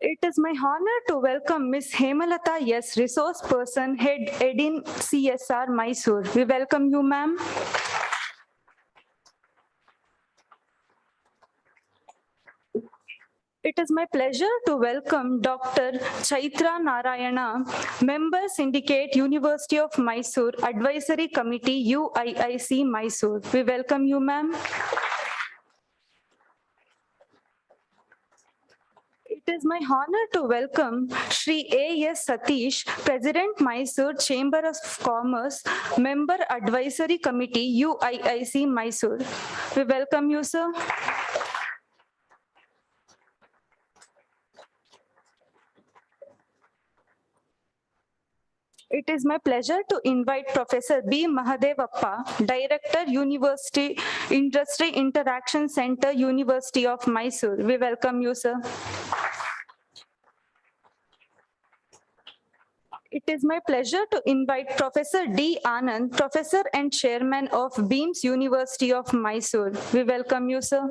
It is my honor to welcome Ms. Hemalata S., Resource Person, Head EDIN CSR Mysore. We welcome you, ma'am. It is my pleasure to welcome Dr. Chaitra Narayana, Member Syndicate, University of Mysore, Advisory Committee, UIIC Mysore. We welcome you, ma'am. It is my honor to welcome Shri A.S. Satish, President, Mysore Chamber of Commerce, Member Advisory Committee, UIIC Mysore. We welcome you, sir. It is my pleasure to invite Professor B. Mahadevappa, Director, University Industry Interaction Center, University of Mysore. We welcome you, sir. It is my pleasure to invite Professor D. Anand, Professor and Chairman of Beams University of Mysore. We welcome you, sir.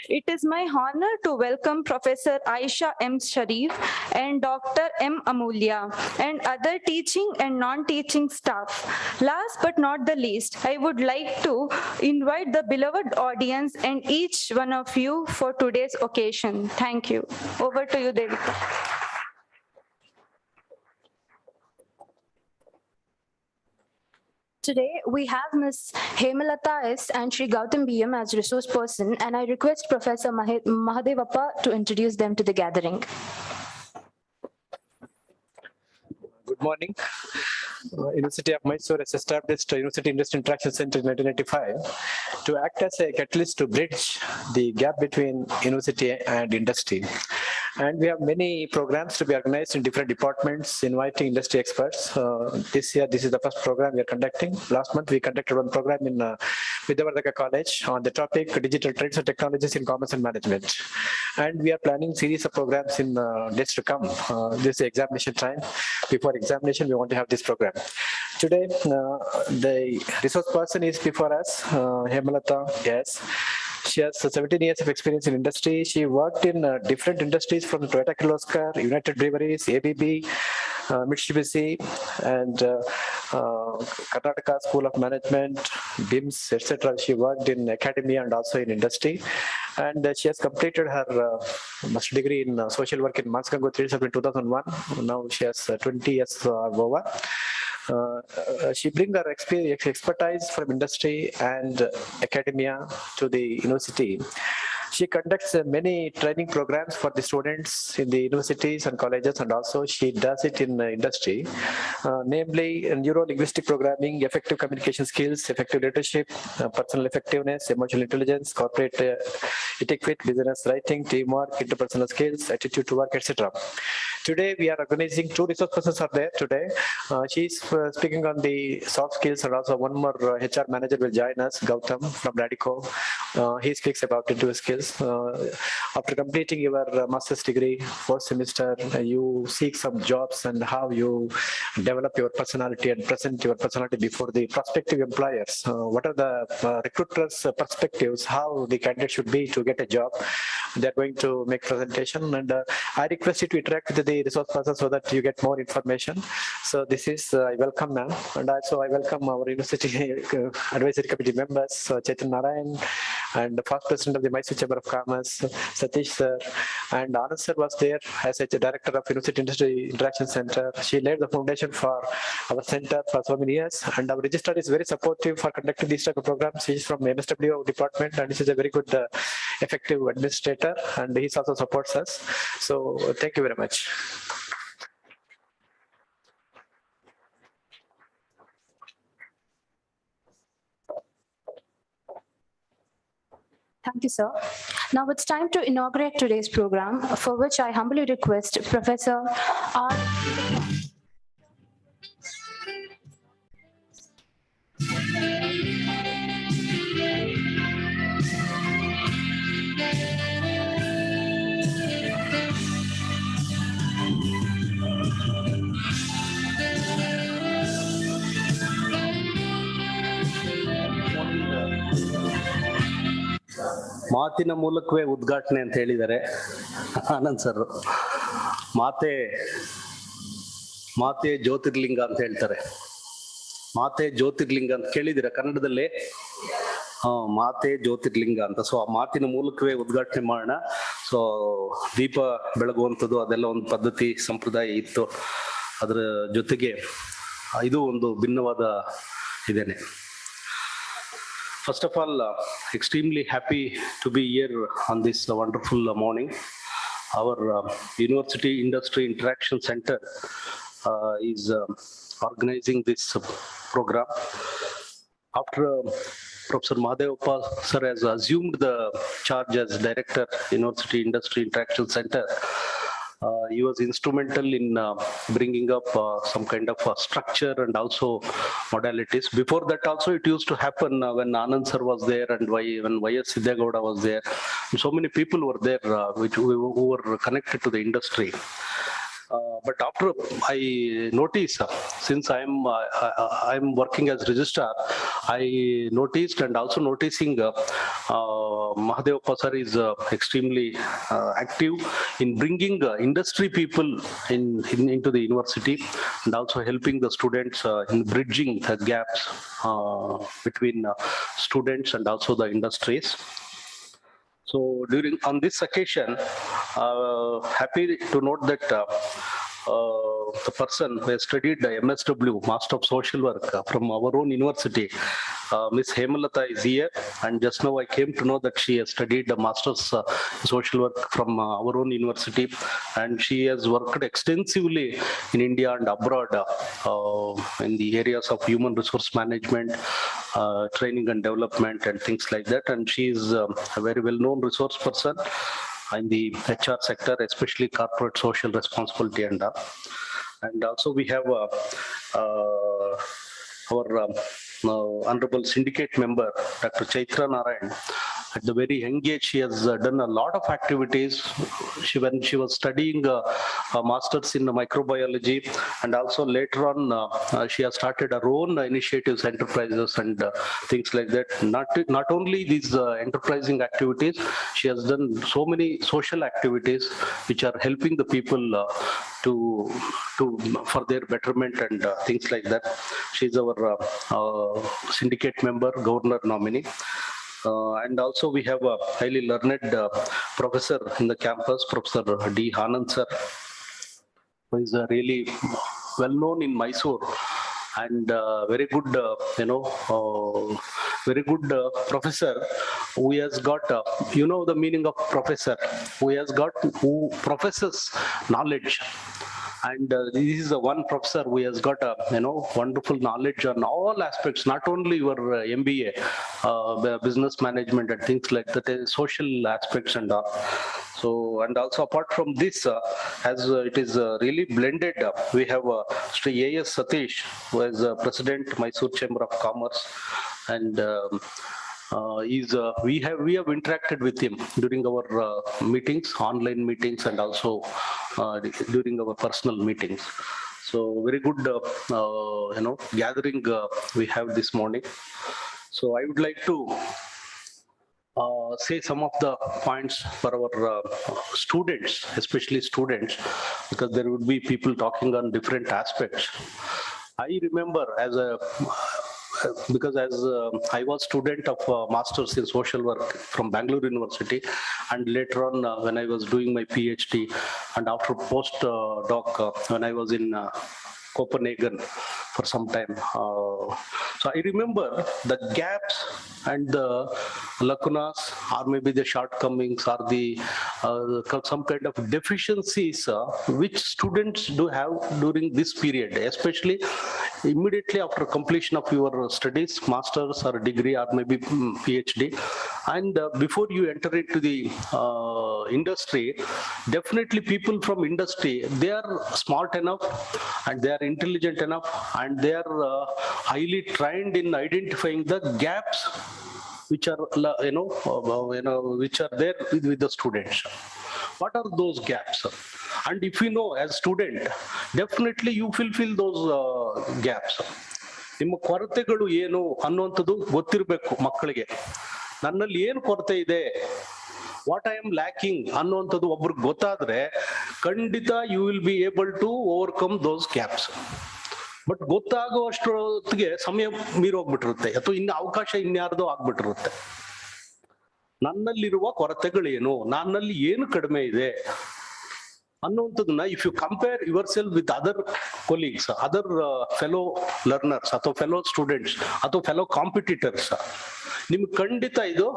It is my honor to welcome Professor Aisha M. Sharif and Dr. M. Amulya and other teaching and non-teaching staff. Last but not the least, I would like to invite the beloved audience and each one of you for today's occasion. Thank you. Over to you, Devika. Today, we have Ms. Hemalata S. and Shri Gautam B.M. as resource person, and I request Professor Mahadevappa to introduce them to the gathering. Good morning. University of Mysore has established University Industry Interaction Center in 1995 to act as a catalyst to bridge the gap between university and industry. And we have many programs to be organized in different departments, inviting industry experts. This year, this is the first program we are conducting. Last month, we conducted one program in Vidyavardhaka College on the topic Digital Trends and Technologies in Commerce and Management. And we are planning series of programs in days to come. This is the examination time. Before examination, we want to have this program. Today, the resource person is before us, Hemalata, yes. She has 17 years of experience in industry. She worked in different industries from Toyota Kirloskar, United Breweries, ABB, Mitsubishi, and Karnataka School of Management, BIMS, etc. She worked in academia and also in industry. And she has completed her master's degree in social work in Mans Gangotri in 2001. Now she has 20 years over. She brings her expertise from industry and academia to the university. She conducts many training programs for the students in the universities and colleges, and also she does it in industry, namely neuro-linguistic programming, effective communication skills, effective leadership, personal effectiveness, emotional intelligence, corporate etiquette, business writing, teamwork, interpersonal skills, attitude to work, etc. Today, we are organizing two resource persons are there today. She is speaking on the soft skills, and also one more HR manager will join us, Gautam from Radico. He speaks about interview skills. After completing your master's degree, fourth semester, you seek some jobs and how you develop your personality and present your personality before the prospective employers. What are the recruiters' perspectives, how the candidate should be to get a job. They're going to make presentation, and I request you to interact with the resource person so that you get more information. So this is, I welcome ma'am, and also I welcome our University Advisory Committee members, Chaitra Narayan, and the first president of the Mysore Chamber of Commerce, Satish sir, and Anand sir was there as a director of University Industry Interaction Center. She laid the foundation for our center for so many years, and our registrar is very supportive for conducting these type of programs. She is from MSW department, and she is a very good effective administrator, and he also supports us. So thank you very much. Thank you, sir. Now it's time to inaugurate today's program, for which I humbly request Professor R. ಮಾತಿನ ಮೂಲಕವೇ ಉದ್ಘಾಟನೆ ಅಂತ ಹೇಳಿದ್ದಾರೆ Anand sir. ಮಾತೆ ಜ್ಯೋತಿರ್ಲಿಂಗ ಅಂತ ಹೇಳ್ತಾರೆ. ಮಾತೆ ಜ್ಯೋತಿರ್ಲಿಂಗ ಅಂತ ಕೇಳಿದಿರ ಕನ್ನಡದಲ್ಲಿ? ಮಾತೆ ಜ್ಯೋತಿರ್ಲಿಂಗ ಅಂತ. ಸೊ ಆ ಮಾತಿನ ಮೂಲಕವೇ ಉದ್ಘಾಟನೆ ಮಾಡೋಣ. ಸೊ ದೀಪ ಬೆಳಗುವಂಥದ್ದು ಅದೆಲ್ಲ ಒಂದು ಪದ್ಧತಿ ಸಂಪ್ರದಾಯ ಇತ್ತು. ಅದರ ಜೊತೆಗೆ ಇದು ಒಂದು ಭಿನ್ನವಾದ ಇದೇನೆ. First of all, extremely happy to be here on this wonderful morning. Our University Industry Interaction Center is organizing this program. After Professor Mahadevappa sir has assumed the charge as Director, University Industry Interaction Center, he was instrumental in bringing up some kind of structure and also modalities. Before that also it used to happen when Anand sir was there and when Y.S. Siddhagowda was there. So many people were there who were connected to the industry. But after I noticed, since I'm working as registrar, I noticed and also noticing Mahadevappa sir is extremely active in bringing industry people into the university and also helping the students in bridging the gaps between students and also the industries. So on this occasion, happy to note that the person who has studied MSW, Master of Social Work from our own university, Miss Hemalata is here, and just now I came to know that she has studied the Master's Social Work from our own university, and she has worked extensively in India and abroad in the areas of human resource management, training and development and things like that, and she is a very well-known resource person in the HR sector, especially corporate social responsibility and all. And also we have our honorable syndicate member, Dr. Chaitra Narayan. At the very young age, she has done a lot of activities. When she was studying a master's in microbiology, and also later on, she has started her own initiatives, enterprises, and things like that. Not only these enterprising activities, she has done so many social activities which are helping the people for their betterment and things like that. She's our syndicate member, governor nominee. And also we have a highly learned professor in the campus, Professor D. Anand sir, who is really well known in Mysore and very good, very good professor who has got, the meaning of professor, who professes knowledge. And this is the one professor who has got a wonderful knowledge on all aspects, not only your MBA, business management and things like that, social aspects and all. So, and also apart from this, as it is really blended, we have Sri A.S. Satish, who is President, Mysore Chamber of Commerce, and we have interacted with him during our meetings, online meetings, and also during our personal meetings. So very good, gathering we have this morning. So I would like to say some of the points for our students, especially students, because there would be people talking on different aspects. I remember because I was student of Masters in Social Work from Bangalore University, and later on when I was doing my PhD, and after post-doc when I was in Copenhagen for some time. So I remember the gaps and the lacunas, or maybe the shortcomings, or the some kind of deficiencies which students do have during this period, especially immediately after completion of your studies, master's or degree, or maybe PhD, and before you enter into the industry. Definitely people from industry, they are smart enough and they are intelligent enough and they are highly trained in identifying the gaps which are which are there with the students. What are those gaps? And if you know as student, definitely you fulfill those gaps. ನಿಮ್ಮ ಕೊರತೆಗಳು ಏನು ಅನ್ನುವಂಥದ್ದು ಗೊತ್ತಿರಬೇಕು ಮಕ್ಕಳಿಗೆ. ನನ್ನಲ್ಲಿ ಏನು ಕೊರತೆ ಇದೆ what I am lacking ಅನ್ನುವಂಥದ್ದು ಒಬ್ರಿಗೆ ಗೊತ್ತಾದ್ರೆ ಖಂಡಿತ you will be able to overcome those gaps. But ಗೊತ್ತಾಗುವಷ್ಟೊತ್ತಿಗೆ ಸಮಯ ಮೀರೋಗ್ಬಿಟ್ಟಿರುತ್ತೆ, ಅಥವಾ ಇನ್ನು ಅವಕಾಶ ಇನ್ಯಾರ್ದೋ ಆಗ್ಬಿಟ್ಟಿರುತ್ತೆ. ನನ್ನಲ್ಲಿರುವ ಕೊರತೆಗಳೇನು, ನನ್ನಲ್ಲಿ ಏನು ಕಡಿಮೆ ಇದೆ ಅನ್ನುವಂಥದ್ದನ್ನ if you compare yourself with other colleagues, other fellow learners ಅಥವಾ ಫೆಲೋ ಸ್ಟೂಡೆಂಟ್ಸ್ ಅಥವಾ ಫೆಲೋ ಕಾಂಪಿಟಿಟರ್ಸ್, ನಿಮ್ಗೆ ಖಂಡಿತ ಇದು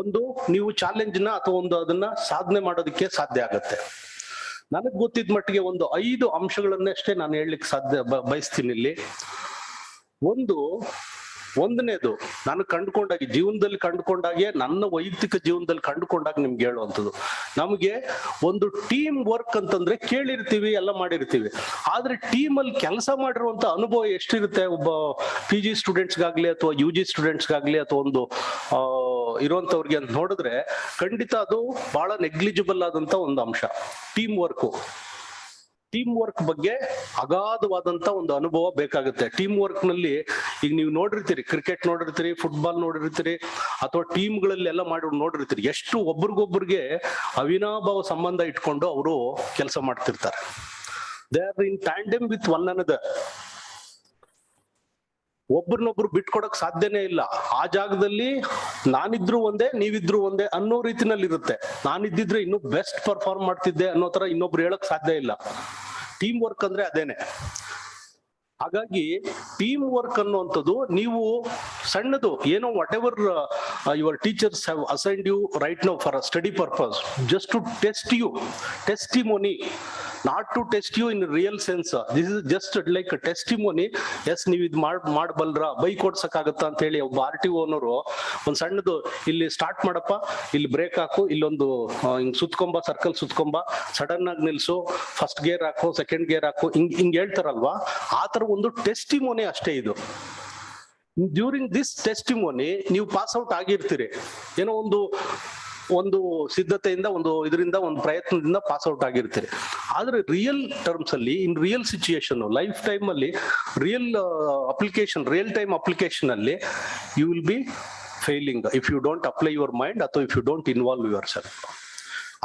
ಒಂದು ನೀವು ಚಾಲೆಂಜ್ ನ ಅಥವಾ ಒಂದು ಅದನ್ನ ಸಾಧನೆ ಮಾಡೋದಕ್ಕೆ ಸಾಧ್ಯ ಆಗತ್ತೆ. ನನಗ್ ಗೊತ್ತಿದ್ದ ಮಟ್ಟಿಗೆ ಒಂದು 5 ಅಂಶಗಳನ್ನಷ್ಟೇ ನಾನು ಹೇಳಲಿಕ್ಕೆ ಬಯಸ್ತೀನಿ ಇಲ್ಲಿ. ಒಂದನೇದು ನಾನು ಕಂಡುಕೊಂಡಾಗೆ, ಜೀವನದಲ್ಲಿ ಕಂಡುಕೊಂಡಾಗೆ, ನನ್ನ ವೈಯಕ್ತಿಕ ಜೀವನದಲ್ಲಿ ಕಂಡುಕೊಂಡಾಗ ನಿಮ್ಗೆ ಹೇಳುವಂಥದ್ದು, ನಮಗೆ ಒಂದು ಟೀಮ್ ವರ್ಕ್ ಅಂತಂದ್ರೆ ಕೇಳಿರ್ತೀವಿ, ಎಲ್ಲ ಮಾಡಿರ್ತೀವಿ, ಆದ್ರೆ ಟೀಮ್ ಅಲ್ಲಿ ಕೆಲಸ ಮಾಡಿರುವಂತ ಅನುಭವ ಎಷ್ಟಿರುತ್ತೆ ಒಬ್ಬ PG ಸ್ಟೂಡೆಂಟ್ಸ್ಗಾಗ್ಲಿ ಅಥವಾ UG ಸ್ಟೂಡೆಂಟ್ಸ್ಗಾಗ್ಲಿ ಅಥವಾ ಒಂದು ಇರುವಂತವ್ರಿಗೆ ಅಂತ ನೋಡಿದ್ರೆ ಖಂಡಿತ ಅದು ಬಹಳ ನೆಗ್ಲಿಜಿಬಲ್ ಆದಂತ ಒಂದು ಅಂಶ. ಟೀಮ್ ವರ್ಕ್ ಬಗ್ಗೆ ಅಗಾಧವಾದಂತ ಒಂದು ಅನುಭವ ಬೇಕಾಗುತ್ತೆ. ಟೀಮ್ ವರ್ಕ್ ನಲ್ಲಿ ಈಗ ನೀವು ನೋಡಿರ್ತೀರಿ, ಕ್ರಿಕೆಟ್ ನೋಡಿರ್ತೀರಿ, ಫುಟ್ಬಾಲ್ ನೋಡಿರ್ತೀರಿ, ಅಥವಾ ಟೀಮ್ಗಳಲ್ಲಿ ಎಲ್ಲ ಮಾಡಿ ನೋಡಿರ್ತೀರಿ, ಎಷ್ಟು ಒಬ್ರಿಗೊಬ್ರಿಗೆ ಅವಿನಾಭಾವ ಸಂಬಂಧ ಇಟ್ಕೊಂಡು ಅವರು ಕೆಲಸ ಮಾಡ್ತಿರ್ತಾರೆ. They are in tandem with one another. ಒಬ್ರನ್ನೊಬ್ರು ಬಿಟ್ಕೊಡಕ್ ಸಾಧ್ಯನೇ ಇಲ್ಲ. ಆ ಜಾಗದಲ್ಲಿ ನಾನಿದ್ರು ಒಂದೇ, ನೀವಿದ್ರು ಒಂದೇ ಅನ್ನೋ ರೀತಿನಲ್ಲಿ ಇರುತ್ತೆ. ನಾನಿದ್ದಿದ್ರೆ ಇನ್ನೂ ಬೆಸ್ಟ್ ಪರ್ಫಾರ್ಮ್ ಮಾಡ್ತಿದ್ದೆ ಅನ್ನೋ ತರ ಇನ್ನೊಬ್ರು ಹೇಳಕ್ ಸಾಧ್ಯ ಇಲ್ಲ. ಟೀಮ್ ವರ್ಕ್ ಅಂದ್ರೆ ಅದೇನೆ. ಹಾಗಾಗಿ ಟೀಮ್ ವರ್ಕ್ ಅನ್ನುವಂಥದ್ದು ನೀವು ಸಣ್ಣದು ಏನೋ whatever your teachers have assigned you right now for a study purpose, just to test you, testimony, not to test you in real sense. This is just like a testimony. Yes ನೀವು ಇದು ಮಾಡಬಲ್ರ, bike ಓಡ್ಸಕ್ಕಾಗತ್ತಾ ಅಂತ ಹೇಳಿ ಒಬ್ಬ RTO ಅನ್ನೋರು ಒಂದ್ ಸಣ್ಣದು, ಇಲ್ಲಿ start ಮಾಡಪ್ಪ, ಇಲ್ಲಿ ಬ್ರೇಕ್ ಹಾಕು, ಇಲ್ಲೊಂದು ಹಿಂಗ್ ಸುತ್ಕೊಂಬ, ಸರ್ಕಲ್ ಸುತ್ಕೊಂಬ, ಸಡನ್ ಆಗಿ ನಿಲ್ಸು, ಫಸ್ಟ್ ಗೇರ್ ಹಾಕು, ಸೆಕೆಂಡ್ ಗೇರ್ ಹಾಕು, ಹಿಂಗ್ ಹೇಳ್ತಾರಲ್ವಾ, ಆ ತರ ಒಂದು ಟೆಸ್ಟಿಮೋನಿ ಅಷ್ಟೇ ಇದು. ಡ್ಯೂರಿಂಗ್ ದಿಸ್ ಟೆಸ್ಟಿಮೋನಿ ನೀವು ಪಾಸ್ ಔಟ್ ಆಗಿರ್ತೀರಿ, ಏನೋ ಒಂದು ಸಿದ್ಧತೆಯಿಂದ, ಇದರಿಂದ ಒಂದು ಪ್ರಯತ್ನದಿಂದ ಪಾಸ್ ಔಟ್ ಆಗಿರ್ತೀರಿ. ಆದ್ರೆ ರಿಯಲ್ ಟರ್ಮ್ಸ್ ಅಲ್ಲಿ, in real situation, life time ಅಲ್ಲಿ, ರಿಯಲ್ ಟೈಮ್ ಅಪ್ಲಿಕೇಶನ್ ಅಲ್ಲಿ you will be failing if you don't apply your mind ಅಥವಾ if you don't involve yourself.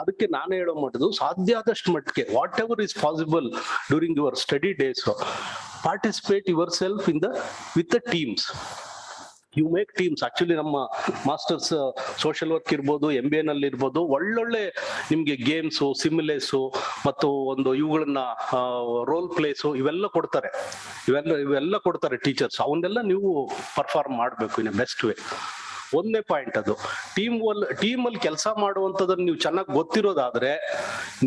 ಅದಕ್ಕೆ ನಾನು ಹೇಳೋ ಮಟ್ಟದು, ಸಾಧ್ಯ ಆದಷ್ಟು ಮಟ್ಟಿಗೆ whatever is possible during your study days, participate yourself with the teams. You make teams. Actually ನಮ್ಮ masters social work ಇರ್ಬೋದು, MBA ನಲ್ಲಿ ಇರ್ಬೋದು, ಒಳ್ಳೊಳ್ಳೆ ನಿಮ್ಗೆ ಗೇಮ್ಸು, ಸಿಮ್ಯುಲೇಸು ಮತ್ತು ಇವುಗಳನ್ನ ರೋಲ್ ಪ್ಲೇಸು ಇವೆಲ್ಲ ಕೊಡ್ತಾರೆ ಟೀಚರ್ಸ್. ಅವನ್ನೆಲ್ಲ ನೀವು ಪರ್ಫಾರ್ಮ್ ಮಾಡಬೇಕು ಇನ್ ಬೆಸ್ಟ್ ವೇ. ಒಂದನೇ ಪಾಯಿಂಟ್ ಅದು. ಟೀಮ್ ಅಲ್ಲಿ ಕೆಲಸ ಮಾಡುವಂತದನ್ನ ನೀವು ಚೆನ್ನಾಗಿ ಗೊತ್ತಿರೋದಾದ್ರೆ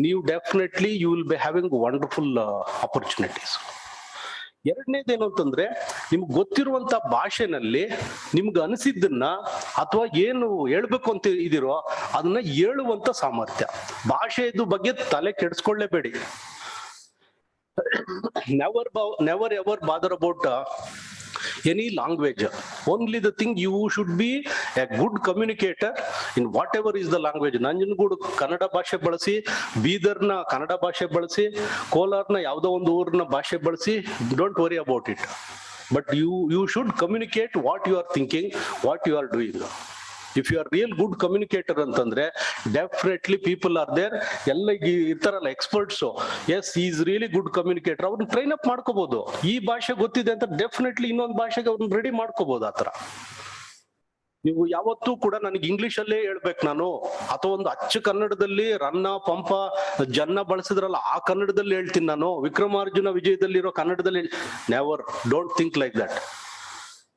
ನೀವು definitely you will be having wonderful opportunities. ಎರಡನೇದೇನು ಅಂತಂದ್ರೆ, ನಿಮ್ಗೆ ಗೊತ್ತಿರುವಂತ ಭಾಷೆನಲ್ಲಿ ನಿಮ್ಗೆ ಅನಿಸಿದ್ದನ್ನ ಅಥವಾ ಏನು ಹೇಳ್ಬೇಕು ಅಂತ ಇದೀರೋ ಅದನ್ನ ಹೇಳುವಂತ ಸಾಮರ್ಥ್ಯ. ಭಾಷೆದು ಬಗ್ಗೆ ತಲೆ ಕೆಡಿಸ್ಕೊಳ್ಳೇಬೇಡಿ. Never ever bother about any language. Only the thing, you should be a good communicator in whatever is the language. Nanjangud Kannada ಭಾಷೆ ಬಳಸಿ, ಬೀದರ್ನ ಕನ್ನಡ ಭಾಷೆ ಬಳಸಿ, ಕೋಲಾರ್ನ ಯಾವುದೋ ಒಂದು ಊರಿನ ಭಾಷೆ ಬಳಸಿ, don't worry about it. But you should communicate what you are thinking, what you are doing. If you are real good communicator ಅಂತಂದ್ರೆ ಡೆಫಿನೆಟ್ಲಿ ಪೀಪಲ್ ಆರ್ ದೇರ್. ಎಲ್ಲ ಇರ್ತಾರಲ್ಲ experts, yes he is really good communicator, ಅವ್ರನ್ನ train up ಮಾಡ್ಕೋಬಹುದು. ಈ ಭಾಷೆ ಗೊತ್ತಿದೆ ಅಂತ definitely ಇನ್ನೊಂದು ಭಾಷೆಗೆ ಅವ್ರನ್ನ ರೆಡಿ ಮಾಡ್ಕೋಬಹುದು. ಆತರ ನೀವು ಯಾವತ್ತೂ ಕೂಡ ನನಗೆ ಇಂಗ್ಲಿಷ್ ಅಲ್ಲೇ ಹೇಳ್ಬೇಕು ನಾನು, ಅಥವಾ ಒಂದು ಅಚ್ಚ ಕನ್ನಡದಲ್ಲಿ ರನ್ನ ಪಂಪ ಜನ್ನ ಬಳಸಿದ್ರಲ್ಲ ಆ ಕನ್ನಡದಲ್ಲಿ ಹೇಳ್ತೀನಿ ನಾನು, ವಿಕ್ರಮಾರ್ಜುನ ವಿಜಯದಲ್ಲಿರೋ ಕನ್ನಡದಲ್ಲಿ, never, don't think like that.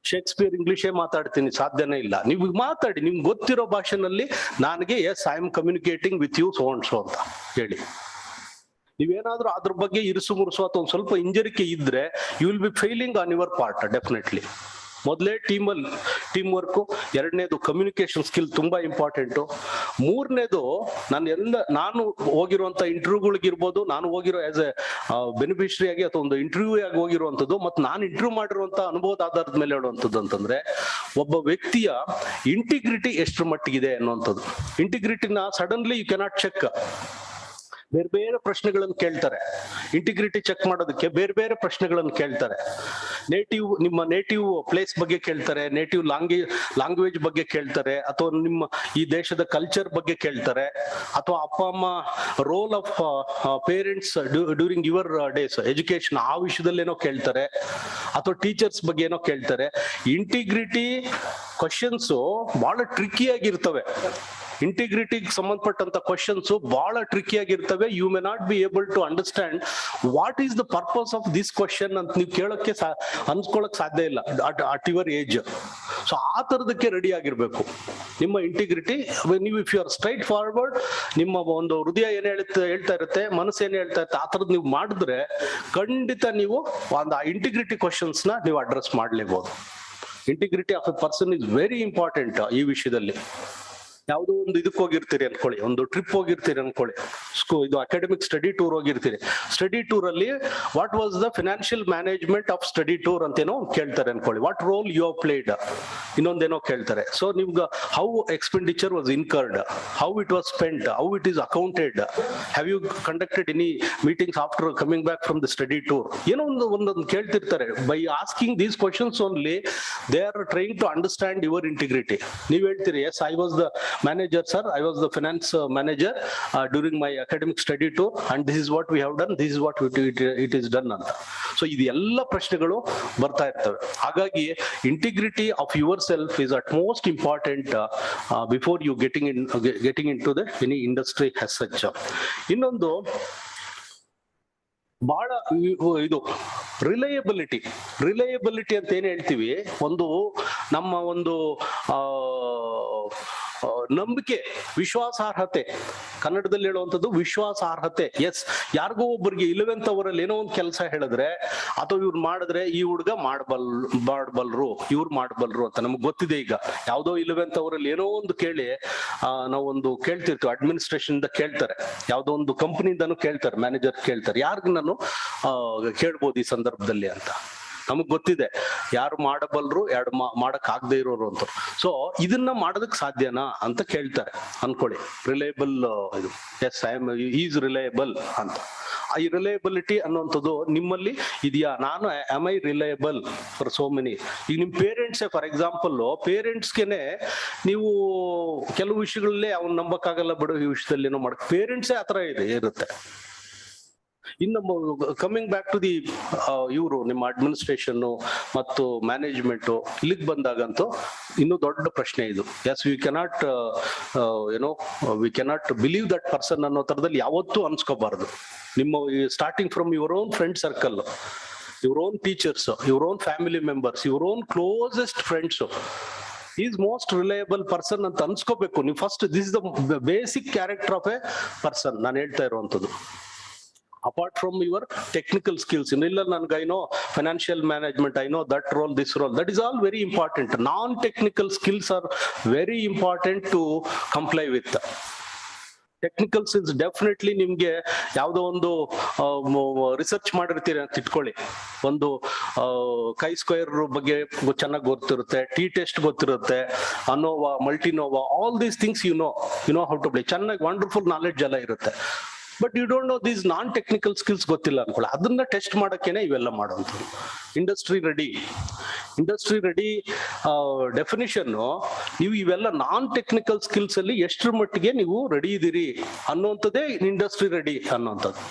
Shakespeare ಇಂಗ್ಲಿಷೇ ಮಾತಾಡ್ತೀನಿ, ಸಾಧ್ಯನೇ ಇಲ್ಲ. ನೀವು ಮಾತಾಡಿ ನಿಮ್ಗೆ ಗೊತ್ತಿರೋ ಭಾಷೆನಲ್ಲಿ, ನನಗೆ yes I am communicating with you so and so ಅಂತ ಹೇಳಿ. ನೀವೇನಾದ್ರೂ ಅದ್ರ ಬಗ್ಗೆ ಇರಿಸು ಮುರುಸು ಅಥವಾ ಒಂದು ಸ್ವಲ್ಪ ಹಿಂಜರಿಕೆ ಇದ್ರೆ you will be failing on your part definitely. ಮೊದಲೇ ಟೀಮ್ ವರ್ಕು. ಎರಡನೇದು ಕಮ್ಯುನಿಕೇಶನ್ ಸ್ಕಿಲ್ ತುಂಬಾ ಇಂಪಾರ್ಟೆಂಟು. ಮೂರನೇದು ನಾನು ಹೋಗಿರುವಂತ ಇಂಟರ್ವ್ಯೂಗಳಿಗಿರ್ಬೋದು, ನಾನು ಹೋಗಿರೋ ಆಸ್ ಎ ಬೆನಿಫಿಷರಿ ಆಗಿ ಅಥವಾ ಒಂದು ಇಂಟರ್ವ್ಯೂ ಆಗಿ ಹೋಗಿರುವಂಥದ್ದು, ಮತ್ತು ನಾನು ಇಂಟರ್ವ್ಯೂ ಮಾಡಿರುವಂತ ಅನುಭವದ ಆಧಾರದ ಮೇಲೆ ಹೇಳುವಂಥದ್ದು ಅಂತಂದ್ರೆ, ಒಬ್ಬ ವ್ಯಕ್ತಿಯ ಇಂಟಿಗ್ರಿಟಿ ಎಷ್ಟರ ಮಟ್ಟಿಗಿದೆ ಅನ್ನುವಂಥದ್ದು. ಇಂಟಿಗ್ರಿಟಿನ ಸಡನ್ಲಿ ಯು ಕೆನಾಟ್ ಚೆಕ್. ಬೇರೆ ಬೇರೆ ಪ್ರಶ್ನೆಗಳನ್ನು ಕೇಳ್ತಾರೆ. ಇಂಟಿಗ್ರಿಟಿ ಚೆಕ್ ಮಾಡೋದಕ್ಕೆ ಬೇರೆ ಬೇರೆ ಪ್ರಶ್ನೆಗಳನ್ನು ಕೇಳ್ತಾರೆ. ನಿಮ್ಮ ನೇಟಿವ್ ಪ್ಲೇಸ್ ಬಗ್ಗೆ ಕೇಳ್ತಾರೆ, ನೇಟಿವ್ ಲ್ಯಾಂಗ್ವೇಜ್ ಬಗ್ಗೆ ಕೇಳ್ತಾರೆ, ಅಥವಾ ನಿಮ್ಮ ಈ ದೇಶದ ಕಲ್ಚರ್ ಬಗ್ಗೆ ಕೇಳ್ತಾರೆ, ಅಥವಾ ಅಪ್ಪ ಅಮ್ಮ role of parents during your days education ಆ ವಿಷಯದಲ್ಲೇನೋ ಕೇಳ್ತಾರೆ, ಅಥವಾ ಟೀಚರ್ಸ್ ಬಗ್ಗೆ ಏನೋ ಕೇಳ್ತಾರೆ. ಇಂಟಿಗ್ರಿಟಿ ಕ್ವಶನ್ಸ್ ಬಹಳ ಟ್ರಿಕ್ಕಿ ಆಗಿರ್ತವೆ. ಇಂಟಿಗ್ರಿಟಿಗೆ ಸಂಬಂಧಪಟ್ಟಂತ ಕ್ವಶನ್ಸ್ ಬಹಳ ಟ್ರಿಕ್ಕಿ ಆಗಿರ್ತವೆ. You may not be able to understand what is the purpose of this question ಅಂತ ನೀವು ಕೇಳೋಕ್ಕೆ ಅನ್ಸ್ಕೊಳಕ್ ಸಾಧ್ಯ ಇಲ್ಲ ಅಟ್ ಯುವರ್ ಏಜ್. ಸೊ ಆ ತರದಕ್ಕೆ ರೆಡಿ ಆಗಿರ್ಬೇಕು ನಿಮ್ಮ ಇಂಟಿಗ್ರಿಟಿ. ನೀವು if you are straightforward, ನಿಮ್ಮ ಒಂದು ಹೃದಯ ಏನ್ ಹೇಳ್ತಾ ಇರುತ್ತೆ, ಮನಸ್ಸು ಏನ್ ಹೇಳ್ತಾ ಇರುತ್ತೆ, ಆ ತರದ್ ನೀವು ಮಾಡಿದ್ರೆ ಖಂಡಿತ ನೀವು ಒಂದು ಆ ಇಂಟಿಗ್ರಿಟಿ ಕ್ವಶನ್ಸ್ ನ ನೀವು ಅಡ್ರೆಸ್ ಮಾಡ್ಲೇಬಹುದು. Integrity of a person is very important ಈ ವಿಷಯದಲ್ಲಿ. ಯಾವುದೋ ಒಂದು ಇದಕ್ಕೆ ಹೋಗಿರ್ತೀರಿ ಅನ್ಕೊಳ್ಳಿ, ಒಂದು ಟ್ರಿಪ್ ಹೋಗಿರ್ತೀರಿ ಅನ್ಕೊಳ್ಳಿ, ಇದು ಅಕಾಡೆಮಿಕ್ ಸ್ಟಡಿ ಟೂರ್ ಹೋಗಿರ್ತೀರಿ. ಸ್ಟಡಿ ಟೂರ್ ಅಲ್ಲಿ what was the financial management of study tour ಅಂತೇನೋ ಕೇಳ್ತಾರೆ ಅನ್ಕೊಳ್ಳಿ. What role you have played ಇನ್ನೊಂದೇನೋ ಕೇಳ್ತಾರೆ. ಸೊ ನಿಮ್ಗೆ how expenditure was incurred, how it was spent, how it is accounted, have you conducted any meetings after coming back from the study tour, ಏನೋ ಒಂದೊಂದು ಕೇಳ್ತಿರ್ತಾರೆ. By asking these questions only they are trying to understand your integrity. ನೀವ್ ಹೇಳ್ತೀರಿ, yes I was the manager sir, I was the finance manager during my academic study tour and this is what we have done, this is what it is done anta. So idu ella prashnegulu barta irtave. Hagagi integrity of yourself is at most important before you getting into the any industry as such. Innondu ಬಹಳ ಇದು reliability ಅಂತ ಏನ್ ಹೇಳ್ತೀವಿ, ಒಂದು ನಮ್ಮ ಒಂದು ನಂಬಿಕೆ, ವಿಶ್ವಾಸಾರ್ಹತೆ, ಕನ್ನಡದಲ್ಲಿ ಹೇಳುವಂಥದ್ದು ವಿಶ್ವಾಸಾರ್ಹತೆ. ಎಸ್, ಯಾರಿಗೋ ಒಬ್ಬರಿಗೆ 11th ಅವರಲ್ಲಿ ಏನೋ ಒಂದು ಕೆಲಸ ಹೇಳಿದ್ರೆ, ಅಥವಾ ಇವ್ರು ಮಾಡಿದ್ರೆ ಈ ಹುಡುಗ ಮಾಡಬಲ್ರು ಇವ್ರು ಮಾಡಬಲ್ರು ಅಂತ ನಮ್ಗೆ ಗೊತ್ತಿದೆ. ಈಗ ಯಾವ್ದೋ 11th ಅವರಲ್ಲಿ ಏನೋ ಒಂದು ಕೇಳಿ ನಾವೊಂದು ಕೇಳ್ತಿರ್ತೀವಿ, ಅಡ್ಮಿನಿಸ್ಟ್ರೇಷನ್ ಇಂದ ಕೇಳ್ತಾರೆ, ಯಾವ್ದೋ ಒಂದು ಕಂಪನಿಯಿಂದನೂ ಕೇಳ್ತಾರೆ, ಮ್ಯಾನೇಜರ್ ಕೇಳ್ತಾರೆ, ಯಾರಿಗ ನಾನು ಕೇಳ್ಬೋದು ಈ ಸಂದರ್ಭದಲ್ಲಿ ಅಂತ. ನಮಗ್ ಗೊತ್ತಿದೆ ಯಾರು ಮಾಡಬಲ್ರು, ಯಾರು ಮಾಡಕ್ ಆಗದೆ ಇರೋರು ಅಂತ. ಸೊ ಇದನ್ನ ಮಾಡೋದಕ್ ಸಾಧ್ಯನಾ ಅಂತ ಕೇಳ್ತಾರೆ ಅನ್ಕೊಳ್ಳಿ. ರಿಲಯಬಲ್ ಇದು, yes I am is reliable ಅಂತ. ಈ ರಿಲಯಬಿಲಿಟಿ ಅನ್ನುವಂಥದ್ದು ನಿಮ್ಮಲ್ಲಿ ಇದೆಯಾ? ನಾನು am I reliable for so many. ಈಗ ನಿಮ್ ಪೇರೆಂಟ್ಸೇ ಫಾರ್ ಎಕ್ಸಾಂಪಲ್, ಪೇರೆಂಟ್ಸ್ಗೆನೆ ನೀವು ಕೆಲವು ವಿಷಯಗಳಲ್ಲೇ ಅವ್ನು ನಂಬಕ್ಕಾಗಲ್ಲ ಬಿಡು, ಈ ವಿಷಯದಲ್ಲಿ ಏನೋ ಮಾಡಕ್ ಪೇರೆಂಟ್ಸೇ ಆತರ ಇರುತ್ತೆ. ಇನ್ನು ಕಮಿಂಗ್ ಬ್ಯಾಕ್ ಟು ದಿ ಇವರು ನಿಮ್ಮ ಅಡ್ಮಿನಿಸ್ಟ್ರೇಷನ್ ಮತ್ತು ಮ್ಯಾನೇಜ್ಮೆಂಟ್ ಇಲ್ಲಿಗೆ ಬಂದಾಗಂತೂ ಇನ್ನು ದೊಡ್ಡ ಪ್ರಶ್ನೆ ಇದು. Yes, we cannot we cannot believe that person ಅನ್ನೋ ತರದಲ್ಲಿ ಯಾವತ್ತೂ ಅನ್ಸ್ಕೋಬಾರ್ದು. ನಿಮ್ಮ starting from your own friend circle, your own teachers, your own family members, your own closest friends is most reliable person ಅಂತ ಅನ್ಸ್ಕೋಬೇಕು ನೀವು first. This is the basic character of a person ನಾನು ಹೇಳ್ತಾ ಇರುವಂತದ್ದು. Apart from your technical skills, I know financial management, I know that role, this role, that is all very important. Non-technical skills are very important to comply with. Technical skills definitely ನಿಮ್ಗೆ ಯಾವ್ದೋ ಒಂದು research ಮಾಡಿರ್ತೀರಿ ಅಂತ ಇಟ್ಕೊಳ್ಳಿ, ಒಂದು ಕೈ square ಬಗ್ಗೆ ಚೆನ್ನಾಗಿ ಗೊತ್ತಿರುತ್ತೆ, ಟಿ ಟೆಸ್ಟ್ ಗೊತ್ತಿರುತ್ತೆ, ಅನೋವಾ, ಮಲ್ಟಿನೋವಾ, all these things you know how to play, ಚೆನ್ನಾಗಿ ವಂಡರ್ಫುಲ್ ನಾಲೆಡ್ಜ್ ಎಲ್ಲ ಇರುತ್ತೆ. But you don't know these non technical skills ಗೊತ್ತಿಲ್ಲ ಅನ್ಕೊಳ್ಳಿ. ಅದನ್ನ ಟೆಸ್ಟ್ ಮಾಡಕ್ಕೇನೆ ಇವೆಲ್ಲ ಮಾಡುವಂಥದ್ದು. ಇಂಡಸ್ಟ್ರಿ ರೆಡಿ ಡೆಫಿನಿಷನ್, ನೀವು ಇವೆಲ್ಲ ನಾನ್ ಟೆಕ್ನಿಕಲ್ ಸ್ಕಿಲ್ಸ್ ಅಲ್ಲಿ ಎಷ್ಟರ ಮಟ್ಟಿಗೆ ನೀವು ರೆಡಿ ಇದೀರಿ ಅನ್ನುವಂಥದ್ದೇ ಇಂಡಸ್ಟ್ರಿ ರೆಡಿ ಅನ್ನುವಂಥದ್ದು.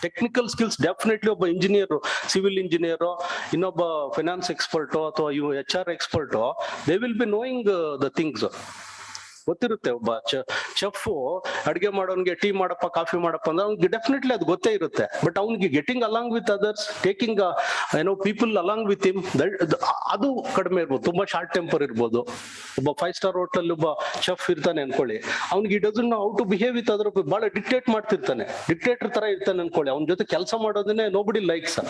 ಟೆಕ್ನಿಕಲ್ ಸ್ಕಿಲ್ಸ್ ಡೆಫಿನೆಟ್ಲಿ ಒಬ್ಬ ಇಂಜಿನಿಯರ್, ಸಿವಿಲ್ ಇಂಜಿನಿಯರ್, ಇನ್ನೊಬ್ಬ ಫೈನಾನ್ಸ್ ಎಕ್ಸ್ಪರ್ಟೋ ಅಥವಾ HR ಎಕ್ಸ್ಪರ್ಟೋ, they will be knowing the things. ಗೊತ್ತಿರುತ್ತೆ. ಒಬ್ಬ ಚೆಫ್ ಅಡಿಗೆ ಮಾಡೋನ್ಗೆ ಟೀ ಮಾಡಪ್ಪ, ಕಾಫಿ ಮಾಡಪ್ಪ ಅಂದ್ರೆ ಅವ್ನಿಗೆ ಡೆಫಿನೆಟ್ಲಿ ಅದು ಗೊತ್ತೇ ಇರುತ್ತೆ. ಬಟ್ ಅವ್ನಿಗೆ getting along with others, taking people along with him, ಅದು ಕಡಿಮೆ ಇರ್ಬೋದು. ತುಂಬಾ ಶಾರ್ಟ್ ಟೆಂಪರ್ ಇರ್ಬೋದು. ಒಬ್ಬ 5 ಸ್ಟಾರ್ ಹೋಟೆಲ್ ಒಬ್ಬ ಚೆಫ್ ಇರ್ತಾನೆ ಅನ್ಕೊಳ್ಳಿ, ಅವ್ನಿಗೆ doesn't know how to behave with other, ಬಹಳ ಡಿಕ್ಟೇಟ್ ಮಾಡ್ತಿರ್ತಾನೆ, ಡಿಕ್ಟೇಟರ್ ತರ ಇರ್ತಾನೆ ಅನ್ಕೊಳ್ಳಿ. ಅವ್ನ ಜೊತೆ ಕೆಲಸ ಮಾಡೋದನ್ನೇ ನೋಬಡಿ ಲೈಕ್ಸ್.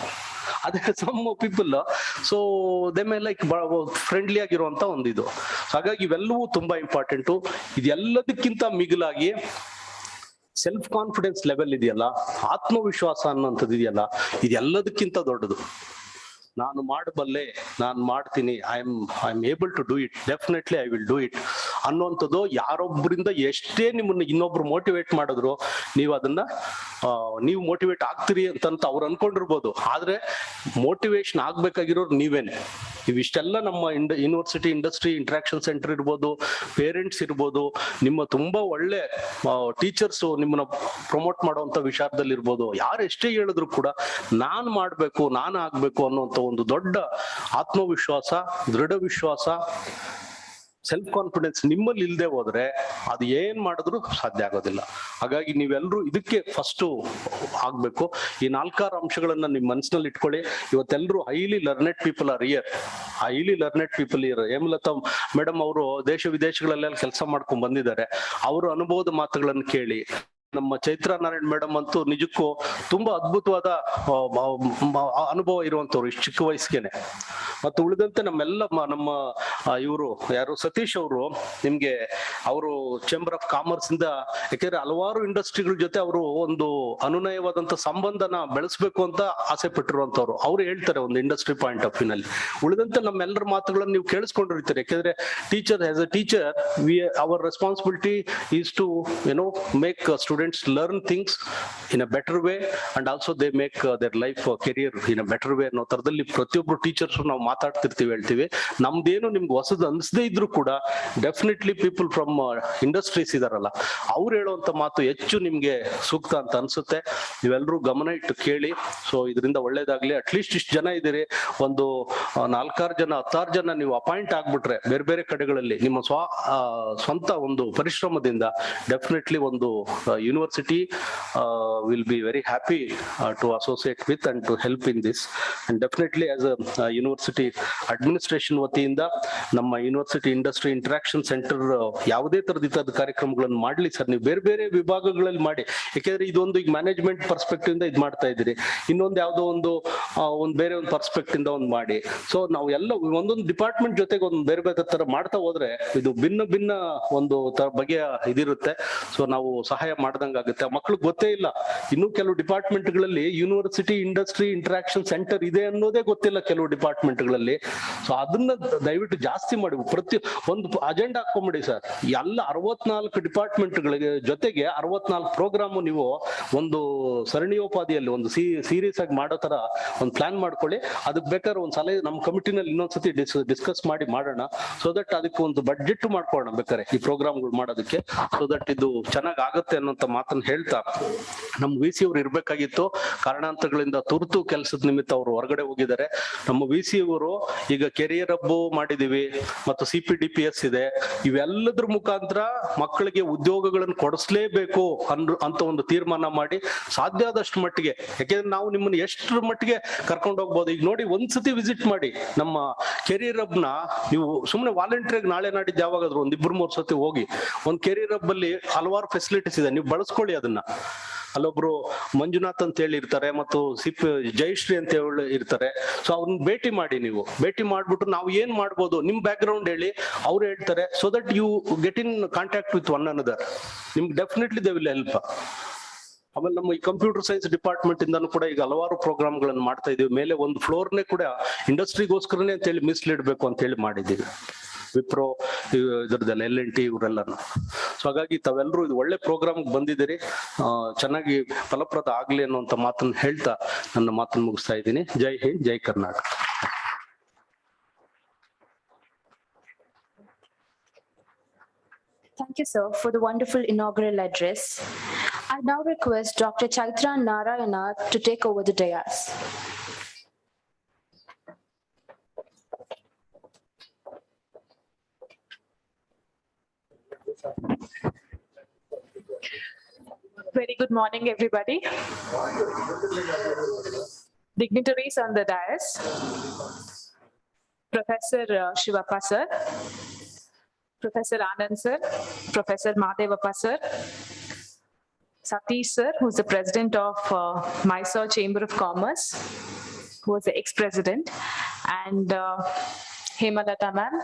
ಅದೇ some people, so they may like friendly ಆಗಿರುವಂತ ಒಂದಿದು. ಹಾಗಾಗಿ ಇವೆಲ್ಲವೂ ತುಂಬಾ ಇಂಪಾರ್ಟೆಂಟು. ಇದೆಲ್ಲದಕ್ಕಿಂತ ಮಿಗಿಲಾಗಿ ಸೆಲ್ಫ್ ಕಾನ್ಫಿಡೆನ್ಸ್ ಲೆವೆಲ್ ಇದೆಯಲ್ಲ, ಆತ್ಮವಿಶ್ವಾಸ ಅನ್ನೋಂಥದ್ದು ಇದೆಯಲ್ಲ, ಇದೆಲ್ಲದಕ್ಕಿಂತ ದೊಡ್ಡದು. ನಾನು ಮಾಡಬಲ್ಲೆ, ನಾನು ಮಾಡ್ತೀನಿ, I am able to do it, definitely I will do it ಅನ್ನುವಂಥದ್ದು ಯಾರೊಬ್ಬರಿಂದ ಎಷ್ಟೇ ನಿಮ್ಮನ್ನ ಇನ್ನೊಬ್ರು ಮೋಟಿವೇಟ್ ಮಾಡಿದ್ರು ನೀವು ಅದನ್ನ ನೀವು ಮೋಟಿವೇಟ್ ಆಗ್ತೀರಿ ಅಂತ ಅವ್ರು ಅನ್ಕೊಂಡಿರ್ಬೋದು. ಆದ್ರೆ ಮೋಟಿವೇಶನ್ ಆಗ್ಬೇಕಾಗಿರೋರು ನೀವೇನೆ. ಇವಿಷ್ಟೆಲ್ಲ ನಮ್ಮ ಯೂನಿವರ್ಸಿಟಿ ಇಂಡಸ್ಟ್ರಿ ಇಂಟ್ರಾಕ್ಷನ್ ಸೆಂಟರ್ ಇರ್ಬೋದು, ಪೇರೆಂಟ್ಸ್ ಇರ್ಬೋದು, ನಿಮ್ಮ ತುಂಬಾ ಒಳ್ಳೆ ಟೀಚರ್ಸ್ ನಿಮ್ಮನ್ನ ಪ್ರಮೋಟ್ ಮಾಡುವಂತ ವಿಚಾರದಲ್ಲಿ ಇರ್ಬೋದು, ಯಾರು ಎಷ್ಟೇ ಹೇಳಿದ್ರು ಕೂಡ ನಾನ್ ಮಾಡ್ಬೇಕು, ನಾನು ಆಗ್ಬೇಕು ಅನ್ನುವಂತ ಒಂದು ದೊಡ್ಡ ಆತ್ಮವಿಶ್ವಾಸ, ದೃಢ ವಿಶ್ವಾಸ, ಸೆಲ್ಫ್ ಕಾನ್ಫಿಡೆನ್ಸ್ ನಿಮ್ಮಲ್ಲಿ ಇಲ್ಲದೆ ಹೋದ್ರೆ ಅದು ಏನ್ ಮಾಡಿದ್ರು ಸಾಧ್ಯ ಆಗೋದಿಲ್ಲ. ಹಾಗಾಗಿ ನೀವೆಲ್ಲರೂ ಇದಕ್ಕೆ ಫಸ್ಟ್ ಆಗ್ಬೇಕು. ಈ 4 ಅಂಶಗಳನ್ನ ನಿಮ್ ಮನಸ್ಸಿನಲ್ಲಿ ಇಟ್ಕೊಳ್ಳಿ. ಇವತ್ತೆಲ್ಲರೂ highly learned people are here, highly learned people here. Hemalatha madam ಅವರು ದೇಶ ವಿದೇಶಗಳಲ್ಲೆಲ್ಲ ಕೆಲಸ ಮಾಡ್ಕೊಂಡ್ ಬಂದಿದ್ದಾರೆ. ಅವರು ಅನುಭವದ ಮಾತುಗಳನ್ನು ಕೇಳಿ, ನಮ್ಮ ಚೈತ್ರಾ ನಾರಾಯಣ್ ಮೇಡಮ್ ಅಂತೂ ನಿಜಕ್ಕೂ ತುಂಬಾ ಅದ್ಭುತವಾದ ಅನುಭವ ಇರುವಂತವ್ರು ಇಷ್ಟು ಚಿಕ್ಕ ವಯಸ್ಸಿಗೆನೆ. ಮತ್ತು ಉಳಿದಂತೆ ನಮ್ಮ ಇವರು ಯಾರು ಸತೀಶ್ ಅವರು, ನಿಮ್ಗೆ ಅವರು ಚೇಂಬರ್ ಆಫ್ ಕಾಮರ್ಸ್ ಇಂದ, ಯಾಕೆಂದ್ರೆ ಹಲವಾರು ಇಂಡಸ್ಟ್ರಿಗಳ ಜೊತೆ ಅವರು ಒಂದು ಅನುನಯವಾದಂತ ಸಂಬಂಧನ ಬೆಳೆಸ್ಬೇಕು ಅಂತ ಆಸೆ ಪಟ್ಟಿರುವಂತವ್ರು. ಅವ್ರು ಹೇಳ್ತಾರೆ ಒಂದು ಇಂಡಸ್ಟ್ರಿ ಪಾಯಿಂಟ್ ಆಫ್ ವ್ಯೂ ನಲ್ಲಿ. ಉಳಿದಂತೆ ನಮ್ಮೆಲ್ಲರ ಮಾತುಗಳನ್ನು ನೀವು ಕೇಳಿಸ್ಕೊಂಡಿರ್ತೀರಿ. ಯಾಕೆಂದ್ರೆ teacher, as a teacher, our responsibility is to make students learn things in a better way and also they make their life career in a better way ಅನ್ನೋ ತರದಲ್ಲಿ ಪ್ರತಿಯೊಬ್ರು ಟೀಚರ್ಸ್ ನಾವು ಮಾತಾಡ್ತಿರ್ತೀವಿ, ಹೇಳ್ತೀವಿ. ನಮ್ದೇನು ನಿಮ್ಗೆ ಹೊಸದು ಅನ್ಸದೇ ಇದ್ರು ಕೂಡ ಡೆಫಿನೆಟ್ಲಿ ಪೀಪಲ್ ಫ್ರಮ್ ಇಂಡಸ್ಟ್ರೀಸ್ ಇದಾರಲ್ಲ, ಅವ್ರು ಹೇಳುವಂತ ಮಾತು ಹೆಚ್ಚು ನಿಮ್ಗೆ ಸೂಕ್ತ ಅಂತ ಅನ್ಸುತ್ತೆ. ನೀವೆಲ್ಲರೂ ಗಮನ ಇಟ್ಟು ಕೇಳಿ. ಸೊ ಇದರಿಂದ ಒಳ್ಳೇದಾಗ್ಲಿ. ಅಟ್ಲೀಸ್ಟ್ ಇಷ್ಟು ಜನ ಇದ್ದೀರಿ, ಒಂದು 4-6 ಜನ 10 ಜನ ನೀವು ಅಪಾಯಿಂಟ್ ಆಗ್ಬಿಟ್ರೆ ಬೇರೆ ಬೇರೆ ಕಡೆಗಳಲ್ಲಿ ನಿಮ್ಮ ಸ್ವಂತ ಒಂದು ಪರಿಶ್ರಮದಿಂದ ಡೆಫಿನೆಟ್ಲಿ ಒಂದು university will be very happy to associate with and to help in this. And definitely as a university administration ವತಿಯಿಂದ ನಮ್ಮ ಯೂನಿವರ್ಸಿಟಿ ಇಂಡಸ್ಟ್ರಿ ಇಂಟ್ರಾಕ್ಷನ್ ಸೆಂಟರ್ ಯಾವುದೇ ತರದ ಕಾರ್ಯಕ್ರಮಗಳನ್ನು ಮಾಡ್ಲಿ ಸರ್, ನೀವು ಬೇರೆ ಬೇರೆ ವಿಭಾಗಗಳಲ್ಲಿ ಮಾಡಿ. ಯಾಕೆಂದ್ರೆ ಇದೊಂದು ಈಗ ಮ್ಯಾನೇಜ್ಮೆಂಟ್ ಪರ್ಸ್ಪೆಕ್ಟಿವ್ ಇಂದ ಇದು ಮಾಡ್ತಾ ಇದ್ದೀರಿ, ಇನ್ನೊಂದು ಯಾವುದೋ ಒಂದು ಬೇರೆ ಒಂದು ಪರ್ಸ್ಪೆಕ್ಟಿವ್ ಇಂದ ಒಂದು ಮಾಡಿ. ಸೊ ನಾವು ಎಲ್ಲ ಒಂದೊಂದು ಡಿಪಾರ್ಟ್ಮೆಂಟ್ ಜೊತೆಗೆ ಒಂದು ಬೇರೆ ಬೇರೆ ತರ ಮಾಡ್ತಾ ಹೋದ್ರೆ ಇದು ಭಿನ್ನ ಒಂದು ಬಗೆಯ ಇದಿರುತ್ತೆ. ಸೊ ನಾವು ಸಹಾಯ ಮಾಡ್ದಂಗ ಆಗುತ್ತೆ. ಮಕ್ಳಿಗೆ ಗೊತ್ತೇ ಇಲ್ಲ, ಇನ್ನು ಕೆಲವು ಡಿಪಾರ್ಟ್ಮೆಂಟ್ ಗಳಲ್ಲಿ ಯೂನಿವರ್ಸಿಟಿ ಇಂಡಸ್ಟ್ರಿ ಇಂಟ್ರಾಕ್ಷನ್ ಸೆಂಟರ್ ಇದೆ ಅನ್ನೋದೇ ಗೊತ್ತಿಲ್ಲ ಕೆಲವು ಡಿಪಾರ್ಟ್ಮೆಂಟ್ ಗಳಲ್ಲಿ. ಸೊ ಅದನ್ನ ದಯವಿಟ್ಟು ಜಾಸ್ತಿ ಮಾಡಿ, ಪ್ರತಿ ಒಂದು ಅಜೆಂಡಾ ಹಾಕೊಂಬಿಡಿ ಸರ್. ಎಲ್ಲ 64 ಡಿಪಾರ್ಟ್ಮೆಂಟ್ ಗಳಿಗೆ ಜೊತೆಗೆ 64 ಪ್ರೋಗ್ರಾಮ್ ನೀವು ಒಂದು ಸರಣಿಯೋಪಾದಿಯಲ್ಲಿ ಒಂದು ಸೀರಿಯಸ್ ಆಗಿ ಮಾಡೋ ತರ ಒಂದು ಪ್ಲಾನ್ ಮಾಡ್ಕೊಳ್ಳಿ. ಅದಕ್ಕೆ ಬೇಕಾದ್ರೆ ಒಂದ್ ಸಲ ನಮ್ಮ ಕಮಿಟಿನಲ್ಲಿ ಇನ್ನೊಂದ್ಸತಿ ಡಿಸ್ಕಸ್ ಮಾಡಿ ಮಾಡೋಣ. ಸೊ ದಟ್ ಅದಕ್ಕೆ ಒಂದು ಬಡ್ಜೆಟ್ ಮಾಡ್ಕೊಳ್ಳೋಣ ಬೇಕಾರೆ ಈ ಪ್ರೋಗ್ರಾಮ್ಗಳು ಮಾಡೋದಕ್ಕೆ. ಸೊ ದಟ್ ಇದು ಚೆನ್ನಾಗ್ ಆಗುತ್ತೆ ಅನ್ನೋಂತ ಮಾತನ್ನ ಹೇಳ್ತಾ, ನಮ್ಮ ವಿ ಸಿ ಅವ್ರು ಇರ್ಬೇಕಾಗಿತ್ತು, ಕಾರಣಾಂತರಗಳಿಂದ ತುರ್ತು ಕೆಲಸದ ನಿಮಿತ್ತ ಅವರು ಹೊರಗಡೆ ಹೋಗಿದ್ದಾರೆ. ನಮ್ಮ ವಿ ಸಿ ಅವರು ಈಗ ಕೆರಿಯರ್ ಹಬ್ಬು ಮಾಡಿದೀವಿ ಮತ್ತು CPDPS ಇದೆ, ಇವೆಲ್ಲದ್ರ ಮುಖಾಂತರ ಮಕ್ಕಳಿಗೆ ಉದ್ಯೋಗಗಳನ್ನು ಕೊಡಿಸ್ಲೇಬೇಕು ಅಂತ ಒಂದು ತೀರ್ಮಾನ ಮಾಡಿ ಸಾಧ್ಯ ಆದಷ್ಟು ಮಟ್ಟಿಗೆ, ಯಾಕೆಂದ್ರೆ ನಾವು ನಿಮ್ಮನ್ನ ಎಷ್ಟರ ಮಟ್ಟಿಗೆ ಕರ್ಕೊಂಡು ಹೋಗ್ಬೋದು. ಈಗ ನೋಡಿ, ಒಂದ್ಸತಿ ವಿಸಿಟ್ ಮಾಡಿ ನಮ್ಮ ಕೆರಿಯರ್ ಹಬ್ನ. ನೀವು ಸುಮ್ಮನೆ ವಾಲಂಟಿಯರ್ ನಾಳೆ ನಾಡಿದ್ದು ಯಾವಾಗಾದ್ರು 1-2-3 ಸತಿ ಹೋಗಿ, ಒಂದ್ ಕೆರಿಯರ್ ಹಬ್ ಅಲ್ಲಿ ಹಲವಾರು ಫೆಸಿಲಿಟೀಸ್ ಇದೆ, ನೀವು ಬಳಸ್ಕೊಳ್ಳಿ ಅದನ್ನ. ಅಲ್ಲೊಬ್ರು ಮಂಜುನಾಥ್ ಅಂತ ಹೇಳಿ ಇರ್ತಾರೆ ಮತ್ತು ಜಯಶ್ರೀ ಅಂತ ಹೇಳಿ ಇರ್ತಾರೆ. ಸೊ ಅವ್ರನ್ನ ಭೇಟಿ ಮಾಡಿ, ನೀವು ಭೇಟಿ ಮಾಡ್ಬಿಟ್ಟು ನಾವು ಏನ್ ಮಾಡ್ಬೋದು ನಿಮ್ ಬ್ಯಾಕ್ ಗ್ರೌಂಡ್ ಹೇಳಿ, ಅವ್ರು ಹೇಳ್ತಾರೆ. So that you get in contact with one another. ನಿಮ್ಗೆ ಡೆಫಿನೆಟ್ಲಿ ದೇ ವಿಲ್ ಹೆಲ್ಪ್. ಆಮೇಲೆ ನಮ್ಮ ಈ ಕಂಪ್ಯೂಟರ್ ಸೈನ್ಸ್ ಡಿಪಾರ್ಟ್ಮೆಂಟ್ ಇಂದಾನು ಕೂಡ ಈಗ ಹಲವಾರು ಪ್ರೋಗ್ರಾಮ್ಗಳನ್ನು ಮಾಡ್ತಾ ಇದೀವಿ. ಮೇಲೆ ಒಂದು ಫ್ಲೋರ್ನೇ ಕೂಡ ಇಂಡಸ್ಟ್ರಿಗೋಸ್ಕರನೇ ಅಂತ ಹೇಳಿ ಮೀಸಲಿಡ್ಬೇಕು ಅಂತ ಹೇಳಿ ಮಾಡಿದ್ದೀವಿ. ವಿಪ್ರೋ ಇದ್ರದ್ದೆಲ್ಲ LNT ಇವರೆಲ್ಲನು. ಸೊ ಹಾಗಾಗಿ ತಾವೆಲ್ಲರೂ ಇದು ಒಳ್ಳೆ ಪ್ರೋಗ್ರಾಮ್ ಬಂದಿದ್ದೀರಿ, ಚೆನ್ನಾಗಿ ಫಲಪ್ರದ ಆಗ್ಲಿ ಅನ್ನುವಂತ ಮಾತನ್ನ ಹೇಳ್ತಾ ನನ್ನ ಮಾತನ್ನು ಮುಗಿಸ್ತಾ ಇದ್ದೀನಿ. ಜೈ ಹಿಂದ್, ಜೈ Karnataka. Thank you, sir, for the wonderful inaugural address. I now request Dr. Chaitra Narayana to take over the dais. Very good morning, everybody. Dignitaries on the dais, Professor Shivappa sir, Professor Anand sir, Professor Mahadevappa sir, Satish sir, who's the president of Mysore Chamber of Commerce, who was the ex-president, and Hemalata ma'am,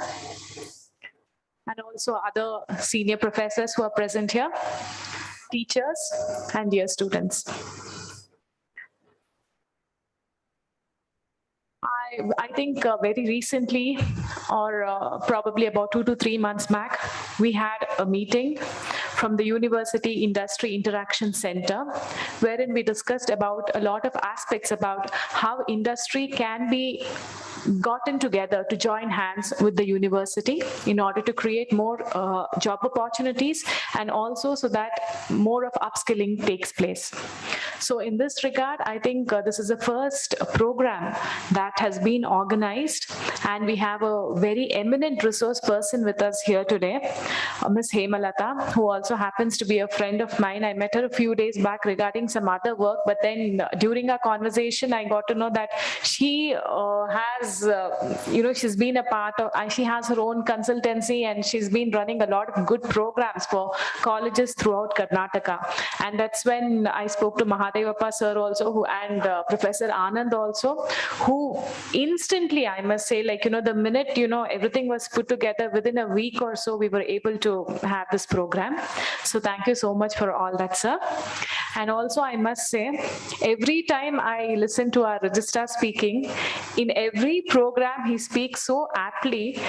and also other senior professors who are present here, teachers and dear students. I I think very recently, or probably about 2 to 3 months back, we had a meeting from the University Industry Interaction Center, wherein we discussed about a lot of aspects about how industry can be gotten together to join hands with the university in order to create more job opportunities, and also so that more of upskilling takes place. So in this regard, I think this is the first program that has been organized, and we have a very eminent resource person with us here today, Ms. Hemalata, who also happens to be a friend of mine. I met her a few days back regarding some other work, but then during our conversation, I got to know that she has, she's been a part of, she has her own consultancy, and she's been running a lot of good programs for colleges throughout Karnataka. And that's when I spoke to Mahadevappa sir also, and Professor Anand also, who instantly, I must say, the minute, everything was put together, within a week or so, we were able to have this program. So thank you so much for all that, sir. And also, I must say, every time I listen to our registrar speaking, in every program, he speaks so aptly,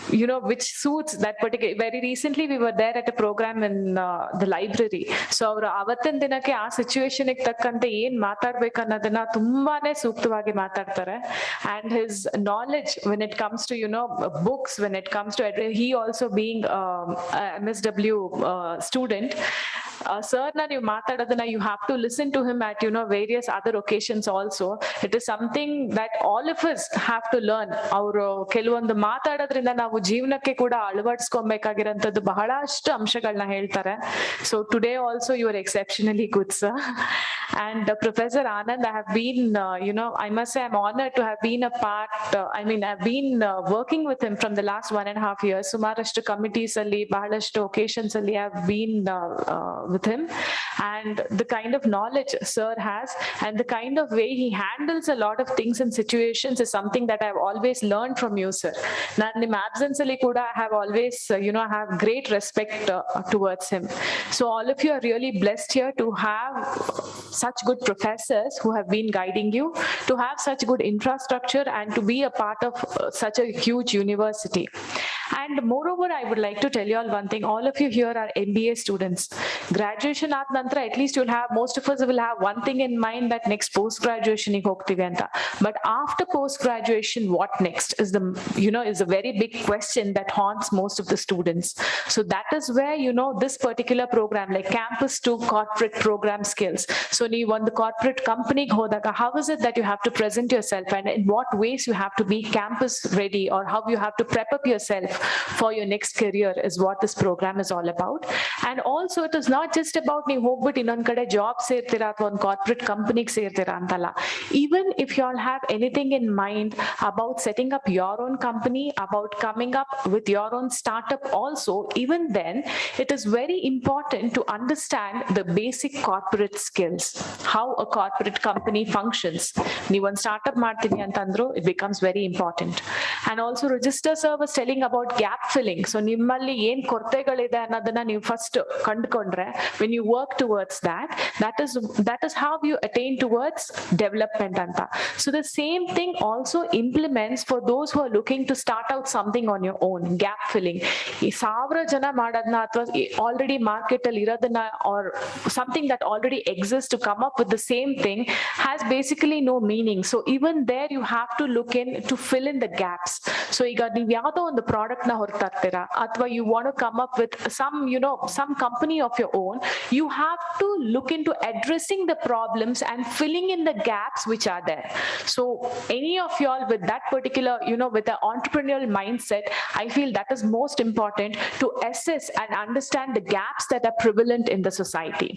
which suits that particular. Very recently, we were there at a program in the library. So ಅವರು ಅವತ್ತಿನ ದಿನಕ್ಕೆ ಆ situation ತಕ್ಕಂತೆ ಏನ್ ಮಾತಾಡ್ಬೇಕು ಅನ್ನೋದನ್ನ ತುಂಬಾನೇ ಸೂಕ್ತವಾಗಿ ಮಾತಾಡ್ತಾರೆ. And his knowledge when it comes to books, when it comes to he also being a MSW student, sir na ನೀವು ಮಾತಾಡೋದನ್ನ you have to listen to him at various other occasions also. It is something that all of us have to learn. ಅವರು ಕೆಲವೊಂದು ಮಾತಾಡೋದ್ರಿಂದ ನಾವು ಜೀವನಕ್ಕೆ ಕೂಡ ಅಳವಡಿಸ್ಕೊಬೇಕಾಗಿರೋಂಥದ್ದು ಬಹಳಷ್ಟು ಅಂಶಗಳನ್ನ ಹೇಳ್ತಾರೆ. So today also you are exceptionally good, sir. And Professor Anand, I have been, I must say I'm honored to have been a part, I've been working with him from the last 1.5 years. ಸುಮಾರಷ್ಟು committees ಅಲ್ಲಿ, ಬಹಳಷ್ಟು occasions ಅಲ್ಲಿ I have been with him. And the kind of knowledge sir has, and the kind of way he handles a lot of things and situations is something that I've always learned from you, sir. Nan nim absence alli kuda I have always, I have great respect towards him. So all of you are really blessed here to have such good professors who have been guiding you, to have such good infrastructure, and to be a part of such a huge university. And moreover, I would like to tell you all one thing. All of you here are MBA students. Graduation aad nantra, at least you'll have, most of us will have one thing in mind, that next post-graduation ig hogtive anta. But after post-graduation, what next is is a very big question that haunts most of the students. So that is where, this particular program, like Campus to Corporate Program Skills. So you want the corporate company hodaga, how is it that you have to present yourself, and in what ways you have to be campus ready, or how you have to prep up yourself for your next career, is what this program is all about. And also, it is not just about ನೀವು ಹೋಗ್ಬಿಟ್ಟು ಇನ್ನೊಂದ್ ಕಡೆ job ಸೇರ್ತೀರಾ ಅಥವಾ ಒಂದು corporate ಕಂಪನಿಗೆ ಸೇರ್ತೀರಾ ಅಂತಲ್ಲ. Even if you all have anything in mind about setting up your own company, about coming up with your own startup also, even then it is very important to understand the basic corporate skills, how a corporate company functions. ನೀವು ಒಂದು startup ಮಾಡ್ತೀನಿ ಅಂತಂದ್ರು, it becomes very important. And also, register sir was telling about gap filling. So ನಿಮ್ಮಲ್ಲಿ ಏನ್ ಕೊರತೆಗಳಿದೆ ಅನ್ನೋದನ್ನ ನೀವು first ಕಂಡುಕೊಂಡ್ರೆ, when you work towards that is how you attain towards development anta. So the same thing also implements for those who are looking to start out something on your own. Gap filling, ee 1000 jana madadna athwa already market alli iradana, or something that already exists, to come up with the same thing has basically no meaning. So even there you have to look in to fill in the gaps. So iga ನೀವು ಯಾವುದೋ ಒಂದು product ನ ಹೊರತಾ ಇರ್ತೀರಾ, ಅಥವಾ you want to come up with some company of your own, you have to look into addressing the problems and filling in the gaps which are there. So any of y'all with that particular, with the entrepreneurial mindset, I feel that is most important, to assess and understand the gaps that are prevalent in the society.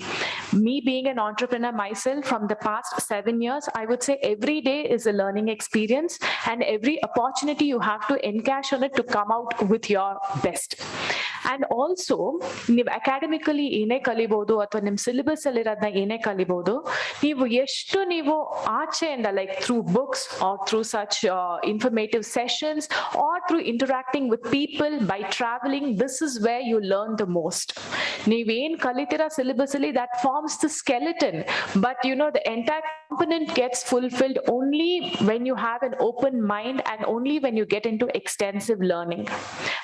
Me being an entrepreneur myself from the past 7 years, I would say every day is a learning experience, and every opportunity you have to encash on it to come out with your best. And also, ನೀವು academically ಏನೇ ಕಲಿಬಹುದು, ಅಥವಾ ನಿಮ್ syllabus ಅಲ್ಲಿರೋದನ್ನ ಏನೇ ಕಲಿಬಹುದು, ನೀವು ಎಷ್ಟು ನೀವು ಆಚೆಯಿಂದ, like through books or through such informative sessions, or through interacting with people, by traveling, this is where you learn the most. ನೀವೇನ್ ಕಲಿತೀರಾ syllabus ಅಲ್ಲಿ, that forms the skeleton, but the entire component gets fulfilled only when you have an open mind and only when you get into extensive learning.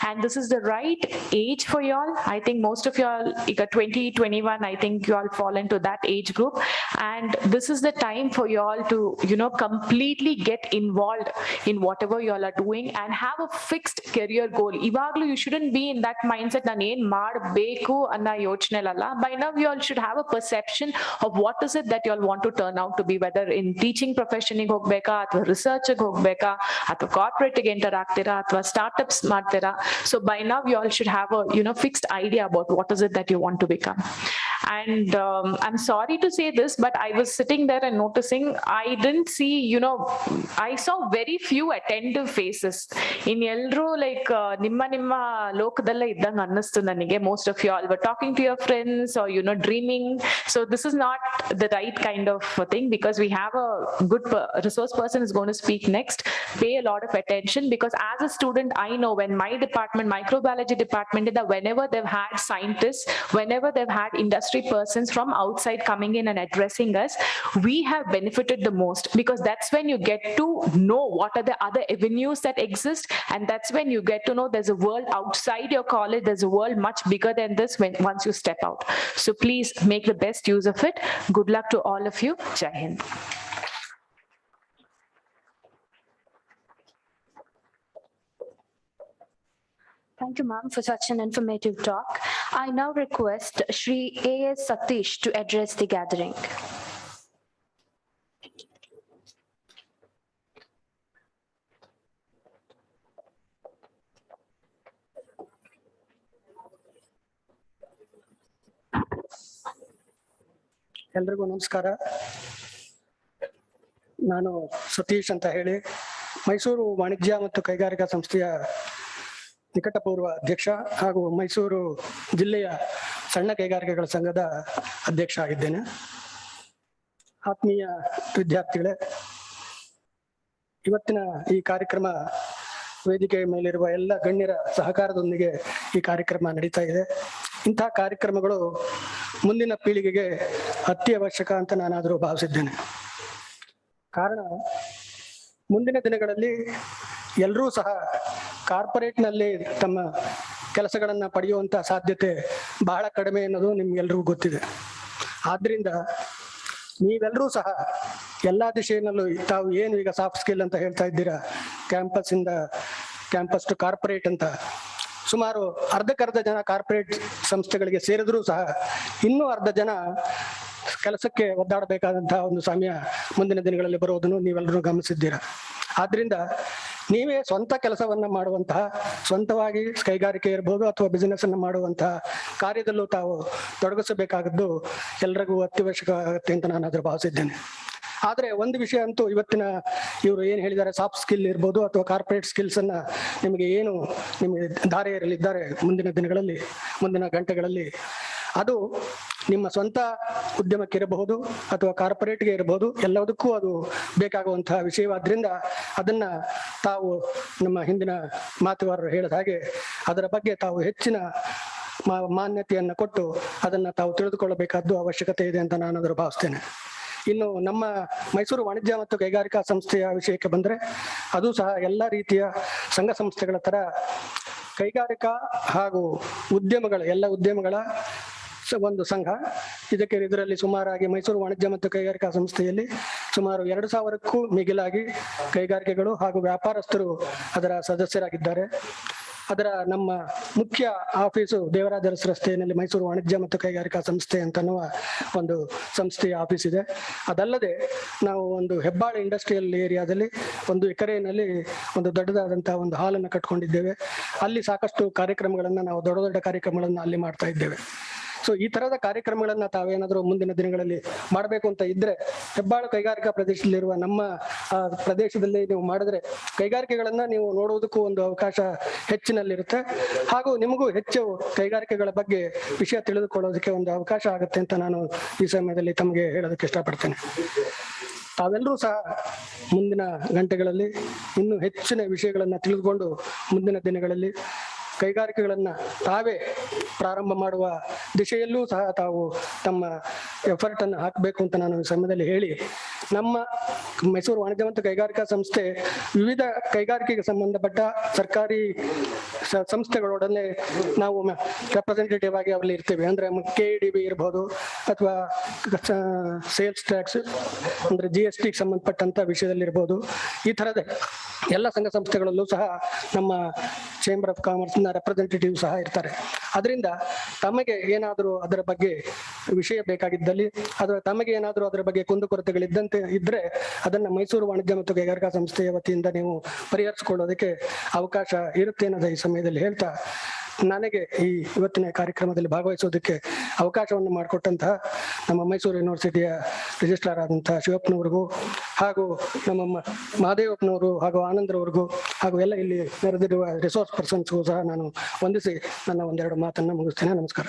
And this is the right age for y'all. I think most of y'all, 20, 21, I think y'all fall into that age group. And this is the time for y'all to, completely get involved in whatever y'all are doing and have a fixed career goal. Ivaglu, you shouldn't be in that mindset, nan yen madbeku anna yochne lalla. By now, you all should have a perception of what is it that you all want to turn out to be, whether in teaching profession ಗೆ ಹೋಗ್ಬೇಕಾ ಅಥವಾ research ಗೆ ಹೋಗ್ಬೇಕಾ ಅಥವಾ corporate ಗೆ enter ಆಗ್ತೀರಾ ಅಥವಾ startups ಮಾಡ್ತೀರಾ. So by now you all should have a fixed idea about what is it that you want to become. And I'm sorry to say this, but I was sitting there and noticing I didn't see, I saw very few attentive faces. In eldru like nimma lokadalla iddang annistu nanige. Most of you all were talking to your friends or dreaming. So this is not the right kind of thing, because we have a good resource person is going to speak next. Pay a lot of attention, because as a student I know when my department, microbiology department, that whenever they've had scientists, whenever they've had industry persons from outside coming in and addressing us, we have benefited the most, because that's when you get to know what are the other avenues that exist, and that's when you get to know there's a world outside your college, there's a world much bigger than this once you step out. So please make the best use of it. Good luck to all of you. Jai Hind. Thank you, ma'am, for such an informative talk. I now request Shri A.S. Satish to address the gathering. ಎಲ್ರಿಗೂ ನಮಸ್ಕಾರ. ನಾನು ಸತೀಶ್ ಅಂತ ಹೇಳಿ ಮೈಸೂರು ವಾಣಿಜ್ಯ ಮತ್ತು ಕೈಗಾರಿಕಾ ಸಂಸ್ಥೆಯ ನಿಕಟಪೂರ್ವ ಅಧ್ಯಕ್ಷ ಹಾಗೂ ಮೈಸೂರು ಜಿಲ್ಲೆಯ ಸಣ್ಣ ಕೈಗಾರಿಕೆಗಳ ಸಂಘದ ಅಧ್ಯಕ್ಷ ಆಗಿದ್ದೇನೆ. ಆತ್ಮೀಯ ವಿದ್ಯಾರ್ಥಿಗಳೇ, ಇವತ್ತಿನ ಈ ಕಾರ್ಯಕ್ರಮ ವೇದಿಕೆಯ ಮೇಲಿರುವ ಎಲ್ಲ ಗಣ್ಯರ ಸಹಕಾರದೊಂದಿಗೆ ಈ ಕಾರ್ಯಕ್ರಮ ನಡೀತಾ ಇದೆ. ಇಂತಹ ಕಾರ್ಯಕ್ರಮಗಳು ಮುಂದಿನ ಪೀಳಿಗೆಗೆ ಅತ್ಯವಶ್ಯಕ ಅಂತ ನಾನಾದರೂ ಭಾವಿಸಿದ್ದೇನೆ. ಕಾರಣ, ಮುಂದಿನ ದಿನಗಳಲ್ಲಿ ಎಲ್ಲರೂ ಸಹ ಕಾರ್ಪೊರೇಟ್ನಲ್ಲಿ ತಮ್ಮ ಕೆಲಸಗಳನ್ನ ಪಡೆಯುವಂತ ಸಾಧ್ಯತೆ ಬಹಳ ಕಡಿಮೆ ಅನ್ನೋದು ನಿಮ್ಗೆಲ್ರಿಗೂ ಗೊತ್ತಿದೆ. ಆದ್ರಿಂದ ನೀವೆಲ್ಲರೂ ಸಹ ಎಲ್ಲಾ ದಿಶೆಯಲ್ಲೂ ತಾವು ಏನು ಈಗ ಸಾಫ್ಟ್ ಸ್ಕಿಲ್ ಅಂತ ಹೇಳ್ತಾ ಇದ್ದೀರಾ, ಕ್ಯಾಂಪಸ್ ಟು ಕಾರ್ಪೊರೇಟ್ ಅಂತ, ಸುಮಾರು ಅರ್ಧಕ್ಕರ್ಧ ಜನ ಕಾರ್ಪೊರೇಟ್ ಸಂಸ್ಥೆಗಳಿಗೆ ಸೇರಿದ್ರೂ ಸಹ ಇನ್ನೂ ಅರ್ಧ ಜನ ಕೆಲಸಕ್ಕೆ ಒದ್ದಾಡಬೇಕಾದಂತಹ ಒಂದು ಸಮಯ ಮುಂದಿನ ದಿನಗಳಲ್ಲಿ ಬರೋದನ್ನು ನೀವೆಲ್ಲರೂ ಗಮನಿಸಿದ್ದೀರಾ. ಆದ್ರಿಂದ ನೀವೇ ಸ್ವಂತ ಕೆಲಸವನ್ನ ಮಾಡುವಂತಹ, ಸ್ವಂತವಾಗಿ ಕೈಗಾರಿಕೆ ಇರ್ಬೋದು ಅಥವಾ ಬಿಸಿನೆಸ್ ಅನ್ನು ಮಾಡುವಂತಹ ಕಾರ್ಯದಲ್ಲೂ ತಾವು ತೊಡಗಿಸಬೇಕಾದದ್ದು ಎಲ್ರಿಗೂ ಅತ್ಯವಶ್ಯಕ ಆಗುತ್ತೆ ಅಂತ ನಾನು ಅದ್ರ ಭಾವಿಸಿದ್ದೇನೆ. ಆದ್ರೆ ಒಂದು ವಿಷಯ ಅಂತೂ ಇವತ್ತಿನ ಇವರು ಏನ್ ಹೇಳಿದ್ದಾರೆ, ಸಾಫ್ಟ್ ಸ್ಕಿಲ್ ಇರ್ಬೋದು ಅಥವಾ ಕಾರ್ಪೊರೇಟ್ ಸ್ಕಿಲ್ಸ್ ಅನ್ನ ನಿಮಗೆ ಏನು ನಿಮಗೆ ದಾರಿಯಲ್ಲಿದ್ದಾರೆ ಮುಂದಿನ ದಿನಗಳಲ್ಲಿ, ಮುಂದಿನ ಗಂಟೆಗಳಲ್ಲಿ, ಅದು ನಿಮ್ಮ ಸ್ವಂತ ಉದ್ಯಮಕ್ಕೆ ಇರಬಹುದು ಅಥವಾ ಕಾರ್ಪೊರೇಟ್ಗೆ ಇರಬಹುದು, ಎಲ್ಲದಕ್ಕೂ ಅದು ಬೇಕಾಗುವಂತಹ ವಿಷಯವಾದ್ರಿಂದ ಅದನ್ನ ತಾವು ನಮ್ಮ ಹಿಂದಿನ ಮಾತುಗಾರರು ಹೇಳಿದ ಹಾಗೆ ಅದರ ಬಗ್ಗೆ ತಾವು ಹೆಚ್ಚಿನ ಮಾನ್ಯತೆಯನ್ನ ಕೊಟ್ಟು ಅದನ್ನ ತಾವು ತಿಳಿದುಕೊಳ್ಳಬೇಕಾದ್ದು ಅವಶ್ಯಕತೆ ಇದೆ ಅಂತ ನಾನು ಅದರ ಭಾವಿಸ್ತೇನೆ. ಇನ್ನು ನಮ್ಮ ಮೈಸೂರು ವಾಣಿಜ್ಯ ಮತ್ತು ಕೈಗಾರಿಕಾ ಸಂಸ್ಥೆಯ ವಿಷಯಕ್ಕೆ ಬಂದ್ರೆ, ಅದು ಸಹ ಎಲ್ಲ ರೀತಿಯ ಸಂಘ ಸಂಸ್ಥೆಗಳ ತರ ಕೈಗಾರಿಕಾ ಹಾಗೂ ಎಲ್ಲ ಉದ್ಯಮಗಳ ಒಂದು ಸಂಘ. ಇದರಲ್ಲಿ ಸುಮಾರಾಗಿ ಮೈಸೂರು ವಾಣಿಜ್ಯ ಮತ್ತು ಕೈಗಾರಿಕಾ ಸಂಸ್ಥೆಯಲ್ಲಿ ಸುಮಾರು 2000ಕ್ಕೂ ಮಿಗಿಲಾಗಿ ಕೈಗಾರಿಕೆಗಳು ಹಾಗೂ ವ್ಯಾಪಾರಸ್ಥರು ಅದರ ಸದಸ್ಯರಾಗಿದ್ದಾರೆ. ಅದರ ನಮ್ಮ ಮುಖ್ಯ ಆಫೀಸು ದೇವರಾಜ ರಸ್ತೆಯಲ್ಲಿ ಮೈಸೂರು ವಾಣಿಜ್ಯ ಮತ್ತು ಕೈಗಾರಿಕಾ ಸಂಸ್ಥೆ ಅಂತನ್ನುವ ಒಂದು ಸಂಸ್ಥೆಯ ಆಫೀಸ್ ಇದೆ. ಅದಲ್ಲದೆ ನಾವು ಒಂದು ಹೆಬ್ಬಾಳು ಇಂಡಸ್ಟ್ರಿಯಲ್ ಏರಿಯಾದಲ್ಲಿ 1 ಎಕರೆಯಲ್ಲಿ ಒಂದು ದೊಡ್ಡದಾದಂತಹ ಒಂದು ಹಾಲನ್ನು ಕಟ್ಕೊಂಡಿದ್ದೇವೆ. ಅಲ್ಲಿ ಸಾಕಷ್ಟು ಕಾರ್ಯಕ್ರಮಗಳನ್ನ ನಾವು ದೊಡ್ಡ ಕಾರ್ಯಕ್ರಮಗಳನ್ನ ಅಲ್ಲಿ ಮಾಡ್ತಾ ಇದ್ದೇವೆ. ಸೊ ಈ ತರದ ಕಾರ್ಯಕ್ರಮಗಳನ್ನ ತಾವೇನಾದ್ರೂ ಮುಂದಿನ ದಿನಗಳಲ್ಲಿ ಮಾಡಬೇಕು ಅಂತ ಇದ್ರೆ, ಹೆಬ್ಬಾಳು ಕೈಗಾರಿಕಾ ಪ್ರದೇಶದಲ್ಲಿರುವ ನಮ್ಮ ಪ್ರದೇಶದಲ್ಲಿ ನೀವು ಮಾಡಿದ್ರೆ ಕೈಗಾರಿಕೆಗಳನ್ನ ನೀವು ನೋಡುವುದಕ್ಕೂ ಒಂದು ಅವಕಾಶ ಹೆಚ್ಚಿನಲ್ಲಿರುತ್ತೆ, ಹಾಗೂ ನಿಮಗೂ ಹೆಚ್ಚು ಕೈಗಾರಿಕೆಗಳ ಬಗ್ಗೆ ವಿಷಯ ತಿಳಿದುಕೊಳ್ಳೋದಕ್ಕೆ ಒಂದು ಅವಕಾಶ ಆಗುತ್ತೆ ಅಂತ ನಾನು ಈ ಸಮಯದಲ್ಲಿ ತಮಗೆ ಹೇಳೋದಕ್ಕೆ ಇಷ್ಟಪಡ್ತೇನೆ. ತಾವೆಲ್ಲರೂ ಸಹ ಮುಂದಿನ ಗಂಟೆಗಳಲ್ಲಿ ಇನ್ನೂ ಹೆಚ್ಚಿನ ವಿಷಯಗಳನ್ನ ತಿಳಿದುಕೊಂಡು ಮುಂದಿನ ದಿನಗಳಲ್ಲಿ ಕೈಗಾರಿಕೆಗಳನ್ನ ತಾವೇ ಪ್ರಾರಂಭ ಮಾಡುವ ದಿಶೆಯಲ್ಲೂ ಸಹ ತಾವು ತಮ್ಮ ಎಫರ್ಟ್ ಅನ್ನು ಹಾಕಬೇಕು ಅಂತ ನಾನು ಈ ಸಮಯದಲ್ಲಿ ಹೇಳಿ ನಮ್ಮ ಮೈಸೂರು ವಾಣಿಜ್ಯ ಮತ್ತು ಕೈಗಾರಿಕಾ ಸಂಸ್ಥೆ ವಿವಿಧ ಕೈಗಾರಿಕೆಗೆ ಸಂಬಂಧಪಟ್ಟ ಸರ್ಕಾರಿ ಸಂಸ್ಥೆಗಳೊಡನೆ ನಾವು ರೆಪ್ರೆಸೆಂಟೇಟಿವ್ ಆಗಿ ಅಲ್ಲಿ ಇರ್ತೇವೆ. ಅಂದ್ರೆ KEDB ಇರ್ಬೋದು ಅಥವಾ ಸೇಲ್ಸ್ ಟ್ಯಾಕ್ಸ್ ಅಂದ್ರೆ GST ಸಂಬಂಧಪಟ್ಟಂತ ವಿಷಯದಲ್ಲಿ ಇರ್ಬೋದು. ಈ ತರದ ಎಲ್ಲ ಸಂಘ ಸಂಸ್ಥೆಗಳಲ್ಲೂ ಸಹ ನಮ್ಮ ಚೇಂಬರ್ ಆಫ್ ಕಾಮರ್ಸ್ ನ ರೆಪ್ರೆಸೆಂಟೇಟಿವ್ ಸಹ ಇರ್ತಾರೆ. ಅದರಿಂದ ತಮಗೆ ಏನಾದರೂ ಅದರ ಬಗ್ಗೆ ವಿಷಯ ಬೇಕಾಗಿದ್ದಲ್ಲಿ ಅಥವಾ ತಮಗೆ ಏನಾದರೂ ಅದರ ಬಗ್ಗೆ ಕುಂದುಕೊರತೆಗಳಿದ್ದಂತೆ ಇದ್ರೆ ಅದನ್ನ ಮೈಸೂರು ವಾಣಿಜ್ಯ ಮತ್ತು ಕೈಗಾರಿಕಾ ಸಂಸ್ಥೆಯ ವತಿಯಿಂದ ನೀವು ಪರಿಹರಿಸಿಕೊಳ್ಳೋದಕ್ಕೆ ಅವಕಾಶ ಇರುತ್ತೆ ಅನ್ನೋದು ಈ ಸಮಯದಲ್ಲಿ ಹೇಳ್ತಾ, ನನಗೆ ಈ ಇವತ್ತಿನ ಕಾರ್ಯಕ್ರಮದಲ್ಲಿ ಭಾಗವಹಿಸೋದಕ್ಕೆ ಅವಕಾಶವನ್ನು ಮಾಡಿಕೊಟ್ಟಂತಹ ನಮ್ಮ ಮೈಸೂರು ಯೂನಿವರ್ಸಿಟಿಯ ರಿಜಿಸ್ಟ್ರಾರ್ ಆದಂತಹ ಶಿವಪ್ಪನವ್ರಿಗೂ ಹಾಗೂ ನಮ್ಮ ಮಹದೇವಪ್ಪನವರು ಹಾಗೂ ಆನಂದ್ರವ್ರಿಗೂ ಹಾಗೂ ಎಲ್ಲ ಇಲ್ಲಿ ನೆರೆದಿರುವ ರಿಸೋರ್ಸ್ ಪರ್ಸನ್ಸ್ಗೂ ಸಹ ನಾನು ವಂದಿಸಿ ನನ್ನ ಒಂದೆರಡು ಮಾತನ್ನ ಮುಗಿಸ್ತೇನೆ. ನಮಸ್ಕಾರ.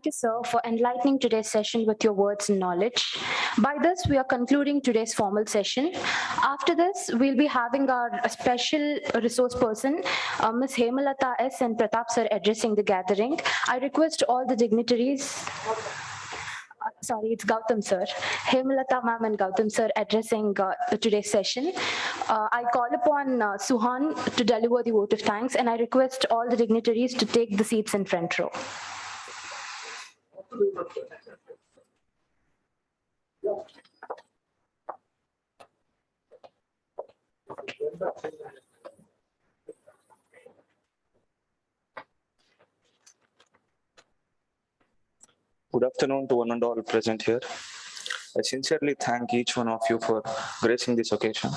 Thank you, sir, for enlightening today's session with your words and knowledge. By this, we are concluding today's formal session. After this, we'll be having our special resource person, Ms. Hemalata S. and Pratap sir addressing the gathering. I request all the dignitaries, sorry, it's Gautam sir, Hemalata ma'am and Gautam sir addressing today's session. I call upon Suhan to deliver the vote of thanks, and I request all the dignitaries to take the seats in front row. Good afternoon to one and all present here. I sincerely thank each one of you for gracing this occasion.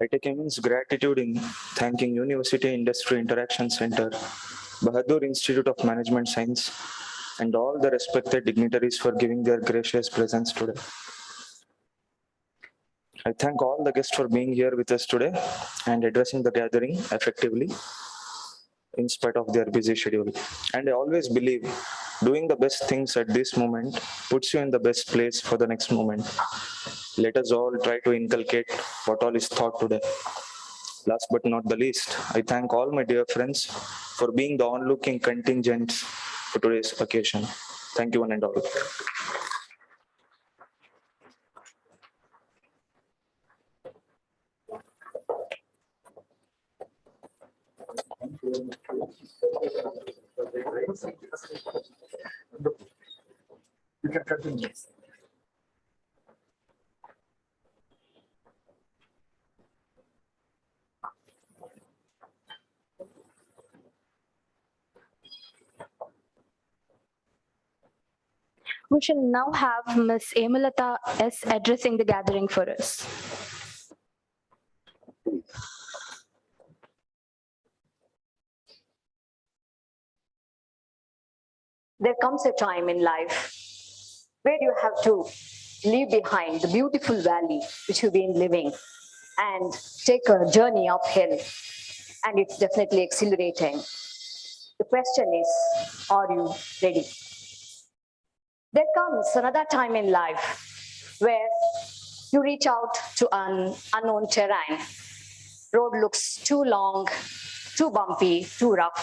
I take immense gratitude in thanking University Industry Interaction Center, Bahadur Institute of Management Science, and all the respected dignitaries for giving their gracious presence today. I thank all the guests for being here with us today and addressing the gathering effectively in spite of their busy schedule. And I always believe doing the best things at this moment puts you in the best place for the next moment. Let us all try to inculcate what all is taught today. Last but not the least, I thank all my dear friends for being the onlooking contingents for today's occasion. Thank you one and all. You can continue. We shall now have Ms. Hemalata S. addressing the gathering for us. There comes a time in life where you have to leave behind the beautiful valley which you've been living and take a journey uphill, and it's definitely exhilarating. The question is, are you ready? There comes another time in life where you reach out to an unknown terrain. Road looks too long, too bumpy, too rough.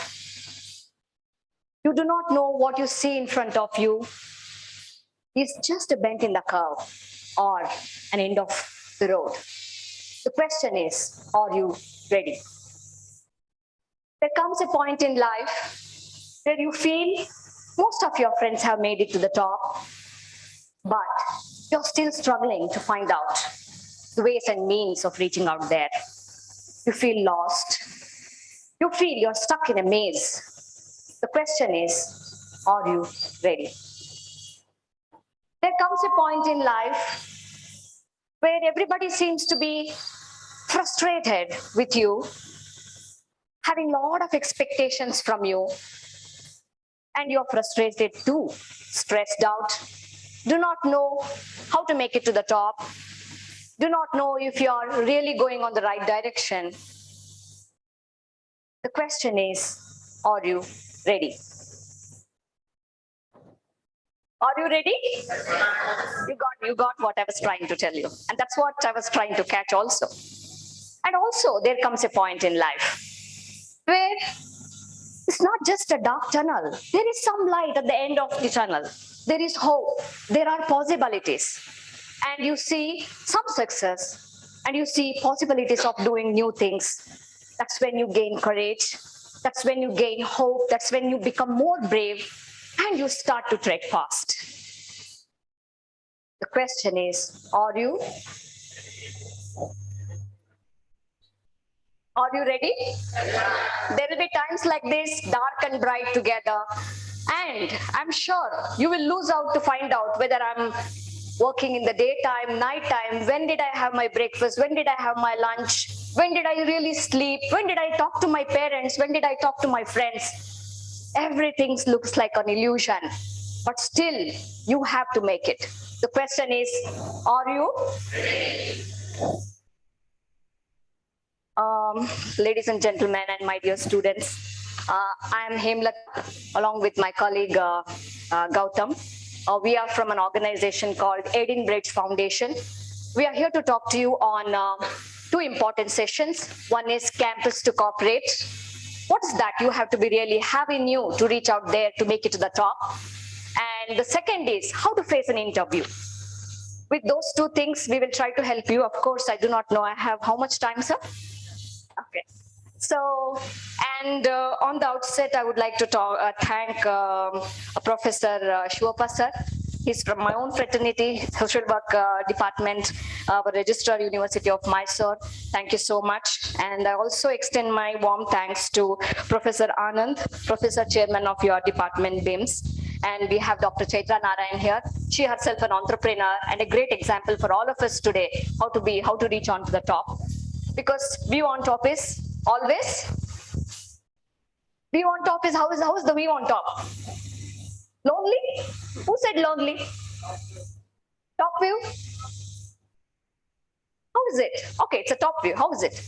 You do not know what you see in front of you is just a bend in the curve or an end of the road. The question is, are you ready? There comes a point in life where you feel most of your friends have made it to the top, but you're still struggling to find out the ways and means of reaching out there. You feel lost. You feel you're stuck in a maze. The question is, are you ready? There comes a point in life where everybody seems to be frustrated with you, having a lot of expectations from you, and you're frustrated too, stressed out, do not know how to make it to the top, do not know if you're really going on the right direction. The question is, are you ready? Are you ready? You got what I was trying to tell you. And that's what I was trying to catch also. And also there comes a point in life where It's not just a dark tunnel. There is some light at the end of the tunnel. There is hope. There are possibilities. And you see some success, and you see possibilities of doing new things. That's when you gain courage. That's when you gain hope. That's when you become more brave, and you start to trek fast. The question is, are you? Are you ready? There will be times like this, dark and bright together. And I'm sure you will lose out to find out whether I'm working in the daytime, nighttime, when did I have my breakfast, when did I have my lunch, when did I really sleep, when did I talk to my parents, when did I talk to my friends. Everything looks like an illusion, but still you have to make it. The question is, are you? Ladies and gentlemen and my dear students, I am Hemlata along with my colleague Gautam. We are from an organization called Edenbridge Foundation. We are here to talk to you on two important sessions. One is campus to corporate. What is that? You have to be really having you to reach out there to make it to the top. And the second is how to face an interview. With those two things, we will try to help you. Of course, I do not know I have how much time, sir? Okay. So, and on the outset, I would like to thank Professor Shivappa sir. He's from my own fraternity, Social Work Department, our Registrar, University of Mysore. Thank you so much. And I also extend my warm thanks to Professor Anand, Professor Chairman of your department, BIMS. And we have Dr. Chaitra Narayan here. She herself an entrepreneur and a great example for all of us today, how to reach on to the top. Because view on top is always, view on top is, how is the view on top? Lonely? Who said lonely? Top view? How is it? Okay, it's a top view. How is it?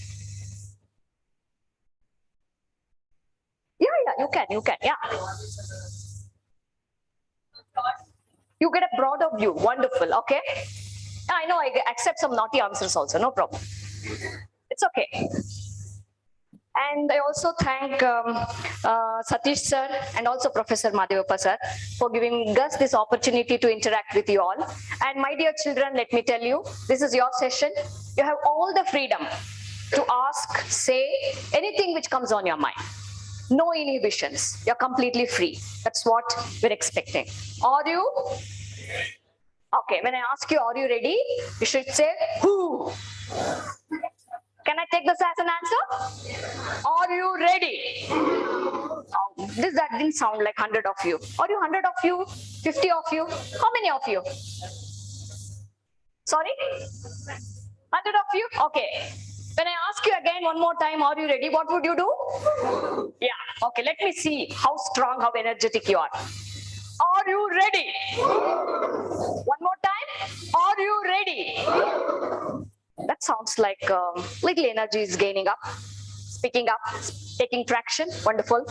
Yeah, you can, yeah. You get a broader view. Wonderful, okay? I know I accept some naughty answers also, no problem. It's okay. And I also thank Satish sir and also Professor Madhivappa sir for giving us this opportunity to interact with you all. And my dear children, let me tell you, this is your session. You have all the freedom to ask, say anything which comes on your mind. No inhibitions. You're completely free. That's what we're expecting. Are you? Okay, when I ask you, are you ready? You should say, who? Can I take this as an answer? Are you ready? Oh, that didn't sound like 100 of you. Are you 100 of you? 50 of you? How many of you? Sorry? 100 of you? Okay. When I ask you again one more time, are you ready? What would you do? Yeah. Okay, let me see how strong, how energetic you are. Are you ready? One more time. Are you ready? That sounds like little energy is gaining up, speaking up, taking traction. Wonderful.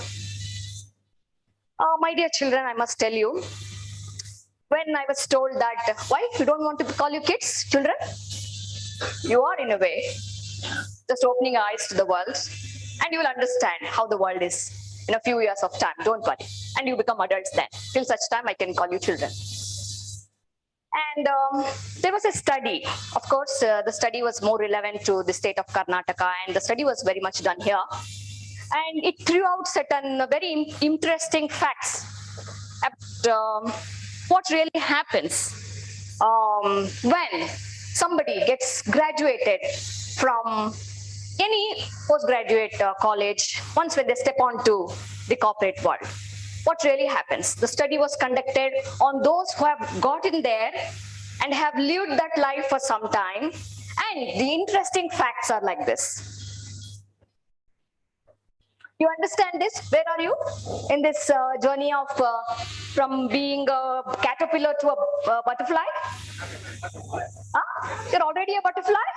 My dear children, I must tell you, when I was told that, why you don't want to call you kids, children? You are in a way just opening your eyes to the world, and you will understand how the world is in a few years of time. Don't worry. And you become adults then. Till such time, I can call you children. And there was a study. Of course, the study was more relevant to the state of Karnataka, and the study was very much done here. And it threw out certain very interesting facts about what really happens when somebody gets graduated from any postgraduate college, once when they step onto the corporate world. What really happens? The study was conducted on those who have gotten there and have lived that life for some time. And the interesting facts are like this. You understand this? Where are you in this journey of from being a caterpillar to a butterfly? Huh? You're already a butterfly?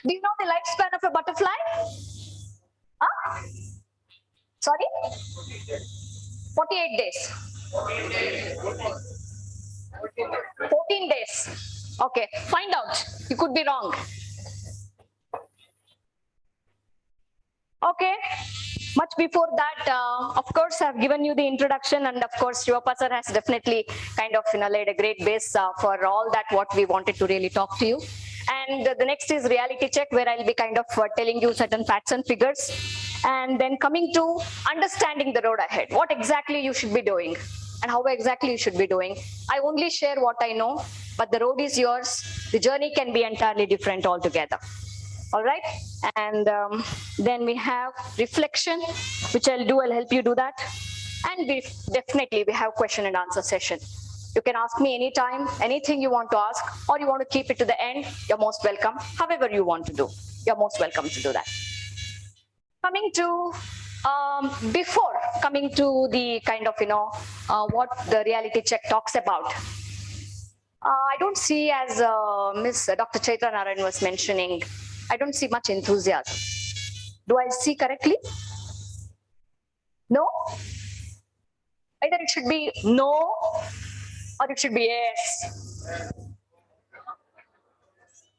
Do you know the lifespan of a butterfly? Huh? Sorry? 48 days. 14 days. Okay, find out. You could be wrong. Okay, Much before that, of course, I've given you the introduction, and of course, Shivappa sir has definitely kind of laid a great base for all that what we wanted to really talk to you. And the next is reality check, where I'll be kind of telling you certain facts and figures, and then coming to understanding the road ahead, what exactly you should be doing and how exactly you should be doing. I only share what I know, but the road is yours. The journey can be entirely different altogether. All right, and then we have reflection, which I'll help you do that. And we have question and answer session. You can ask me anytime, anything you want to ask, or you want to keep it to the end, you're most welcome. However you want to do, you're most welcome to do that. Coming to, before coming to the kind of, what the reality check talks about. I don't see, as Miss Dr. Chaitra Narayan was mentioning, I don't see much enthusiasm. Do I see correctly? No? Either it should be no, or it should be yes.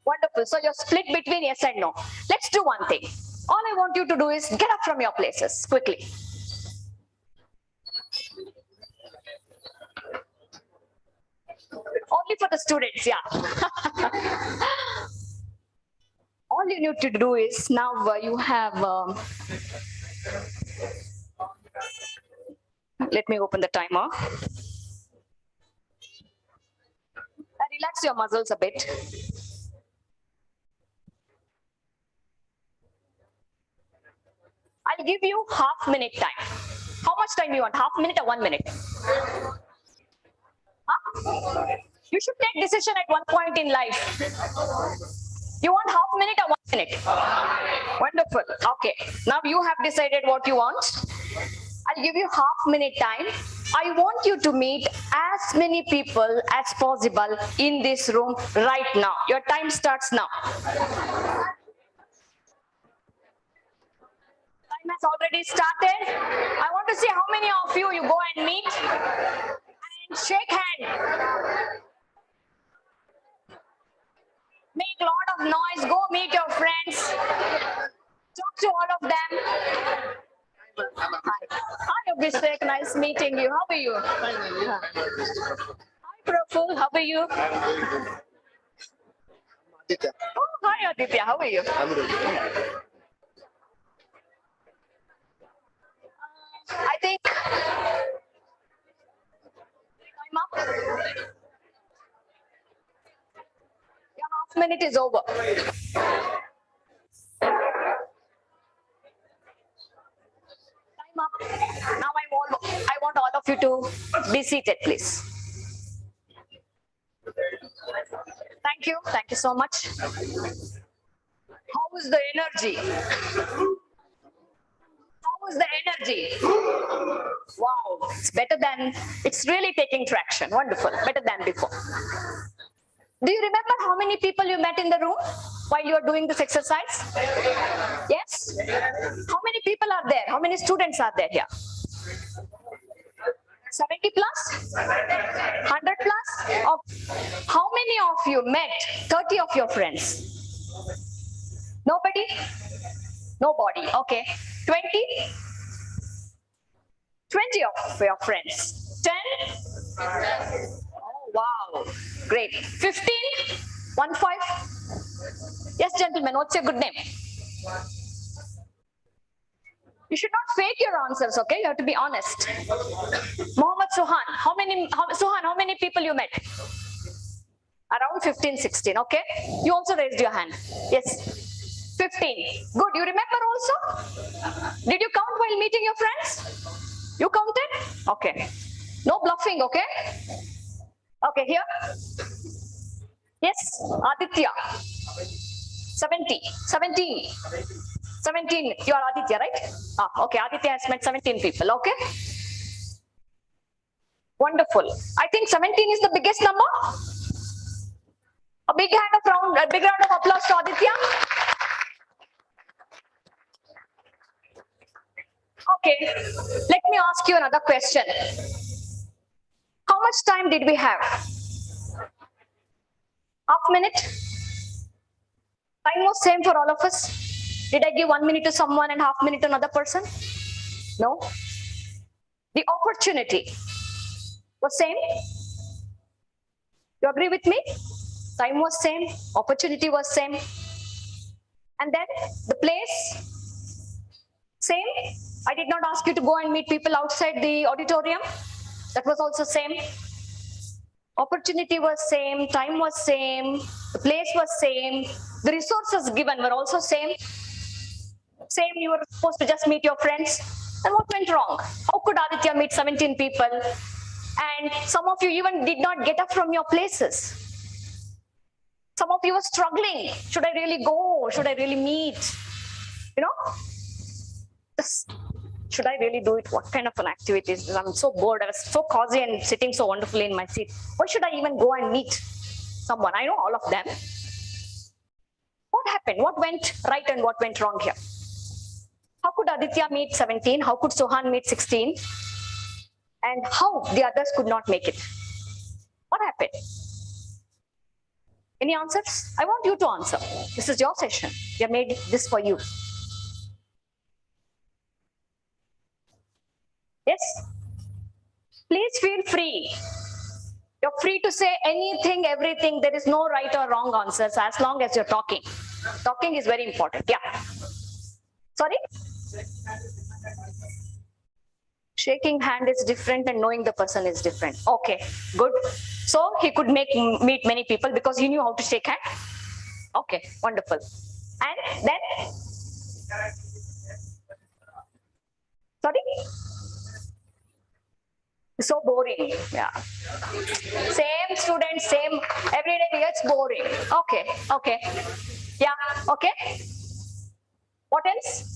Wonderful. So you're split between yes and no. Let's do one thing. All I want you to do is get up from your places quickly. Only for the students, yeah. All you need to do is, now you have, let me open the timer. Relax your muscles a bit. I'll give you half-minute time. How much time do you want? Half minute or 1 minute? Huh? You should take decision at one point in life. You want half minute or 1 minute? Wonderful. Okay. Now you have decided what you want. I'll give you half-minute time. I want you to meet as many people as possible in this room right now. Your time starts now. Time has already started. I want to see how many of you go and meet and shake hand. Make a lot of noise. Go meet your friends. Talk to all of them. Hi, Abhishek. Nice meeting you. How are you? Hi, Praful. How are you? Aditya. Oh, hi, Aditya. How are you? I'm good. I think time up. Your half-minute is over. Up. Now I want all of you to be seated, please. Thank you so much. How is the energy? How is the energy? Wow, it's really taking traction. Wonderful, better than before. Do you remember how many people you met in the room while you are doing this exercise? Yes? How many people are there? How many students are there here? 70 plus? 100 plus? How many of you met 30 of your friends? Nobody? Nobody. Okay. 20? 20 of your friends. 10? Oh, wow. Great. 15? 1, 5? Yes, gentlemen, what's your good name? You should not fake your answers, okay? You have to be honest. Mohammed Suhan. How many people you met? Around 15, 16, okay? You also raised your hand. Yes. 15. Good. You remember also? Did you count while meeting your friends? You counted? Okay. No bluffing, okay? Okay, here. Yes, Aditya. 17. 17. You are Aditya, right? Okay, Aditya has met 17 people, okay? Wonderful. I think 17 is the biggest number. A big round of applause to Aditya. Okay, let me ask you another question. How much time did we have? Half minute? Time was same for all of us. Did I give 1 minute to someone and half minute to another person? No? The opportunity was same. You agree with me? Time was same, opportunity was same. And then the place, same. I did not ask you to go and meet people outside the auditorium. That was also same. Opportunity was same, time was same, the place was same, the resources given were also same. Same, you were supposed to just meet your friends. And what went wrong? How could Aditya meet 17 people? And some of you even did not get up from your places. Some of you were struggling. Should I really go? Should I really meet? You know? Should I really do it? What kind of an activity is this? I'm so bored. I was so cozy and sitting so wonderfully in my seat. Why should I even go and meet someone? I know all of them. What happened? What went right and what went wrong here? How could Aditya meet 17? How could Sohan meet 16? And how the others could not make it? What happened? Any answers? I want you to answer. This is your session. We have made this for you. Yes? Please feel free. You're free to say anything, everything. There is no right or wrong answers as long as you're talking. Talking is very important. Yeah. Sorry? Shaking hand is different and knowing the person is different. Okay, good. So he could meet many people because he knew how to shake hand. Okay, wonderful. And then? Sorry? So boring. Yeah. Same student, same every day. It's boring. Okay, okay. Yeah, okay. What else?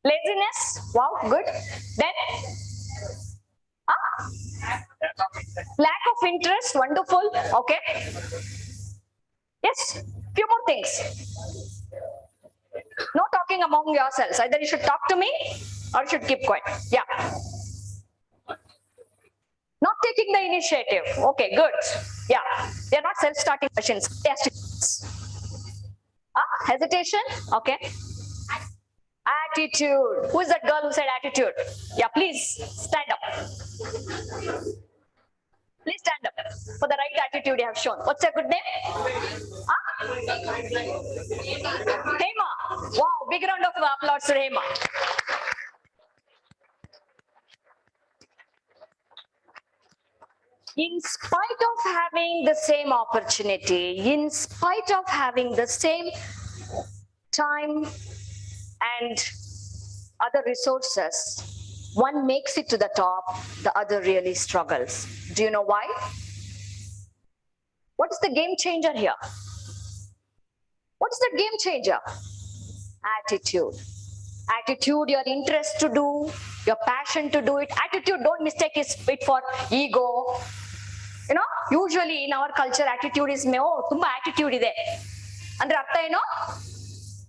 Laziness. Wow, good. Then? Lack of interest. Wonderful. Okay. Yes. Few more things. No talking among yourselves. Either you should talk to me or you should keep quiet. Yeah. Not taking the initiative. Okay, good. Yeah. They're not self-starting machines. Hesitation. Okay. Attitude. Who is that girl who said attitude? Yeah, please stand up. Please stand up for the right attitude you have shown. What's your good name? Hema. Wow, big round of applause to Hema. In spite of having the same opportunity, in spite of having the same time and other resources, one makes it to the top, the other really struggles. Do you know why? What is the game changer here? What is the game changer? Attitude. Attitude, your interest to do, your passion to do it. Attitude, don't mistake it for ego. You know, usually in our culture, attitude is, oh, tumba attitude ide. Andre artha eno?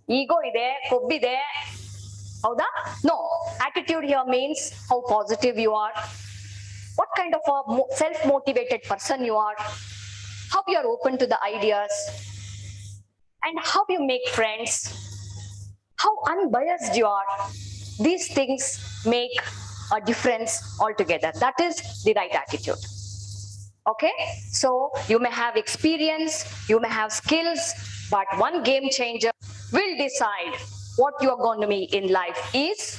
Ego ide, kobbide. Hauda? No, attitude here means how positive you are, what kind of a self-motivated person you are, how you are open to the ideas, and how you make friends, how unbiased you are. These things make a difference altogether. That is the right attitude. Okay, so you may have experience, you may have skills, but one game changer will decide what you are going to be in life is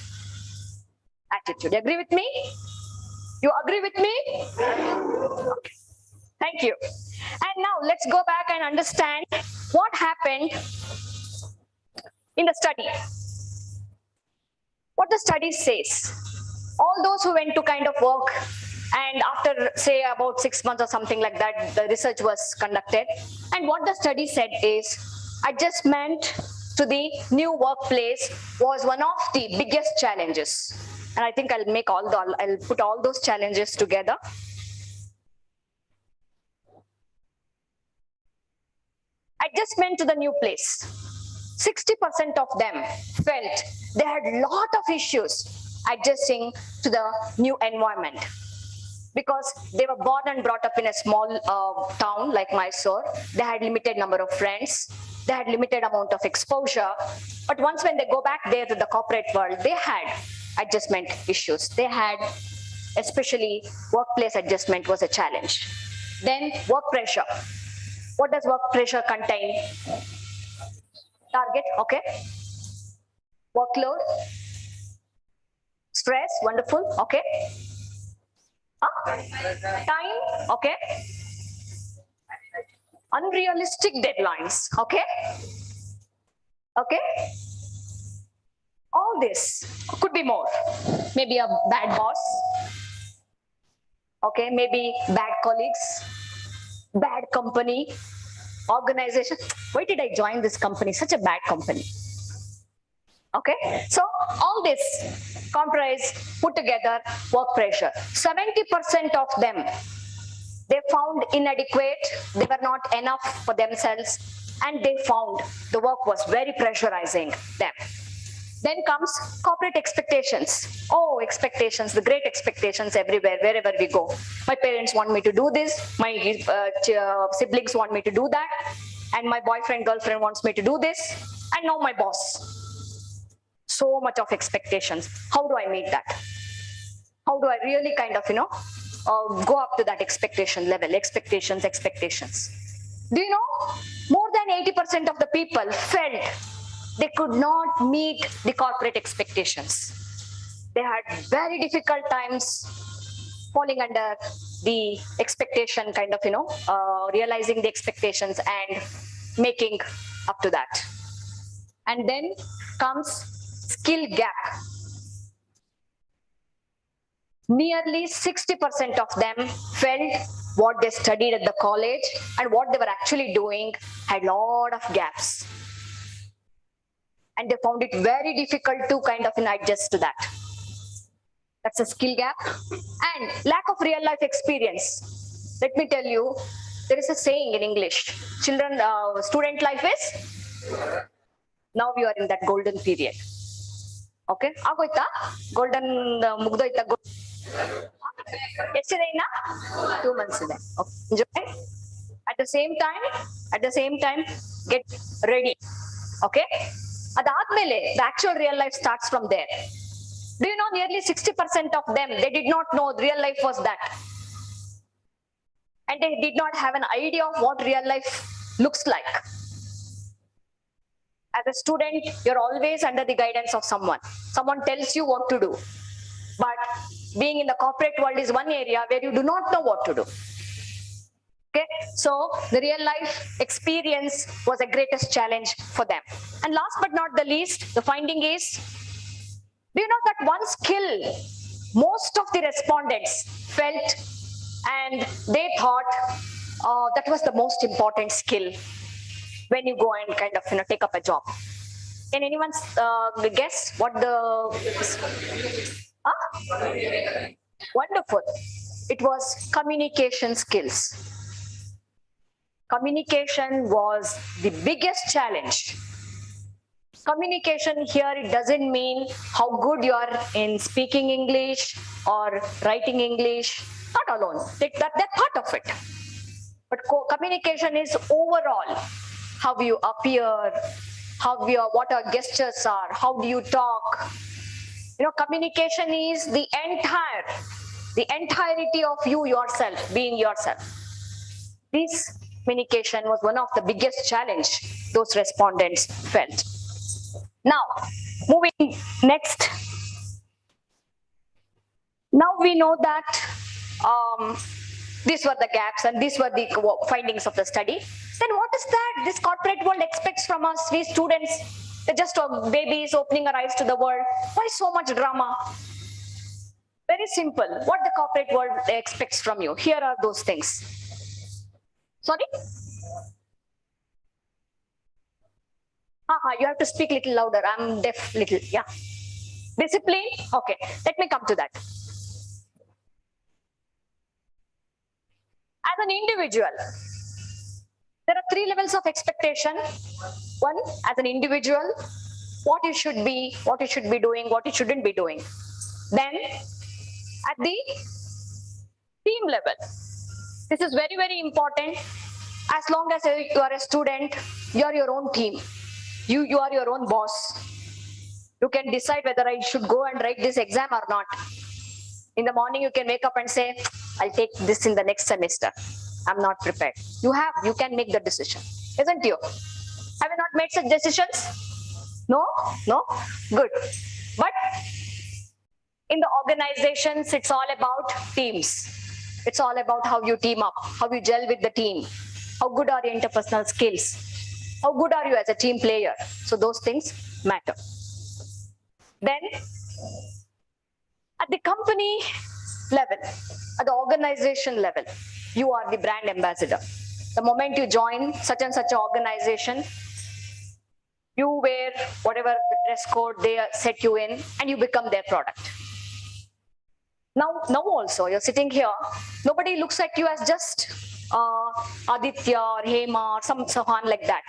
attitude. Agree with me? You agree with me? Okay. Thank you. And now let's go back and understand what happened in the study. What the study says. All those who went to kind of work, and after say about 6 months or something like that, the research was conducted. And what the study said is adjustment to the new workplace was one of the biggest challenges. And I think I'll put all those challenges together. Adjustment to the new place. 60% of them felt they had a lot of issues adjusting to the new environment, because they were born and brought up in a small town like Mysore. They had limited number of friends. They had limited amount of exposure. But once when they go back there to the corporate world, they had adjustment issues. They had, especially workplace adjustment was a challenge. Then work pressure. What does work pressure contain? Target, okay. Workload. Stress, wonderful, okay. Time, okay. Unrealistic deadlines, okay. Okay. All this could be more. Maybe a bad boss, okay, maybe bad colleagues, bad company, organization. Why did I join this company? Such a bad company. Okay, so all this comprise, put together, work pressure. 70% of them, they found inadequate, they were not enough for themselves, and they found the work was very pressurizing them. Then comes corporate expectations. Oh, expectations, the great expectations everywhere, wherever we go. My parents want me to do this, my siblings want me to do that, and my boyfriend, girlfriend wants me to do this, and now my boss. So much of expectations. How do I meet that? How do I really kind of, go up to that expectation level? Expectations. Do you know, more than 80% of the people felt they could not meet the corporate expectations. They had very difficult times falling under the expectation kind of, realizing the expectations and making up to that. And then comes skill gap. Nearly 60% of them felt what they studied at the college and what they were actually doing had a lot of gaps. And they found it very difficult to kind of adjust to that. That's a skill gap. And lack of real life experience. Let me tell you, there is a saying in English, student life is, now you are in that golden period. Okay, agoita golden mugdoita. 2 months ide. Okay. Enjoy. At the same time, get ready. Okay. Adadmele, the actual real life starts from there. Do you know nearly 60% of them, they did not know real life was that. And they did not have an idea of what real life looks like. As a student, you're always under the guidance of someone. Someone tells you what to do. But being in the corporate world is one area where you do not know what to do. Okay, so the real life experience was the greatest challenge for them. And last but not the least, the finding is, do you know that one skill most of the respondents felt and they thought that was the most important skill when you go and kind of take up a job? Can anyone guess what the... Wonderful. It was communication skills. Communication was the biggest challenge. Communication here, it doesn't mean how good you are in speaking English or writing English. Not alone. Take that part of it. But communication is overall how you appear, what our gestures are, how do you talk. Communication is the entirety of you yourself, being yourself. This communication was one of the biggest challenge those respondents felt. Now, moving next. Now we know that these were the gaps and these were the findings of the study. Then what is that this corporate world expects from us, we students? They're just babies opening our eyes to the world. Why so much drama? Very simple. What the corporate world expects from you. Here are those things. Sorry? You have to speak little louder. I'm deaf little. Yeah. Discipline. Okay. Let me come to that. As an individual, there are 3 levels of expectation. One, as an individual, what you should be doing, what you shouldn't be doing. Then, at the team level, this is very, very important. As long as you are a student, you are your own team. You are your own boss. You can decide whether I should go and write this exam or not. In the morning, you can wake up and say, I'll take this in the next semester. I'm not prepared. You can make the decision, isn't you? Have you not made such decisions? No? No? Good. But in the organizations, it's all about teams. It's all about how you team up, how you gel with the team, how good are your interpersonal skills, how good are you as a team player. So those things matter. Then at the company level, at the organization level, you are the brand ambassador. The moment you join such and such an organization, you wear whatever the dress code they set you in and you become their product. Now also, you're sitting here, nobody looks at you as just Aditya or Hema or someone like that.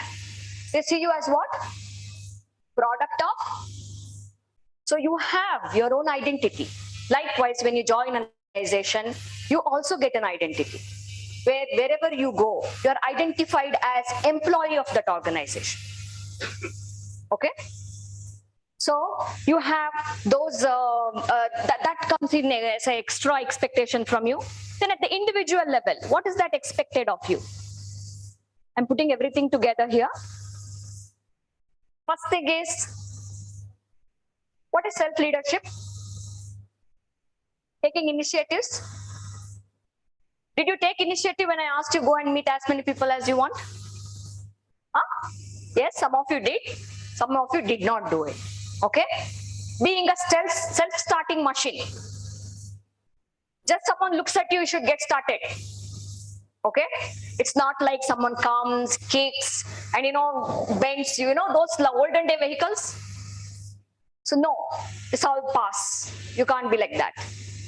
They see you as what? Product of. So you have your own identity. Likewise, when you join an organization, you also get an identity. Wherever you go, you're identified as employee of that organization. Okay? So you have those, that comes in as an extra expectation from you. Then at the individual level, what is that expected of you? I'm putting everything together here. First thing is, what is self-leadership? Taking initiatives. Did you take initiative when I asked you go and meet as many people as you want? Huh? Yes, some of you did. Some of you did not do it. Okay? Being a self-starting machine. Just someone looks at you, you should get started. Okay? It's not like someone comes, kicks, and bends, those olden day vehicles. So no, it's all pass. You can't be like that.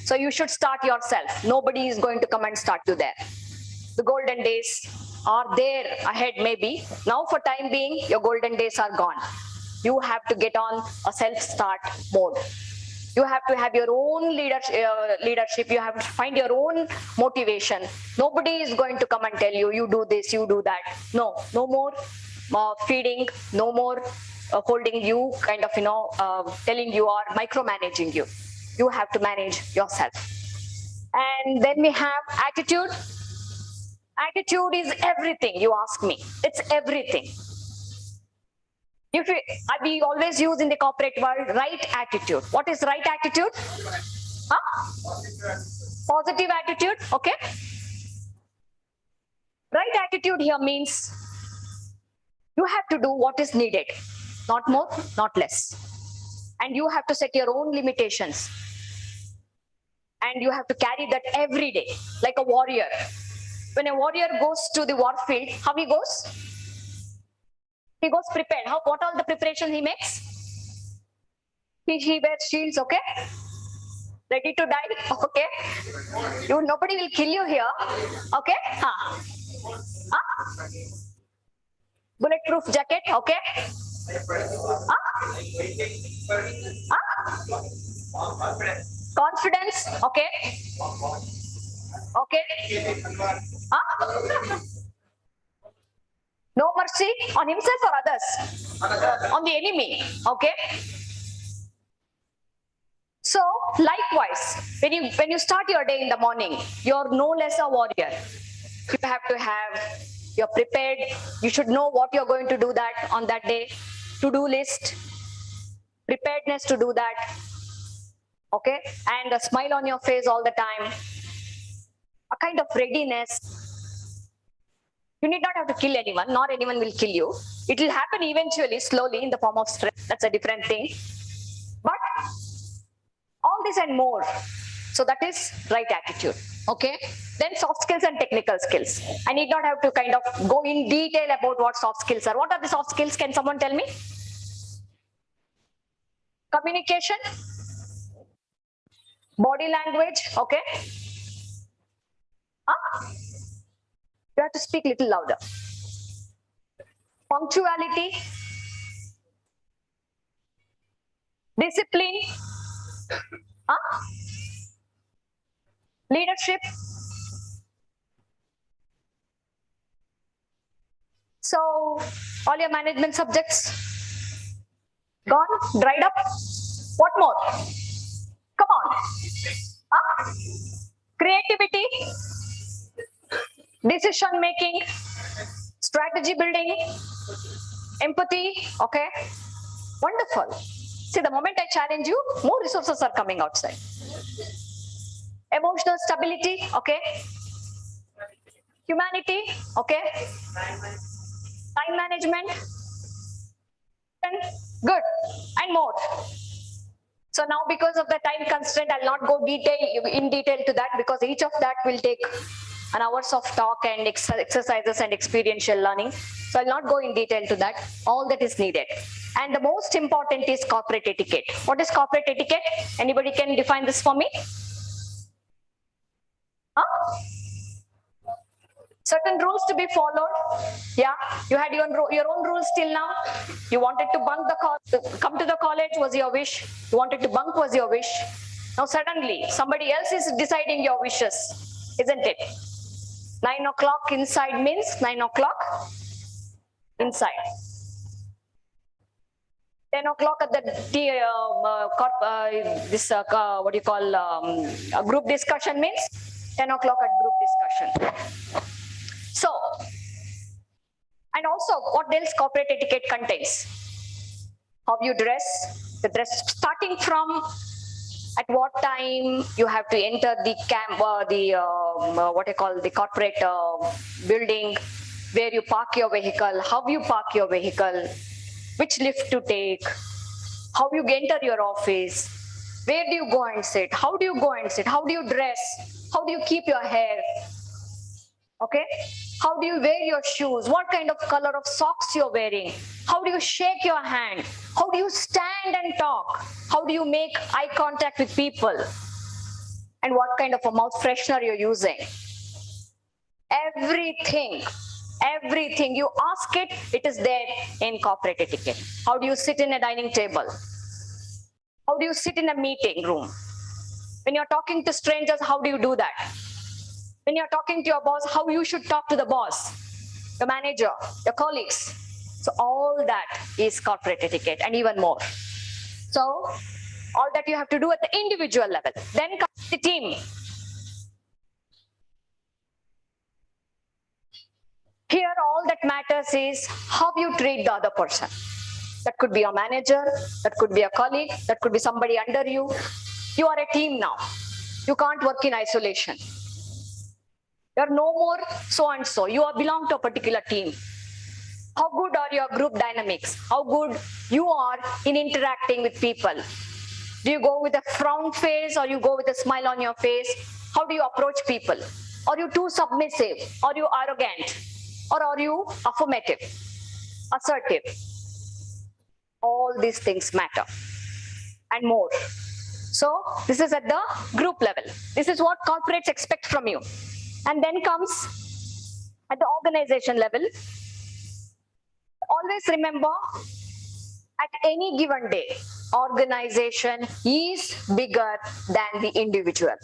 So you should start yourself. Nobody is going to come and start you there. The golden days are there ahead maybe. Now for time being, your golden days are gone. You have to get on a self-start mode. You have to have your own leadership. You have to find your own motivation. Nobody is going to come and tell you, you do this, you do that. No more feeding, no more holding you, telling you or micromanaging you. You have to manage yourself. And then we have attitude. Attitude is everything, you ask me. It's everything. We always use in the corporate world, right attitude. What is right attitude? Huh? Positive attitude, okay? Right attitude here means you have to do what is needed, not more, not less. And you have to set your own limitations. And you have to carry that every day, like a warrior. When a warrior goes to the war field, how he goes? He goes prepared. What all the preparation he makes? He wears shields, okay? Ready to die, okay? Nobody will kill you here, okay? Bulletproof jacket, okay? Confidence, okay? Okay? No mercy on himself or others, on the enemy, okay? So likewise, when you start your day in the morning, you're no less a warrior. You have to have, you're prepared, you should know what you're going to do that on that day, to-do list, preparedness to do that, okay? And a smile on your face all the time, a kind of readiness. You need not have to kill anyone, nor anyone will kill you. It will happen eventually, slowly, in the form of stress. That's a different thing. But all this and more. So that is right attitude. Okay. Then soft skills and technical skills. I need not have to kind of go in detail about what soft skills are. What are the soft skills? Can someone tell me? Communication, body language. Okay. You have to speak a little louder. Punctuality, discipline, leadership. So all your management subjects, Gone? Dried up? What more? Come on. Huh? Creativity, decision making, strategy building, empathy. Okay. Wonderful. See, the moment I challenge you, more resources are coming outside. Emotional stability. Okay. Humanity. Okay. Time management. Good. And more. So now, because of the time constraint, I'll not go in detail to that, because each of that will take an hours of talk and exercises and experiential learning. So I'll not go in detail to that. All that is needed. And the most important is corporate etiquette. What is corporate etiquette? Anybody can define this for me? Huh? Certain rules to be followed. Yeah, you had your own rules till now. You wanted to bunk come to the college was your wish. You wanted to bunk was your wish. Now suddenly somebody else is deciding your wishes, isn't it? 9 o'clock inside means 9 o'clock inside. 10 o'clock at the what do you call a group discussion means 10 o'clock at group discussion. So, and also what else corporate etiquette contains? How you dress, the dress starting from at what time you have to enter the camp, what you call the corporate building, where you park your vehicle, how you park your vehicle, which lift to take, how you enter your office, where do you go and sit, how do you go and sit, how do you dress, how do you keep your hair, okay? How do you wear your shoes? What kind of color of socks you're wearing? How do you shake your hand? How do you stand and talk? How do you make eye contact with people? And what kind of a mouth freshener you're using? Everything you ask it, it is there in corporate etiquette. How do you sit in a dining table? How do you sit in a meeting room? When you're talking to strangers, how do you do that? When you're talking to your boss, how you should talk to the boss, your manager, your colleagues. So all that is corporate etiquette and even more. So all that you have to do at the individual level. Then comes the team. Here all that matters is how you treat the other person. That could be your manager, that could be a colleague, that could be somebody under you. You are a team now. You can't work in isolation. You're no more so-and-so. You belong to a particular team. How good are your group dynamics? How good you are in interacting with people? Do you go with a frown face or you go with a smile on your face? How do you approach people? Are you too submissive? Are you arrogant? Or are you affirmative, assertive? All these things matter and more. So this is at the group level. This is what corporates expect from you. And then comes at the organization level. Always remember, at any given day, organization is bigger than the individual.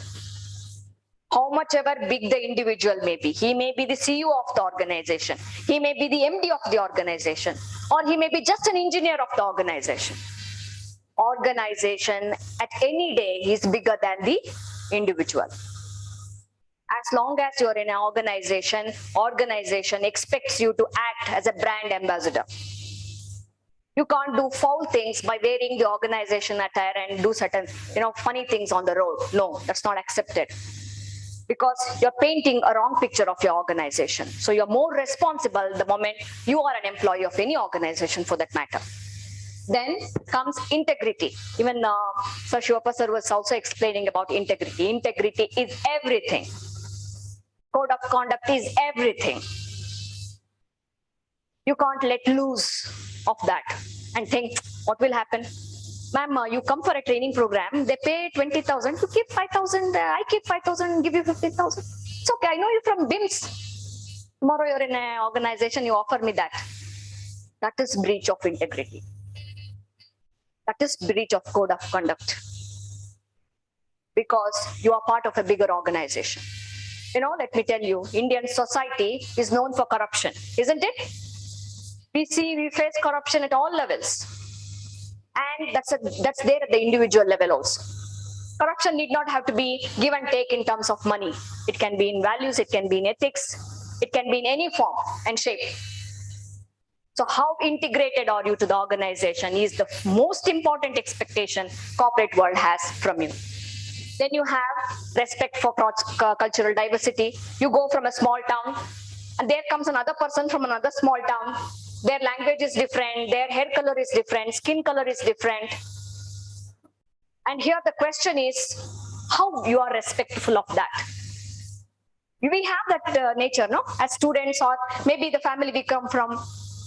How much ever big the individual may be, he may be the CEO of the organization, he may be the MD of the organization, or he may be just an engineer of the organization. Organization at any day is bigger than the individual. As long as you're in an organization, organization expects you to act as a brand ambassador. You can't do foul things by wearing the organization attire and do certain, funny things on the road. No, that's not accepted. Because you're painting a wrong picture of your organization. So you're more responsible the moment you are an employee of any organization for that matter. Then comes integrity. Even Sir Shivappa sir was also explaining about integrity. Integrity is everything. Code of conduct is everything. You can't let loose of that and think, what will happen? Ma'am, you come for a training program, they pay 20,000, you keep 5,000, I keep 5,000, give you 15,000. It's okay, I know you from BIMS. Tomorrow you're in an organization, you offer me that. That is breach of integrity. That is breach of code of conduct. Because you are part of a bigger organization. Let me tell you, Indian society is known for corruption, isn't it? We face corruption at all levels. And that's there at the individual level also. Corruption need not have to be give and take in terms of money. It can be in values, it can be in ethics, it can be in any form and shape. So how integrated are you to the organization is the most important expectation corporate world has from you. Then you have respect for cultural diversity. You go from a small town and there comes another person from another small town. Their language is different, their hair color is different, skin color is different. And here the question is how you are respectful of that. We have that nature, no? As students or maybe the family we come from,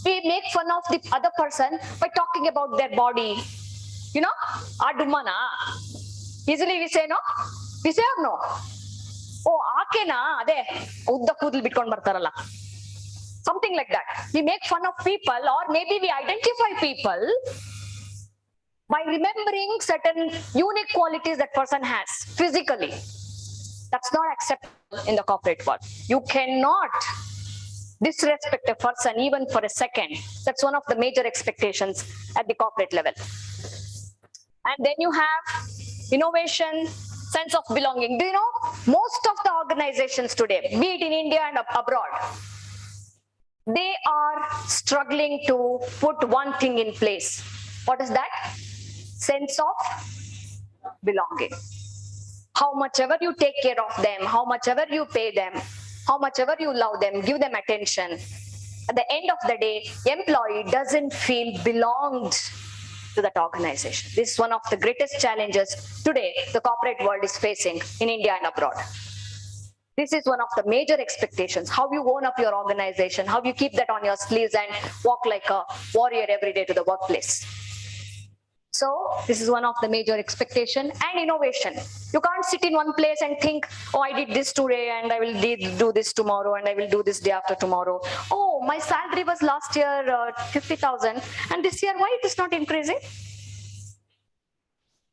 we make fun of the other person by talking about their body. You know, adumana. Easily we say no? We say or no? Oh, akena, ade, udda kudal bitkond bartaralla. Something like that. We make fun of people or maybe we identify people by remembering certain unique qualities that person has physically. That's not acceptable in the corporate world. You cannot disrespect a person even for a second. That's one of the major expectations at the corporate level. And then you have innovation, sense of belonging. Do you know, most of the organizations today, be it in India and abroad, they are struggling to put one thing in place. What is that? Sense of belonging. How much ever you take care of them, how much ever you pay them, how much ever you love them, give them attention, at the end of the day, employee doesn't feel belonged to that organization. This is one of the greatest challenges today the corporate world is facing in India and abroad. This is one of the major expectations, how you own up your organization, how you keep that on your sleeves and walk like a warrior every day to the workplace. So this is one of the major expectation and innovation. You can't sit in one place and think, oh, I did this today and I will do this tomorrow and I will do this day after tomorrow. Oh, my salary was last year 50,000 and this year why it is not increasing?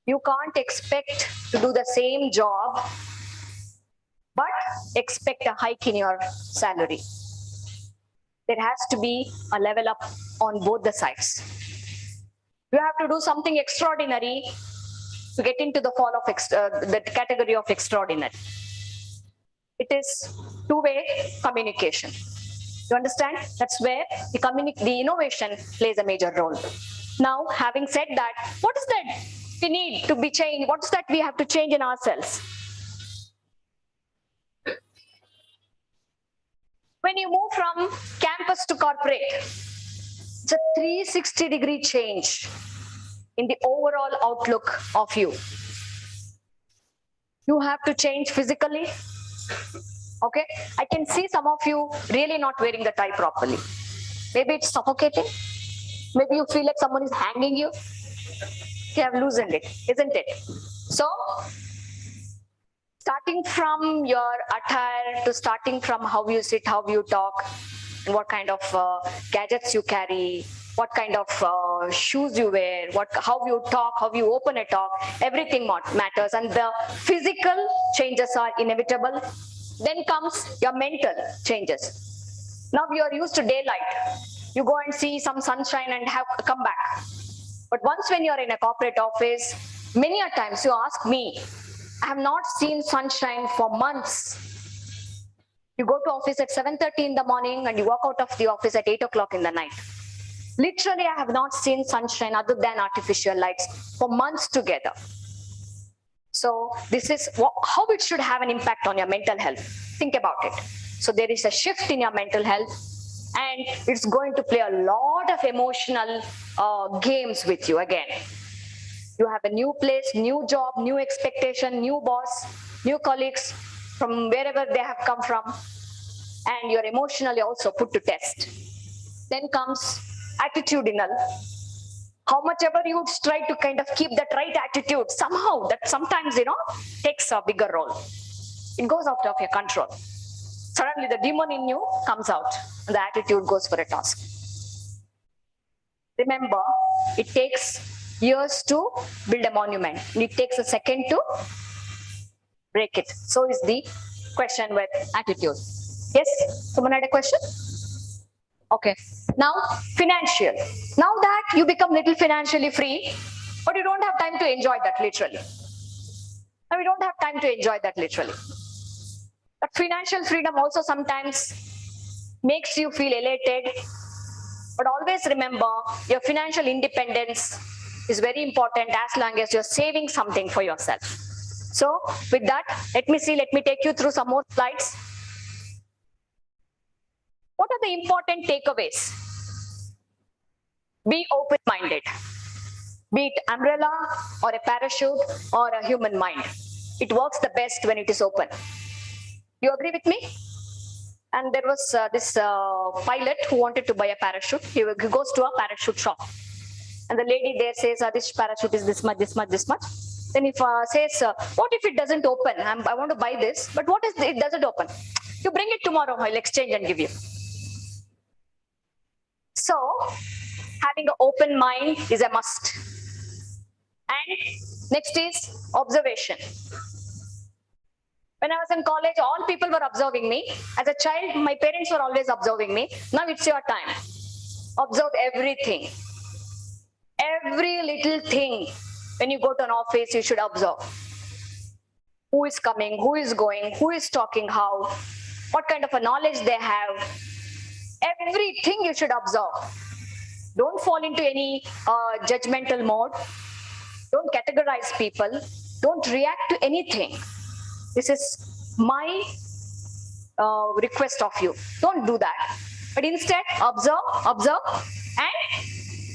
You can't expect to do the same job but expect a hike in your salary. There has to be a level up on both the sides. You have to do something extraordinary to get into the the category of extraordinary. It is two-way communication. You understand? That's where the innovation plays a major role. Now, having said that, what is that we need to be changed? What is that we have to change in ourselves? When you move from campus to corporate, it's a 360-degree change in the overall outlook of you. You have to change physically. Okay, I can see some of you really not wearing the tie properly. Maybe it's suffocating. Maybe you feel like someone is hanging you. You have loosened it, isn't it? So, starting from your attire to starting from how you sit, how you talk, and what kind of gadgets you carry, what kind of shoes you wear, how you talk, how you open a talk, everything matters. And the physical changes are inevitable. Then comes your mental changes. Now you are used to daylight. You go and see some sunshine and come back. But once when you are in a corporate office, many a times you ask me, I have not seen sunshine for months. You go to office at 7:30 in the morning and you walk out of the office at 8 o'clock in the night. Literally, I have not seen sunshine other than artificial lights for months together. So this is how it should have an impact on your mental health. Think about it. So there is a shift in your mental health and it's going to play a lot of emotional games with you again. You have a new place, new job, new expectation, new boss, new colleagues from wherever they have come from, and you're emotionally also put to test. Then comes attitudinal. How much ever you try to kind of keep that right attitude, somehow that sometimes, takes a bigger role. It goes out of your control. Suddenly the demon in you comes out and the attitude goes for a task. Remember, it takes years to build a monument. It takes a second to break it. So is the question with attitude. Yes, someone had a question? Okay. Now, financial. Now that you become little financially free, but you don't have time to enjoy that literally. And we don't have time to enjoy that literally. But financial freedom also sometimes makes you feel elated. But always remember, your financial independence is very important as long as you're saving something for yourself. So with that, let me take you through some more slides. What are the important takeaways? Be open-minded. Be it umbrella or a parachute or a human mind. It works the best when it is open. You agree with me? And there was this pilot who wanted to buy a parachute. He goes to a parachute shop. And the lady there says, this parachute is this much, this much, this much. Then if says, what if it doesn't open? I want to buy this, but what if it doesn't open? You bring it tomorrow, I'll exchange and give you. So, having an open mind is a must. And next is observation. When I was in college, all people were observing me. As a child, my parents were always observing me. Now it's your time. Observe everything. Every little thing. When you go to an office, you should observe. Who is coming, who is going, who is talking how, what kind of a knowledge they have. Everything you should observe. Don't fall into any judgmental mode. Don't categorize people. Don't react to anything. This is my request of you. Don't do that. But instead, observe, observe, and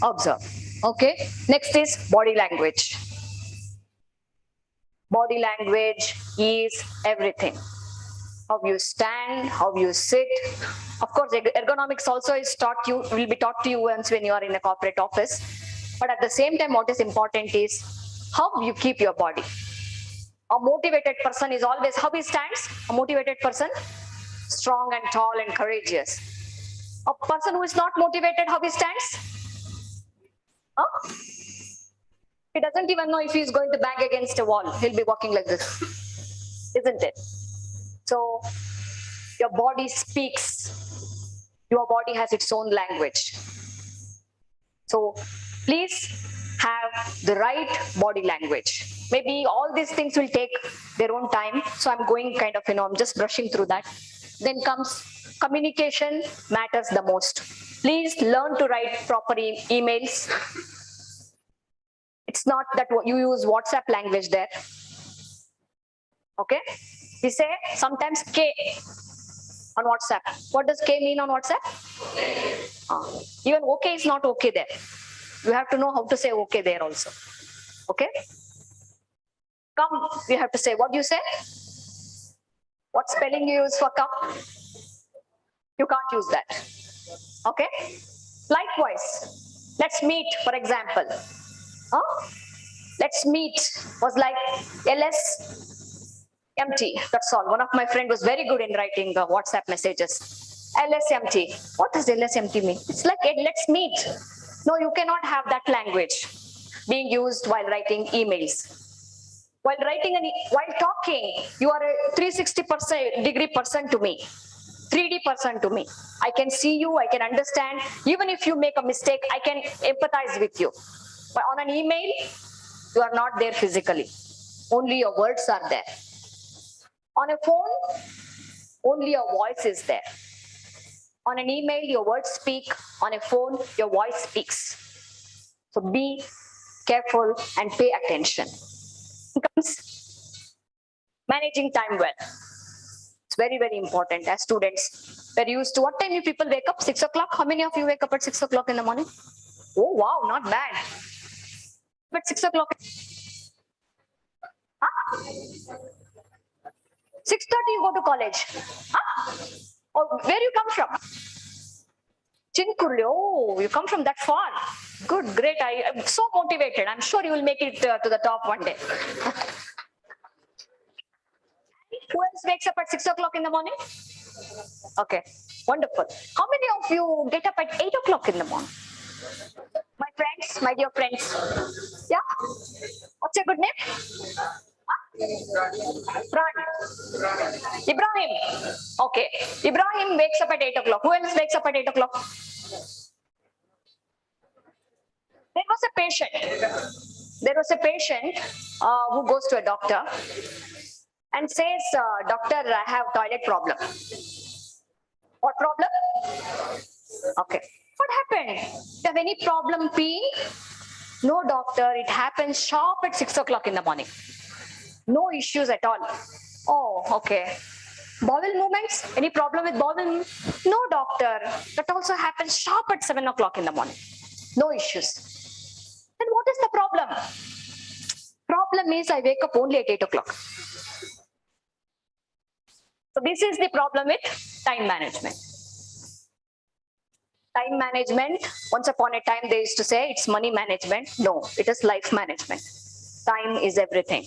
observe. Okay. Next is body language. Body language is everything. How you stand, how you sit. Of course, ergonomics also is taught you, will be taught to you once when you are in a corporate office. But at the same time, what is important is how you keep your body. A motivated person is always how he stands. A motivated person, strong and tall and courageous. A person who is not motivated, how he stands? Huh? He doesn't even know if he's going to bang against a wall. He'll be walking like this, isn't it? So your body speaks. Your body has its own language. So please have the right body language. Maybe all these things will take their own time. So I'm going kind of, I'm just brushing through that. Then comes communication matters the most. Please learn to write proper emails. It's not that you use WhatsApp language there. Okay? We say sometimes K on WhatsApp. What does K mean on WhatsApp? Even okay is not okay there. You have to know how to say okay there also. Okay? Come, you have to say, what do you say? What spelling you use for come? You can't use that. Okay? Likewise, let's meet, for example. Let's meet was like LSMT. That's all. One of my friends was very good in writing WhatsApp messages. LSMT. What does LSMT mean? It's like let's meet. No, you cannot have that language being used while writing emails. While writing while talking, you are a 360 degree person to me, 3D person to me. I can see you, I can understand. Even if you make a mistake, I can empathize with you. But on an email, you are not there physically. Only your words are there. On a phone, only your voice is there. On an email, your words speak. On a phone, your voice speaks. So be careful and pay attention. Comes managing time well. It's very, very important. As students, we're used to what time you people wake up? 6 o'clock? How many of you wake up at 6 o'clock in the morning? Oh, wow, not bad. But 6 o'clock. 6:30 you go to college. Oh, where you come from? Chinkurli. Oh, you come from that far. Good, great. I'm so motivated. I'm sure you will make it to the top one day. Who else wakes up at 6 o'clock in the morning? Okay, wonderful. How many of you get up at 8 o'clock in the morning? My friends, my dear friends. Yeah? What's your good name? Ibrahim. Okay. Ibrahim wakes up at 8 o'clock. Who else wakes up at 8 o'clock? was a patient. There was a patient who goes to a doctor and says, doctor, I have toilet problem. What problem? Okay. What happened? Do you have any problem peeing? No, doctor, it happens sharp at 6 o'clock in the morning. No issues at all. Oh, okay. Bowel movements? Any problem with bowel movements? No, doctor. That also happens sharp at 7 o'clock in the morning. No issues. Then what is the problem? Problem is I wake up only at 8 o'clock. So this is the problem with time management. Time management, once upon a time they used to say it's money management. No, it is life management. Time is everything.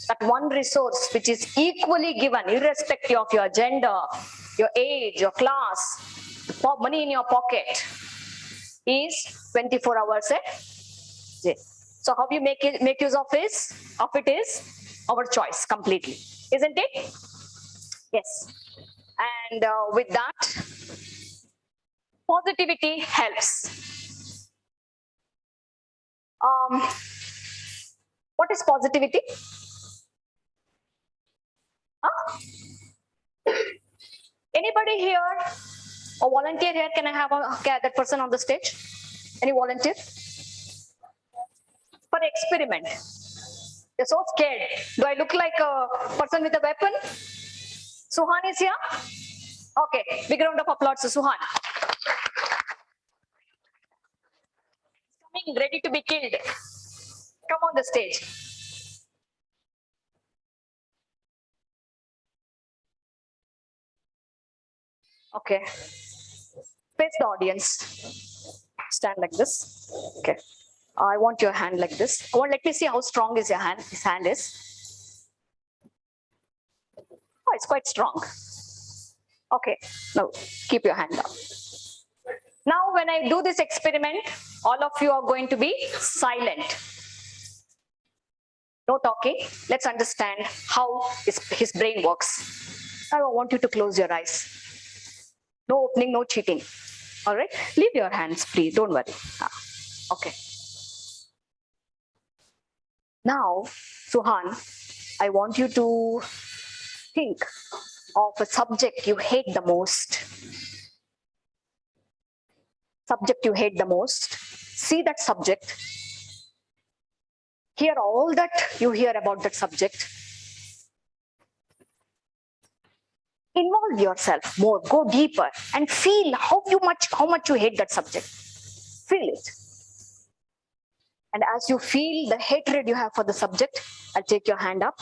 That one resource which is equally given, irrespective of your gender, your age, your class, money in your pocket, is 24 hours a day. So how you make use of it is our choice completely, isn't it? Yes. And with that, positivity helps. What is positivity? Huh? Anybody here? A volunteer here? Can I have that person on the stage? Any volunteer? For experiment. You're so scared. Do I look like a person with a weapon? Suhan is here? Okay, big round of applause to Suhan. Coming ready to be killed. Come on the stage. Okay. Face the audience. Stand like this. Okay. I want your hand like this. Let me see how strong is your hand. His hand is. Oh, it's quite strong. Okay. Now keep your hand up. Now, when I do this experiment, all of you are going to be silent. No talking. Let's understand how his brain works. I want you to close your eyes. No opening, no cheating. All right? Leave your hands, please. Don't worry. Okay. Now, Suhan, I want you to think of a subject you hate the most. Subject you hate the most. See that subject. Hear all that you hear about that subject. Involve yourself more, go deeper and feel how much you hate that subject. Feel it. And as you feel the hatred you have for the subject, I'll take your hand up.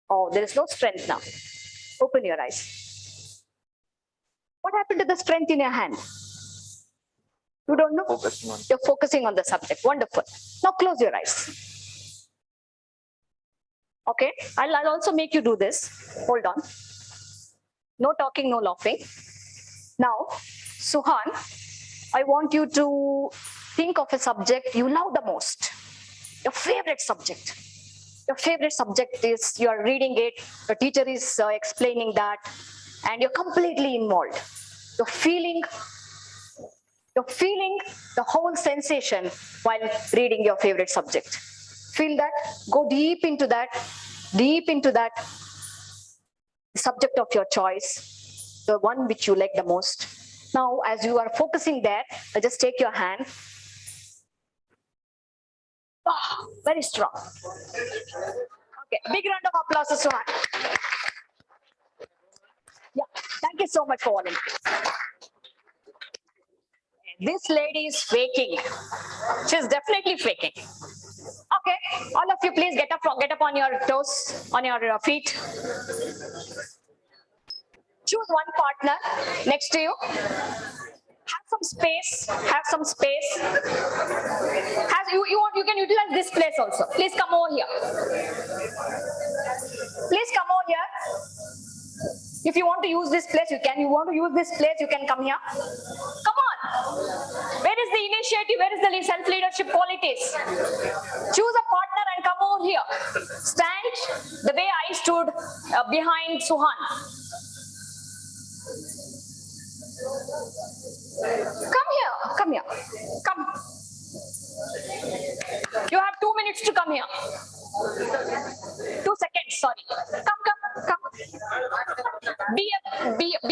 Oh, there is no strength now. Open your eyes. What happened to the strength in your hand? You don't know? You're focusing on the subject. Wonderful. Now close your eyes. Okay, I'll also make you do this. Hold on. No talking, no laughing. Now, Suhan, I want you to think of a subject you love the most. Your favorite subject. Your favorite subject is you're reading it, your teacher is explaining that, and you're completely involved. You're feeling the whole sensation while reading your favorite subject. Feel that, go deep into that subject of your choice, the one which you like the most. Now, as you are focusing there, I'll just take your hand. Oh, very strong. Okay, big round of applause to Suhan. Yeah, thank you so much for volunteering. This lady is faking. She's definitely faking. Okay, all of you please get up on your toes, on your feet. Choose one partner next to you. Have some space. You can utilize this place also. Please come over here. Please come over here. If you want to use this place, you can. You want to use this place, you can come here. Come on. Where is the initiative? Where is the self-leadership qualities? Choose a partner and come over here. Stand the way I stood behind Suhan. Come here. Come. You have 2 minutes to come here. 2 seconds, sorry. Come. Be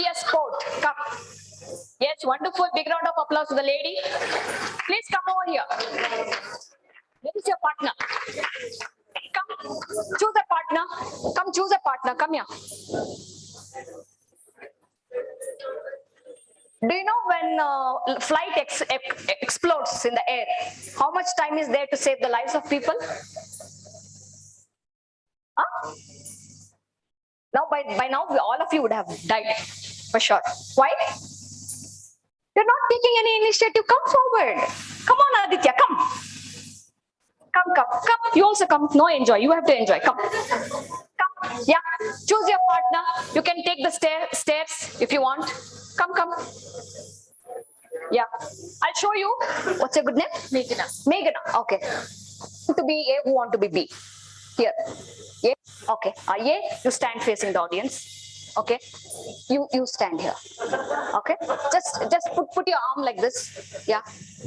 a sport. Come. Yes, wonderful. Big round of applause to the lady. Please come over here. Where is your partner? Come, choose a partner. Come choose a partner. Come here. Do you know when flight explodes in the air, how much time is there to save the lives of people? Huh? Now, by now, all of you would have died, for sure. Why? You're not taking any initiative. Come forward. Come on, Aditya, come. Come. You also come. No, enjoy. You have to enjoy. Come. Yeah. Choose your partner. You can take the stairs if you want. Come. Yeah. I'll show you. What's your good name? Meghana. Okay. To be A, who want to be B? Here. Yeah. Okay. Yeah. You stand facing the audience. Okay. You stand here. Okay. Just put your arm like this. Yeah.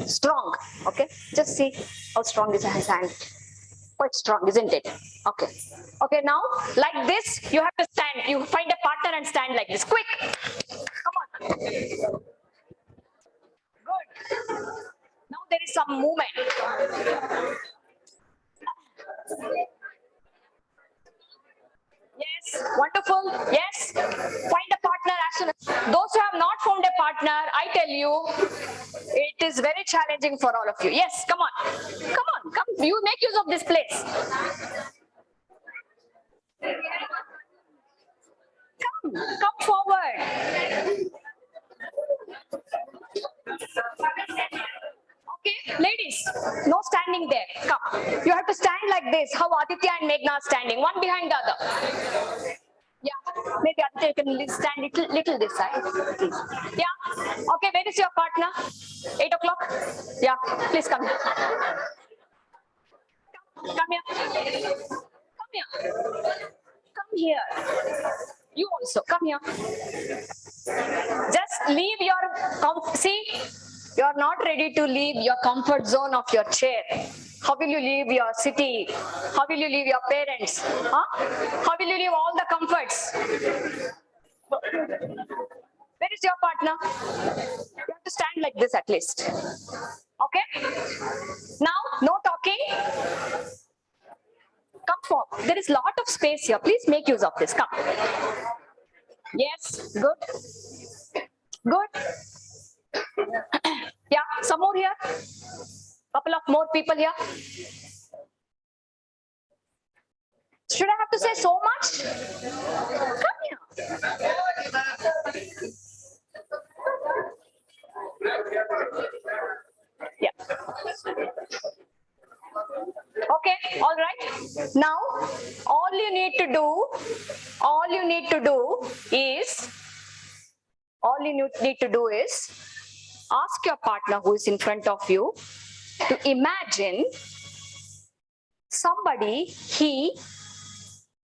Strong. Okay. Just see how strong is his hand. Quite strong, isn't it? Okay. Okay. Now, like this, you have to stand. You find a partner and stand like this. Quick. Come on. Good. Now there is some movement. Yes, wonderful. Yes, find a partner as soon as. Those who have not found a partner, I tell you, it is very challenging for all of you. Yes, come on. You make use of this place. Come forward. Okay, ladies, no standing there. Come. You have to stand like this. How Aditya and Meghna are standing, one behind the other. Yeah, maybe Aditya can stand little this side. Yeah. Okay, where is your partner? 8 o'clock. Yeah, please come here. Come here. Come here. You also come here. Just leave your see. You are not ready to leave your comfort zone of your chair. How will you leave your city? How will you leave your parents? Huh? How will you leave all the comforts? Where is your partner? You have to stand like this at least. Okay? Now, no talking. Come forward. There is a lot of space here. Please make use of this. Come. Yes, good. Good. Yeah, some more here. Couple of more people here. Should I have to say so much? Come here. Yeah. Okay, all right. Now, all you need to do is ask your partner who is in front of you to imagine somebody he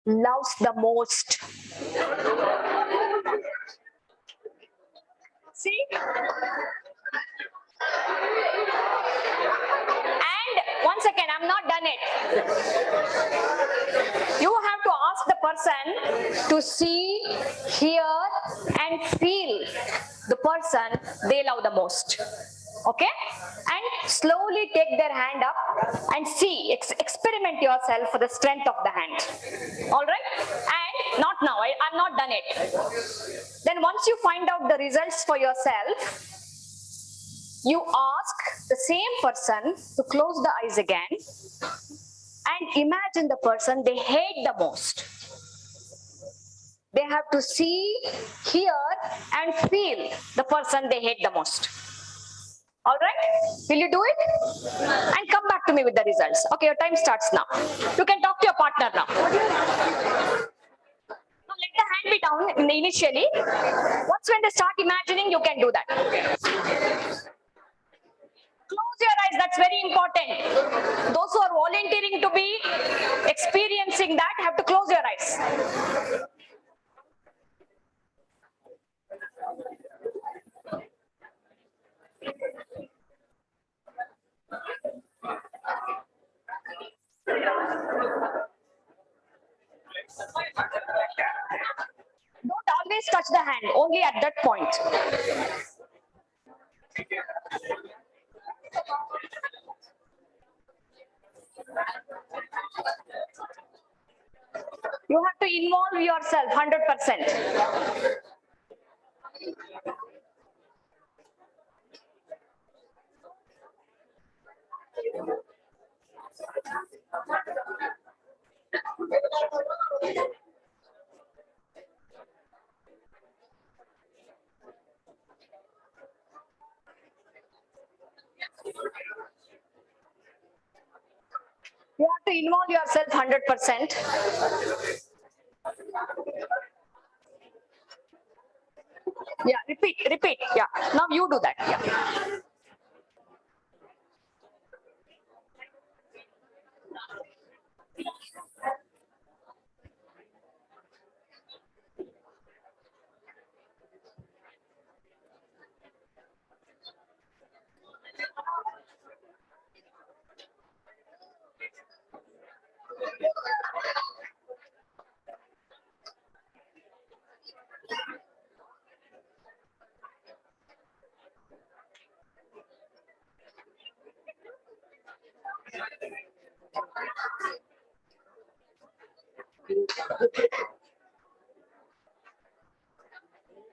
loves the most. See? And once again, I'm not done it. You have to ask the person to see, hear, and feel the person they love the most. Okay? And slowly take their hand up and see, experiment yourself for the strength of the hand. All right? And not now, I'm not done it. Then once you find out the results for yourself, you ask the same person to close the eyes again and imagine the person they hate the most. They have to see, hear, and feel the person they hate the most. All right? Will you do it? And come back to me with the results. Okay, your time starts now. You can talk to your partner now. Now let the hand be down initially. Once when they start imagining, you can do that. Close your eyes, that's very important. Those who are volunteering to be experiencing that have to close your eyes. the hand only at that point. You have to involve yourself 100%. You have to involve yourself 100%. Yeah, repeat. Yeah, now you do that. Yeah.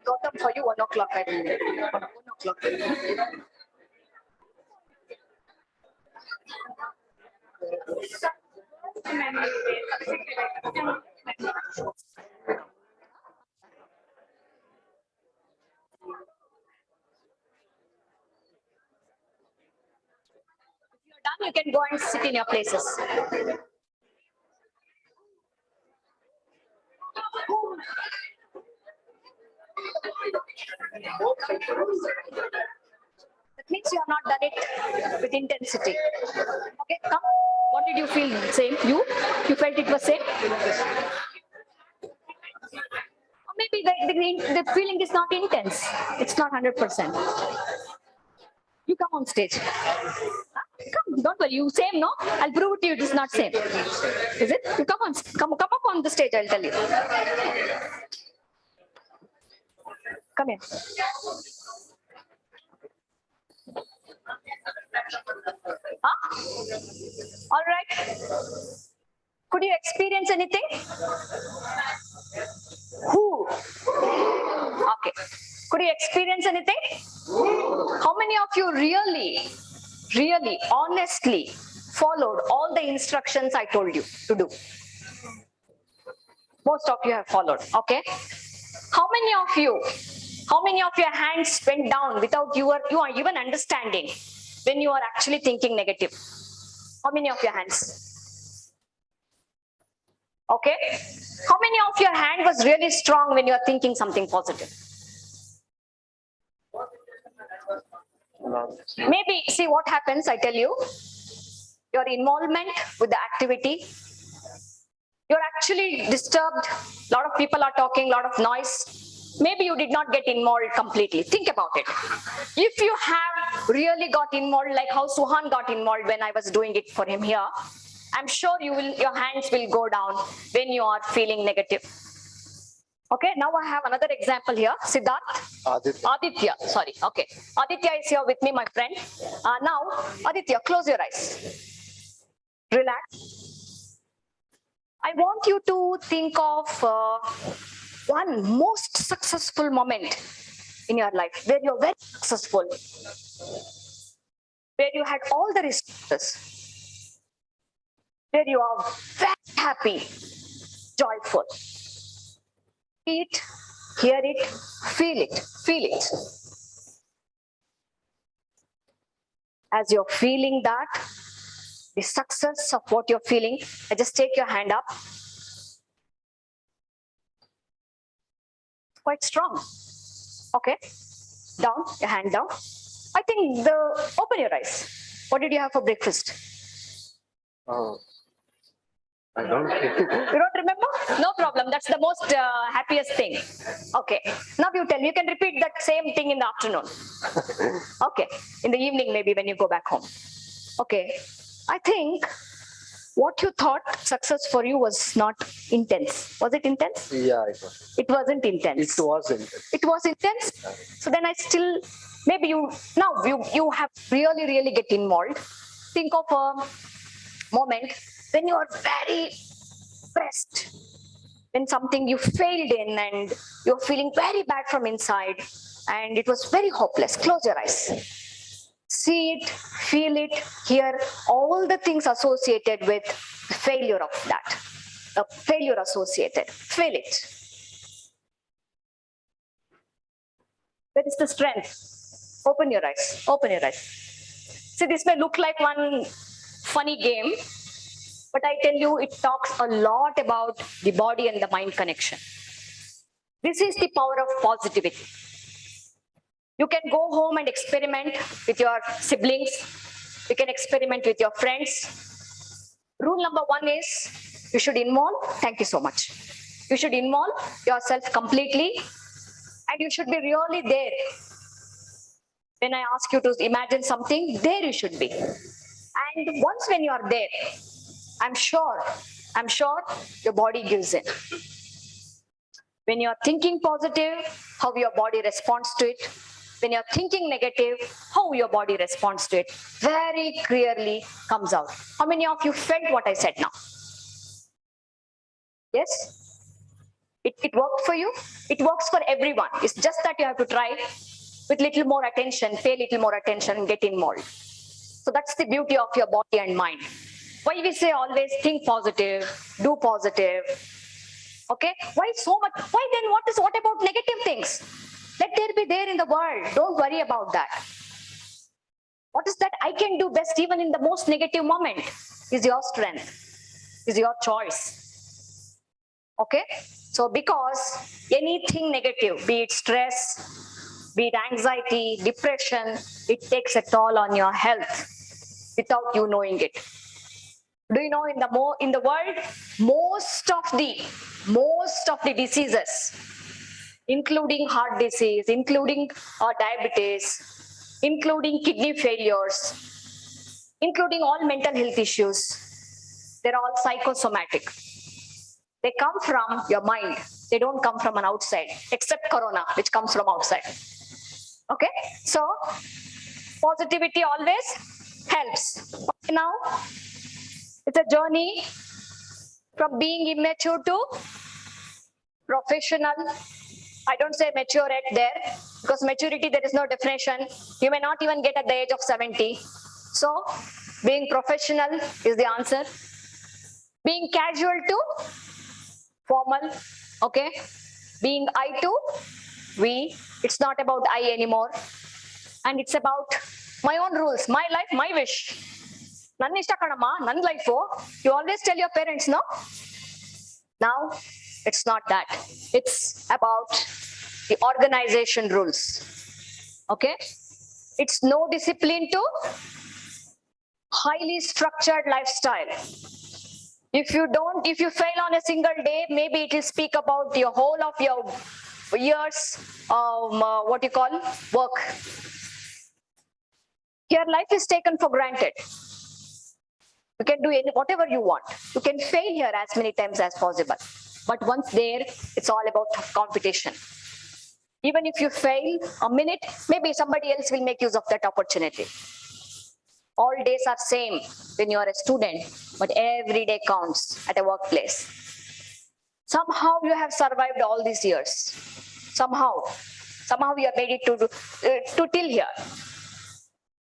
Gautam, for you, 1 o'clock, I think. 1 o'clock. If you're done, you can go and sit in your places. That means you have not done it with intensity. Okay, come. What did you feel? Same? You felt it was same? Or maybe the feeling is not intense. It's not 100%. You come on stage. Huh? Come, don't worry. You same, no? I'll prove it to you. It is not same. Is it? You come up on the stage. I'll tell you. Come here. Huh? All right. Could you experience anything? Who? Okay. Could you experience anything? How many of you really, honestly followed all the instructions I told you to do? Most of you have followed. Okay. How many of your hands went down without you are even understanding when you are actually thinking negative? How many of your hands? Okay. How many of your hand was really strong when you are thinking something positive? Maybe, see what happens, I tell you, your involvement with the activity, you're actually disturbed, a lot of people are talking, a lot of noise. Maybe you did not get involved completely. Think about it. If you have really got involved, like how Suhan got involved when I was doing it for him here, I'm sure your hands will go down when you are feeling negative. Okay, now I have another example here. Siddharth? Aditya, sorry. Okay. Aditya is here with me, my friend. Now, Aditya, close your eyes. Relax. I want you to think of one most successful moment in your life where you're very successful, where you had all the resources, where you are very happy, joyful. See it, hear it, feel it. As you're feeling that, the success of what you're feeling, just take your hand up. Quite strong. Okay, down, your hand down. I think open your eyes. What did you have for breakfast? I don't. You don't remember? No problem. That's the most happiest thing. Okay. Now you tell. You can repeat that same thing in the afternoon. Okay. In the evening, maybe when you go back home. Okay. I think what you thought success for you was not intense. Was it intense? Yeah, it was. It wasn't intense. It was intense. It was intense. So then I still, maybe you have really get involved. Think of a moment when you are very pressed, when something you failed in and you're feeling very bad from inside and it was very hopeless. Close your eyes. See it, feel it, hear all the things associated with failure of that. The failure associated. Feel it. Where is the strength? Open your eyes. Open your eyes. See, this may look like one funny game, but I tell you, it talks a lot about the body and the mind connection. This is the power of positivity. You can go home and experiment with your siblings. You can experiment with your friends. Rule number 1 is you should involve. Thank you so much. You should involve yourself completely and you should be really there. When I ask you to imagine something, there you should be. And once when you are there, I'm sure your body gives in. When you're thinking positive, how your body responds to it. When you're thinking negative, how your body responds to it very clearly comes out. How many of you felt what I said now? Yes? It worked for you? It works for everyone. It's just that you have to try with little more attention, pay little more attention, get involved. So that's the beauty of your body and mind. Why we say always think positive, do positive. Okay? Why so much? Why then what about negative things? Let there be there in the world. Don't worry about that. What is that I can do best even in the most negative moment? Is your strength. Is your choice. Okay? So because anything negative, be it stress, be it anxiety, depression, it takes a toll on your health without you knowing it. Do you know in the world, most of the diseases, including heart disease, including diabetes, including kidney failures, including all mental health issues, they're all psychosomatic. They come from your mind. They don't come from an outside, except corona, which comes from outside. Okay? So, positivity always helps. Okay, now, it's a journey from being immature to professional. I don't say mature at there, because maturity, there is no definition. You may not even get at the age of 70. So, being professional is the answer. Being casual to formal, okay? Being I to we. It's not about I anymore. And it's about my own rules, my life, my wish. Nan ishta kanamma, nan life. You always tell your parents, no? Now, it's not that. It's about the organization rules. Okay? It's no discipline to highly structured lifestyle. If you fail on a single day, maybe it will speak about your whole of your years work. Your life is taken for granted. You can do whatever you want. You can fail here as many times as possible. But once there, it's all about competition. Even if you fail a minute, maybe somebody else will make use of that opportunity. All days are same when you are a student, but every day counts at a workplace. Somehow you have survived all these years. Somehow you have made it to till here.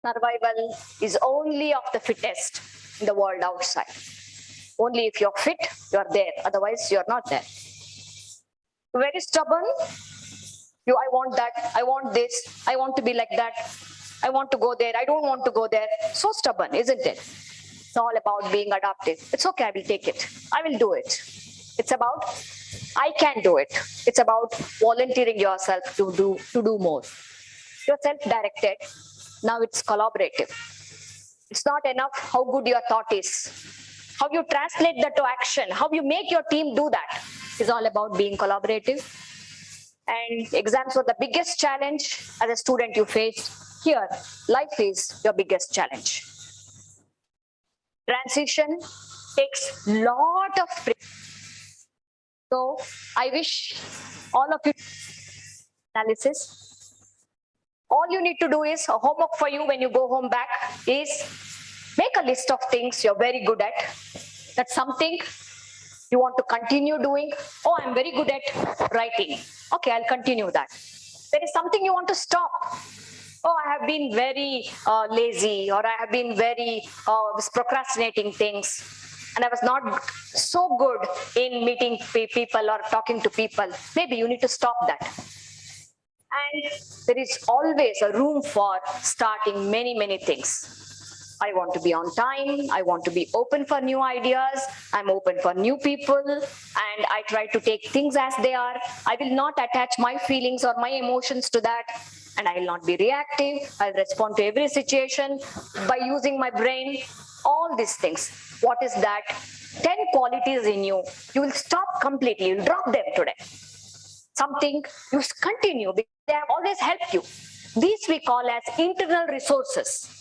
Survival is only of the fittest in the world outside. Only if you're fit, you're there. Otherwise, you're not there. Very stubborn. I want that. I want this. I want to be like that. I want to go there. I don't want to go there. So stubborn, isn't it? It's all about being adaptive. It's okay. I will take it. I will do it. It's about I can do it. It's about volunteering yourself to do more. You're self-directed. Now it's collaborative. It's not enough how good your thought is. How you translate that to action, how you make your team do that is all about being collaborative. And exams were the biggest challenge as a student you faced. Here, life is your biggest challenge. Transition takes lot of practice. So I wish all of you analysis. All you need to do is a homework for you when you go home back is make a list of things you're very good at. That's something you want to continue doing. Oh, I'm very good at writing. Okay, I'll continue that. There is something you want to stop. Oh, I have been very lazy, or I have been very procrastinating things, and I was not so good in meeting people or talking to people. Maybe you need to stop that. And there is always a room for starting many things. I want to be on time. I want to be open for new ideas. I'm open for new people, and I try to take things as they are. I will not attach my feelings or my emotions to that, and I will not be reactive. I'll respond to every situation by using my brain. All these things. What is that? 10 qualities in you. You will stop completely. You'll drop them today. Something you continue because they have always helped you. These we call as internal resources.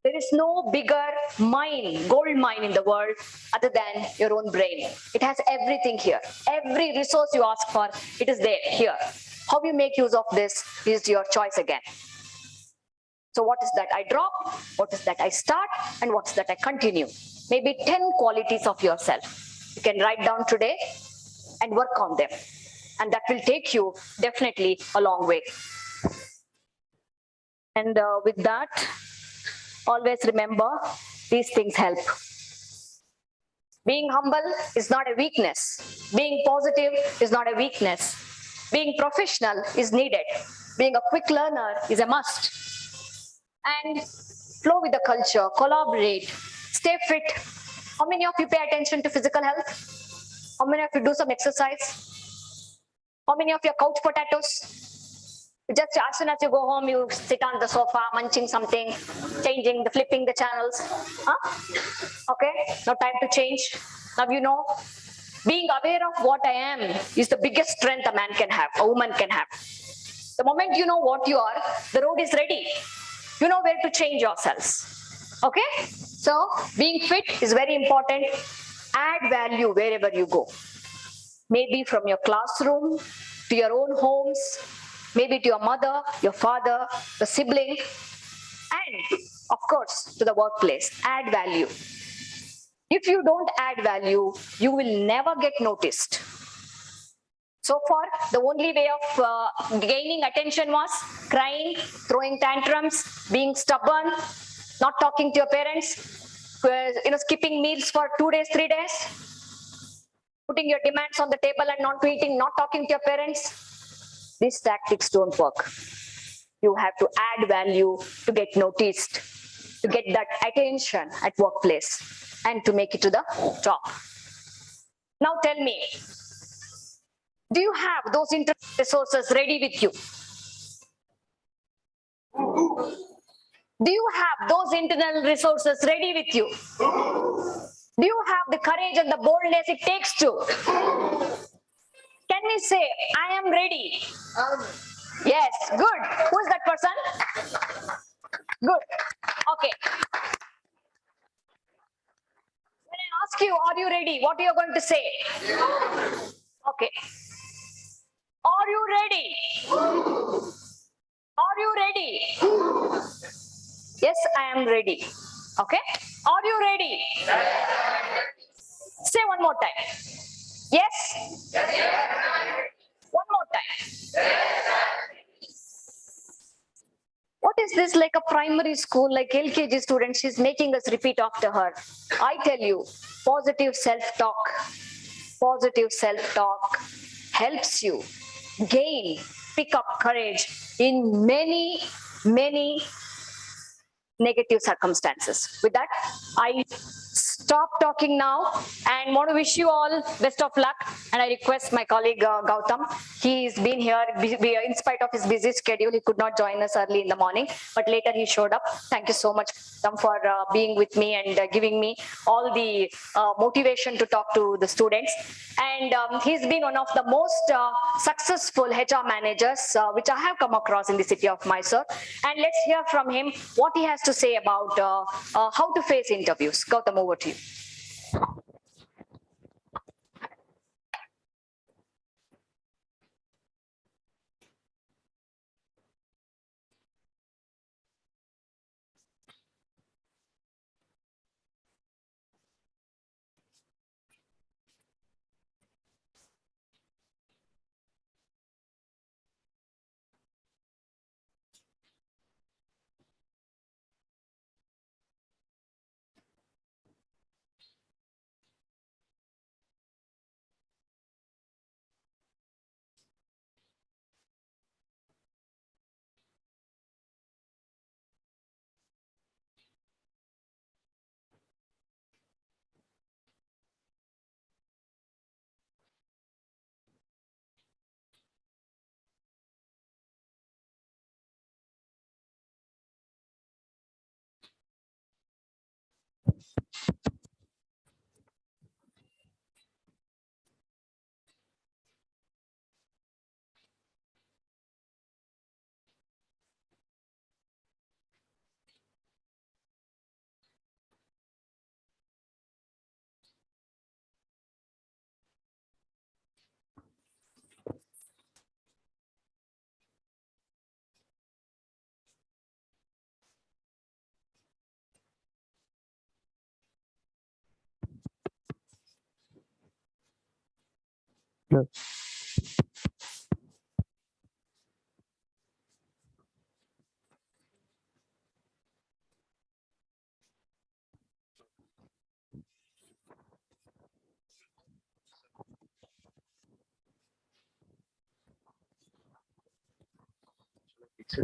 There is no bigger mine, gold mine in the world other than your own brain. It has everything here. Every resource you ask for, it is there here. How you make use of this is your choice again. So what is that I drop? What is that I start? And what's that I continue? Maybe 10 qualities of yourself. You can write down today and work on them. And that will take you definitely a long way. And with that, always remember, these things help. Being humble is not a weakness. Being positive is not a weakness. Being professional is needed. Being a quick learner is a must. And flow with the culture, collaborate, stay fit. How many of you pay attention to physical health? How many of you do some exercise? How many of you are couch potatoes? Just as soon as you go home, you sit on the sofa, munching something, changing, flipping the channels. Huh? Okay, no time to change. Now you know, being aware of what I am is the biggest strength a man can have, a woman can have. The moment you know what you are, the road is ready. You know where to change yourselves. Okay, so being fit is very important. Add value wherever you go. Maybe from your classroom to your own homes, maybe to your mother, your father, the sibling, and of course to the workplace. Add value. If you don't add value, you will never get noticed. So far, the only way of gaining attention was crying, throwing tantrums, being stubborn, not talking to your parents, skipping meals for 2 days, 3 days, putting your demands on the table and not eating, not talking to your parents. These tactics don't work. You have to add value to get noticed, to get that attention at workplace, and to make it to the top. Now tell me, do you have those internal resources ready with you? Do you have those internal resources ready with you? Do you have the courage and the boldness it takes to? Can we say, I am ready? Yes, good. Who is that person? Good. Okay. When I ask you, are you ready? What are you going to say? Okay. Are you ready? Are you ready? Yes, I am ready. Okay. Are you ready? Say one more time. Yes? One more time. What is this, like a primary school, like LKG student? She's making us repeat after her. I tell you, positive self-talk helps you pick up courage in many negative circumstances. With that, I stop talking now and want to wish you all best of luck. And I request my colleague Gautam. He's been here in spite of his busy schedule. He could not join us early in the morning, but later he showed up. Thank you so much, Gautam, for being with me and giving me all the motivation to talk to the students. And he's been one of the most successful HR managers which I have come across in the city of Mysore. And let's hear from him what he has to say about how to face interviews. Gautam, over to you.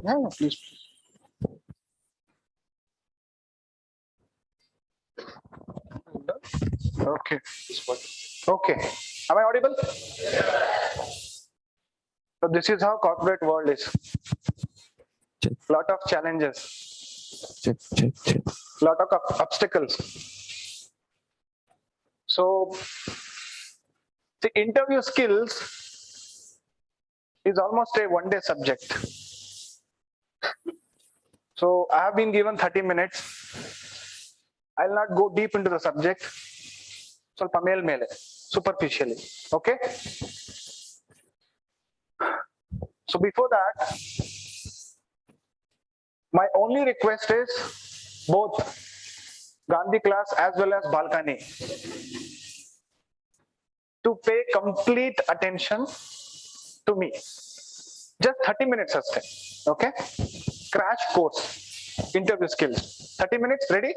Yeah, please. Okay. Okay. Am I audible? So this is how corporate world is. Lot of challenges. Lot of obstacles. So the interview skills is almost a one-day subject. So I have been given 30 minutes. I'll not go deep into the subject. ಸ್ವಲ್ಪ ಮೇಲ್ಮೇಲೆ, superficially. Okay. So before that, my only request is both Gandhi class as well as Balkani to pay complete attention to me. Just 30 minutes ಅಷ್ಟೇ. Okay. Crash course, interview skills. 30 minutes, ready?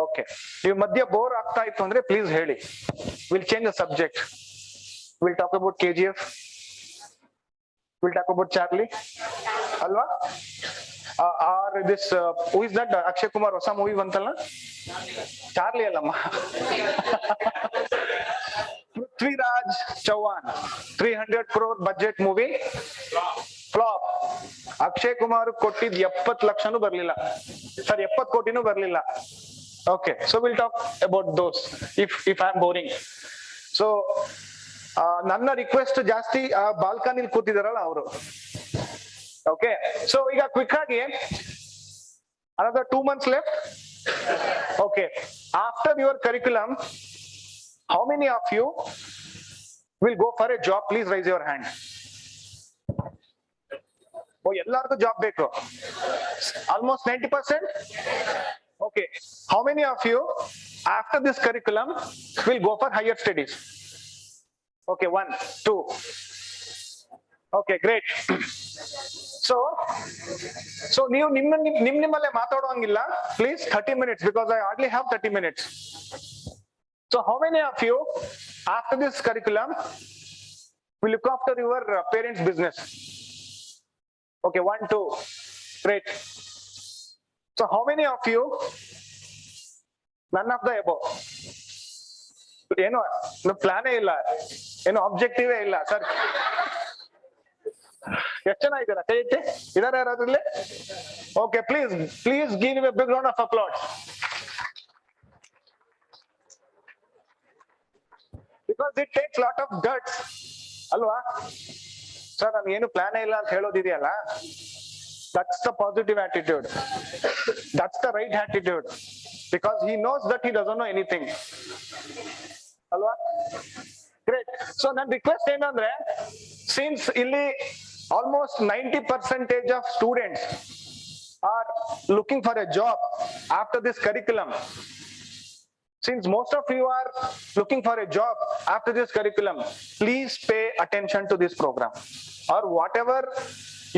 Okay. ನೀವು ಮಧ್ಯ bore ಆಗ್ತಾ ಇತ್ತು ಅಂದ್ರೆ please ಹೇಳಿ. We'll change the subject. We'll talk about KGF. We'll talk about Charlie. Alva? Or this, who is that? Akshay Kumar ಹೊಸ movie ಬಂತಲ್ಲ? Charlie ಅಲ್ಲಮ್ಮ. Prithviraj Chauhan, 300 crore budget movie. Flop. Akshay Kumar ಕೊಟ್ಟಿದ್ 70 ಲಕ್ಷನೂ ಬರ್ಲಿಲ್ಲ. ಸರ್ 70 ಕೋಟಿನೂ ಬರ್ಲಿಲ್ಲ. Okay, so we'll talk about those if I'm boring. So ನನ್ನ request ಜಾಸ್ತಿ ಬಾಲ್ಕನಿಲಿ ಕೂತಿದಾರಲ್ಲ ಅವರು. Okay, so ಈಗ ಕ್ವಿಕ್ ಆಗಿ another 2 months left. Okay, after your curriculum, how many of you will go for a job? Please raise your hand. Oh, ಎಲ್ಲರಿಗೂ job ಬೇಕು. Almost 90%. Okay, how many of you after this curriculum will go for higher studies? Okay, 1, 2. Okay, great. So ನೀವು ನಿಮ್ಮಲ್ಲೇ ಮಾತಾಡುವಂಗಿಲ್ಲ, please. 30 minutes, because I hardly have 30 minutes. So how many of you after this curriculum will look after your parents' business? Okay, 1, 2. Great. So how many of you, none of the above? ಏನೋ ಪ್ಲಾನೇ ಇಲ್ಲ, ಏನೋ ಆಬ್ಜೆಕ್ಟಿವೇ ಇಲ್ಲ sir. ಎಷ್ಟು ಜನ ಇದ್ದೀರಾ? ಕೈ ಎತ್ತಿ. ಇದಾರೆ ಯಾರಾದ್ರಲ್ಲಿ? Okay, please give a big round of applause. Because it takes lot of guts, ಅಲ್ವಾ ಸರ್? ನಾನು ಏನು ಪ್ಲಾನೇ ಇಲ್ಲ ಅಂತ ಹೇಳೋದಿದೆಯಲ್ಲ, that's the positive attitude. That's the right attitude, because he knows that he doesn't know anything. ಅಲ್ವಾ? Great. So ನನ್ನ request ಏನಂದ್ರೆ, since ಇಲ್ಲಿ almost 90% of students are looking for a job after this curriculum, since most of you are looking for a job after this curriculum, please pay attention to this program, or whatever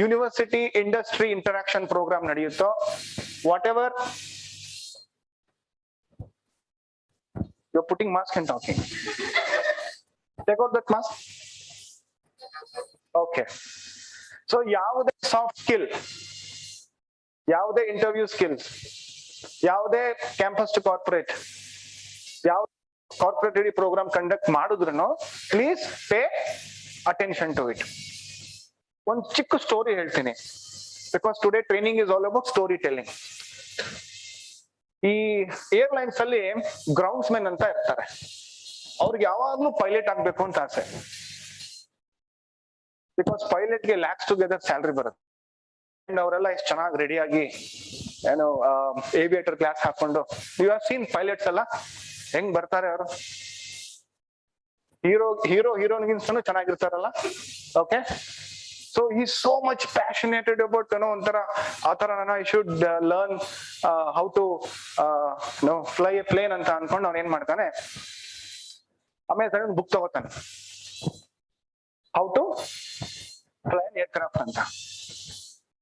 university industry interaction program nadiyutto, whatever. You're putting mask and talking. Take out that mask. Okay. So ಯಾವುದೇ soft skill, ಯಾವುದೇ interview skills, ಯಾವುದೇ campus to corporate, ಯಾವ ಕಾರ್ಪೊರೇಟರಿ program conduct ಮಾಡಿದ್ರು, please pay attention to it. ಒಂದು ಚಿಕ್ಕ story ಹೇಳ್ತೀನಿ, because today training is all about story telling. ಈ ಏರ್ಲೈನ್ಸ್ ಅಲ್ಲಿ ಗ್ರೌಂಡ್ಸ್ ಮೆನ್ ಅಂತ ಇರ್ತಾರೆ, ಅವ್ರಿಗೆ ಯಾವಾಗ್ಲೂ ಪೈಲಟ್ ಆಗ್ಬೇಕು ಅಂತ ಆಸೆ. ಬಿಕಾಸ್ ಪೈಲಟ್ಗೆ ಲ್ಯಾಕ್ಸ್ ಟುಗೆದರ್ ಸ್ಯಾಲ್ರಿ ಬರುತ್ತೆ. ಅಂಡ್ ಅವರೆಲ್ಲ ಎಷ್ಟು ಚೆನ್ನಾಗಿ ರೆಡಿಯಾಗಿ ಏನು ಏವಿಯೇಟರ್ ಕ್ಲಾಸ್ ಹಾಕೊಂಡು, ಯು ಹ್ಯಾವ್ ಸೀನ್ ಪೈಲಟ್ಸ್ ಎಲ್ಲ ಹೆಂಗ್ ಬರ್ತಾರೆ ಅವರು, ಹೀರೋಯಿನ್ಗಿಂತನೂ ಚೆನ್ನಾಗಿರ್ತಾರಲ್ಲ. ಓಕೆ, ಸೊ ಈ ಸೋ ಮಚ್ ಪ್ಯಾಷನೇಟೆಡ್ ಅಬೌಟ್ ಒಂಥರ ಆ ತರ I should learn how to fly a plane ಅಂತ ಅನ್ಕೊಂಡು ಅವ್ನು ಏನ್ ಮಾಡ್ತಾನೆ, ಆಮೇಲೆ ಬುಕ್ ತಗೋತಾನೆ, ಹೌ ಟು ಫ್ಲೈ ಏರ್ಕ್ರಾಫ್ಟ್ ಅಂತ.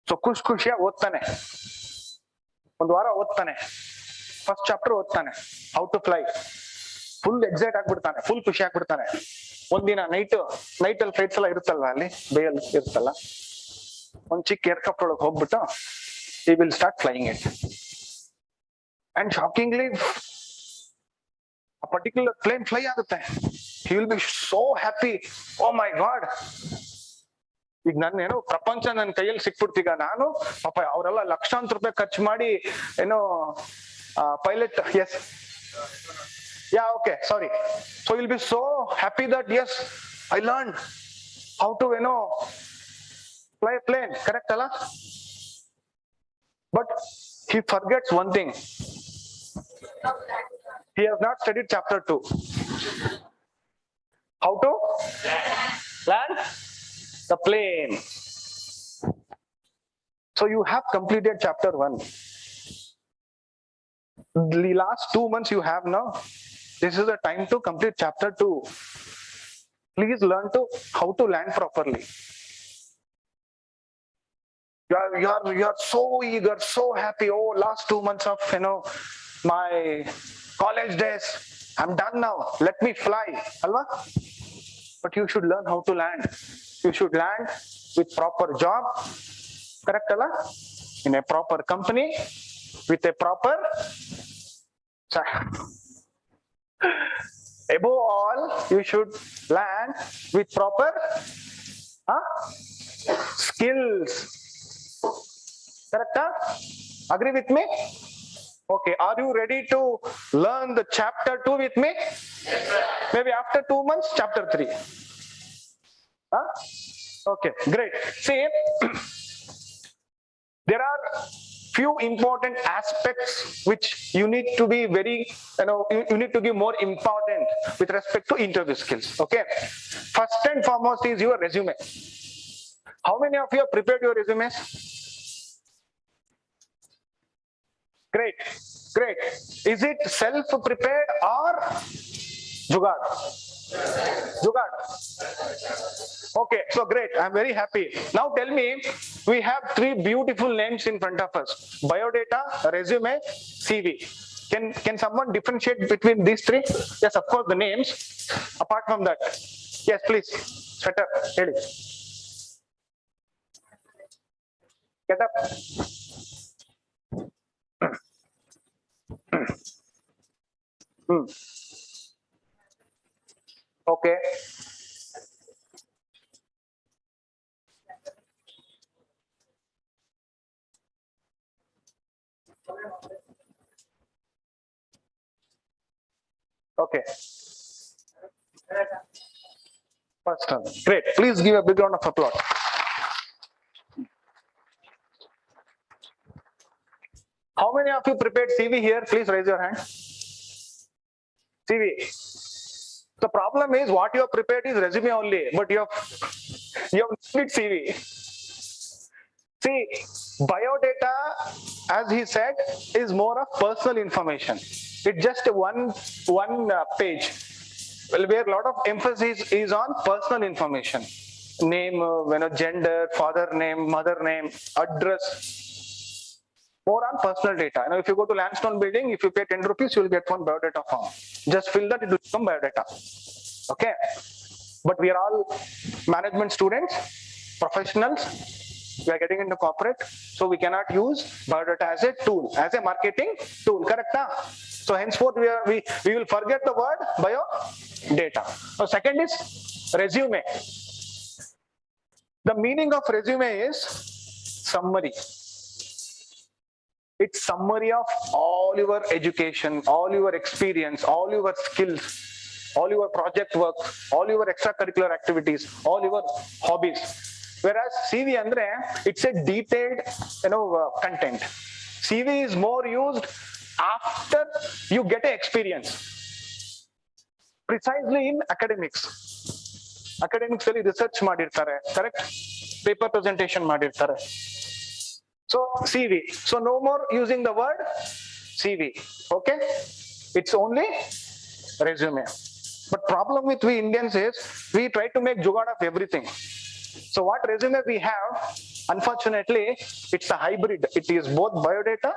ಸೊ ಖುಷಿಯಾಗಿ ಓದ್ತಾನೆ, ಒಂದ್ ವಾರ ಓದ್ತಾನೆ, ಫಸ್ಟ್ ಚಾಪ್ಟರ್ ಓದ್ತಾನೆ, how to fly. Full excite ಆಗ್ಬಿಡ್ತಾನೆ, ಫುಲ್ ಖುಷಿ ಆಗ್ಬಿಡ್ತಾನೆ. ಒಂದಿನ ನೈಟ್ ಅಲ್ಲಿ ಫ್ಲೈಟ್ಸ್ ಎಲ್ಲ ಇರುತ್ತಲ್ವಾ, ಅಲ್ಲಿ ಬೇಯಲ್ಲಿ ಇರುತ್ತಲ್ಲ, ಒಂದ್ ಚಿಕ್ಕ ಏರ್ಕ್ರಾಫ್ಟ್ ಒಳಗೆ ಹೋಗ್ಬಿಟ್ಟು he will start flying it. And shockingly, a particular plane fly ಆಗುತ್ತೆ. He will be so happy. Oh my God. ಈಗ ನಾನೇನೋ ಪ್ರಪಂಚ ನನ್ನ ಕೈಯಲ್ಲಿ ಸಿಕ್ಬಿಡ್ತೀಗ, ನಾನು ಪಾಪ ಅವರೆಲ್ಲ ಲಕ್ಷಾಂತರ ರೂಪಾಯಿ ಖರ್ಚು ಮಾಡಿ ಏನೋ pilot, yes ya okay sorry. So will be so happy that yes I learn how to ಏನೋ ಫ್ಲೈ ಪ್ಲೇನ್, ಕರೆಕ್ಟ್ ಅಲ್ಲ? But he forgets one thing. He has not studied chapter 2. How to land the plane. So you have completed chapter 1. The last 2 months you have now. This is the time to complete chapter 2. Please learn to how to land properly. You are so eager, so happy. Oh, last 2 months of my college days, I'm done now. Let me fly, alva? But you should learn how to land. You should land with proper job, correct alla? In a proper company, with a proper. Above all, you should land with proper skills. Correct? Agree with me? Okay, are you ready to learn the chapter 2 with me? Yes, sir. Maybe after 2 months, chapter 3. Okay, great. See, there are few important aspects which you need to be very, you need to give more important with respect to interview skills. Okay, first and foremost is your resume. How many of you have prepared your resumes? Great, great. Is it self-prepared or Jugaad? Jugaad. Okay, so great. I'm very happy. Now tell me, we have 3 beautiful names in front of us: biodata, resume, CV. Can someone differentiate between these 3? Yes, of course, the names. Apart from that, yes, please. Shut up. Get up. Okay. Okay. First one. Great. Please give a big round of applause. How many of you prepared CV here? Please raise your hand. CV. The problem is what you have prepared is resume only, but you have split CV. See, biodata, as he said, is more of personal information. It's just one page, where a lot of emphasis is on personal information. Name, gender, father name, mother name, address. More on personal data. If you go to Lansdowne building, if you pay 10 rupees, you will get one biodata form. Just fill that, it will become biodata. Okay. But we are all management students, professionals. We are getting into corporate, so we cannot use biodata as a tool, as a marketing tool. Correct? So henceforth, we will forget the word biodata. Now, second is resume. The meaning of resume is summary. It's summary of all your education, all your experience, all your skills, all your project work, all your extracurricular activities, all your hobbies. Whereas CV andre, it's a detailed, content. CV is more used after you get an experience. Precisely in academics. Academics ಅಲ್ಲಿ research ಮಾಡಿರ್ತಾರೆ, correct? Paper presentation ಮಾಡಿರ್ತಾರೆ. So CV. So no more using the word CV. Okay? It's only resume. But problem with we Indians is we try to make jugaad of everything. So what resume we have, unfortunately, it's a hybrid. It is both biodata,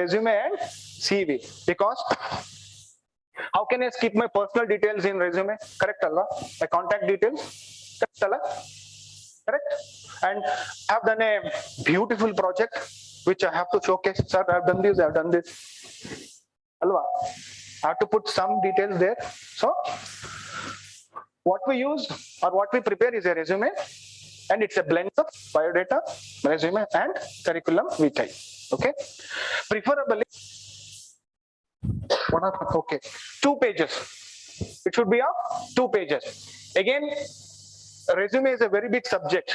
resume and CV. Because how can I skip my personal details in resume? Correct, Allah? My contact details? Correct, Allah? Correct? And I have done a beautiful project which I have to showcase. Sir, I have done this, I have done this. Alva, I have to put some details there. So, what we use or what we prepare is a resume, and it's a blend of biodata, resume, and curriculum vitae. Okay? Preferably, okay, 2 pages. It should be of 2 pages. Again, resume is a very big subject.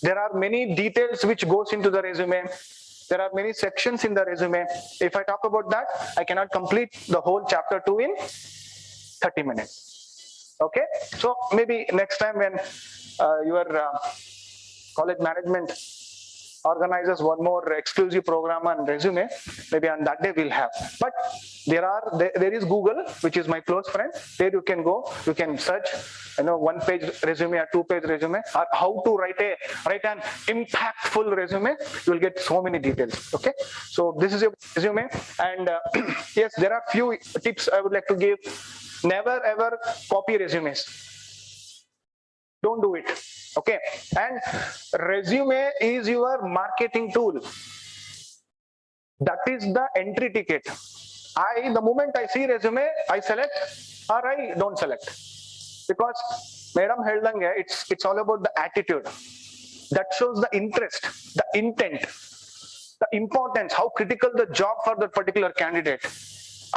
There are many details which goes into the resume. There are many sections in the resume. If I talk about that, I cannot complete the whole chapter 2 in 30 minutes. Okay? So maybe next time when your college management organizes one more exclusive program on resume, maybe on that day we'll have. But there is Google, which is my close friend. There you can go, you can search, 1-page resume or 2-page resume, or how to write an impactful resume. You will get so many details. Okay, so this is your resume, and yes, there are few tips I would like to give. Never ever copy resumes. Don't do it. Okay, and resume is your marketing tool. That is the entry ticket. The moment I see resume, I select or I don't select. Because Madam Heldange, it's all about the attitude. That shows the interest, the intent, the importance, how critical the job for that particular candidate.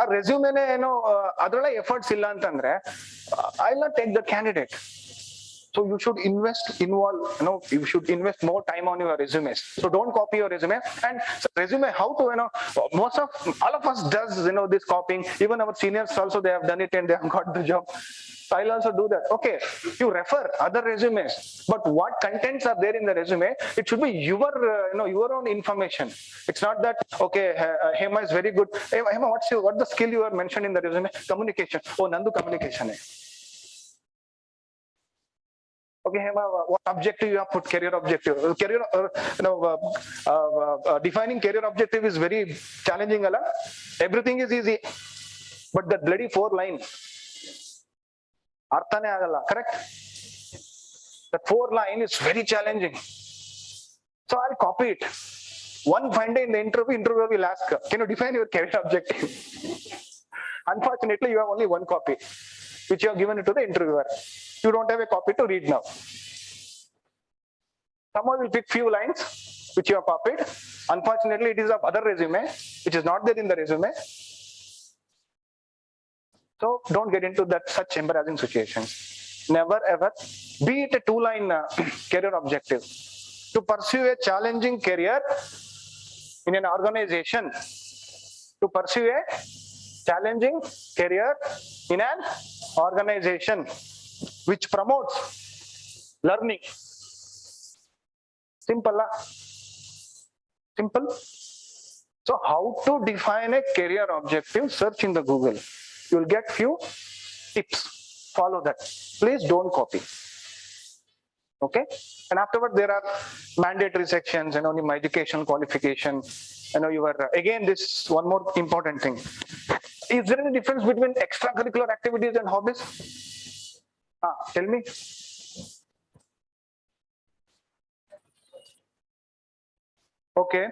A resume, adralla efforts illa antandre, I'll not take the candidate. So you should you should invest more time on your resumes. So don't copy your resume. And so resume, how to, all of us does, this copying. Even our seniors also, they have done it and they have got the job. So I'll also do that. Okay, you refer other resumes, but what contents are there in the resume? It should be your, your own information. It's not that, okay, Hema is very good. Hey, Hema, what's the skill you are mentioned in the resume? Communication. Oh, Nandu communication. Okay, Hema, what objective you have put? Career objective. Defining career objective is very challenging, Allah. Everything is easy, but that bloody 4 line, arthane agalla, correct? That 4 line is very challenging. So I'll copy it. One fine day in the interviewer will ask, can you define your career objective? Unfortunately, you have only 1 copy, which you have given it to the interviewer. You don't have a copy to read now. Someone will pick few lines which you have copied. Unfortunately, it is of other resume, which is not there in the resume. So don't get into such embarrassing situations. Never ever, be it a 2-line career objective. To pursue a challenging career in an organization, to pursue a challenging career in an organization which promotes learning. Simple. Simple. So how to define a career objective? Search in the Google. You'll get few tips. Follow that. Please don't copy. Okay? And afterward, there are mandatory sections, my education qualification, again, this one more important thing. Is there any difference between extracurricular activities and hobbies? Tell me. Okay.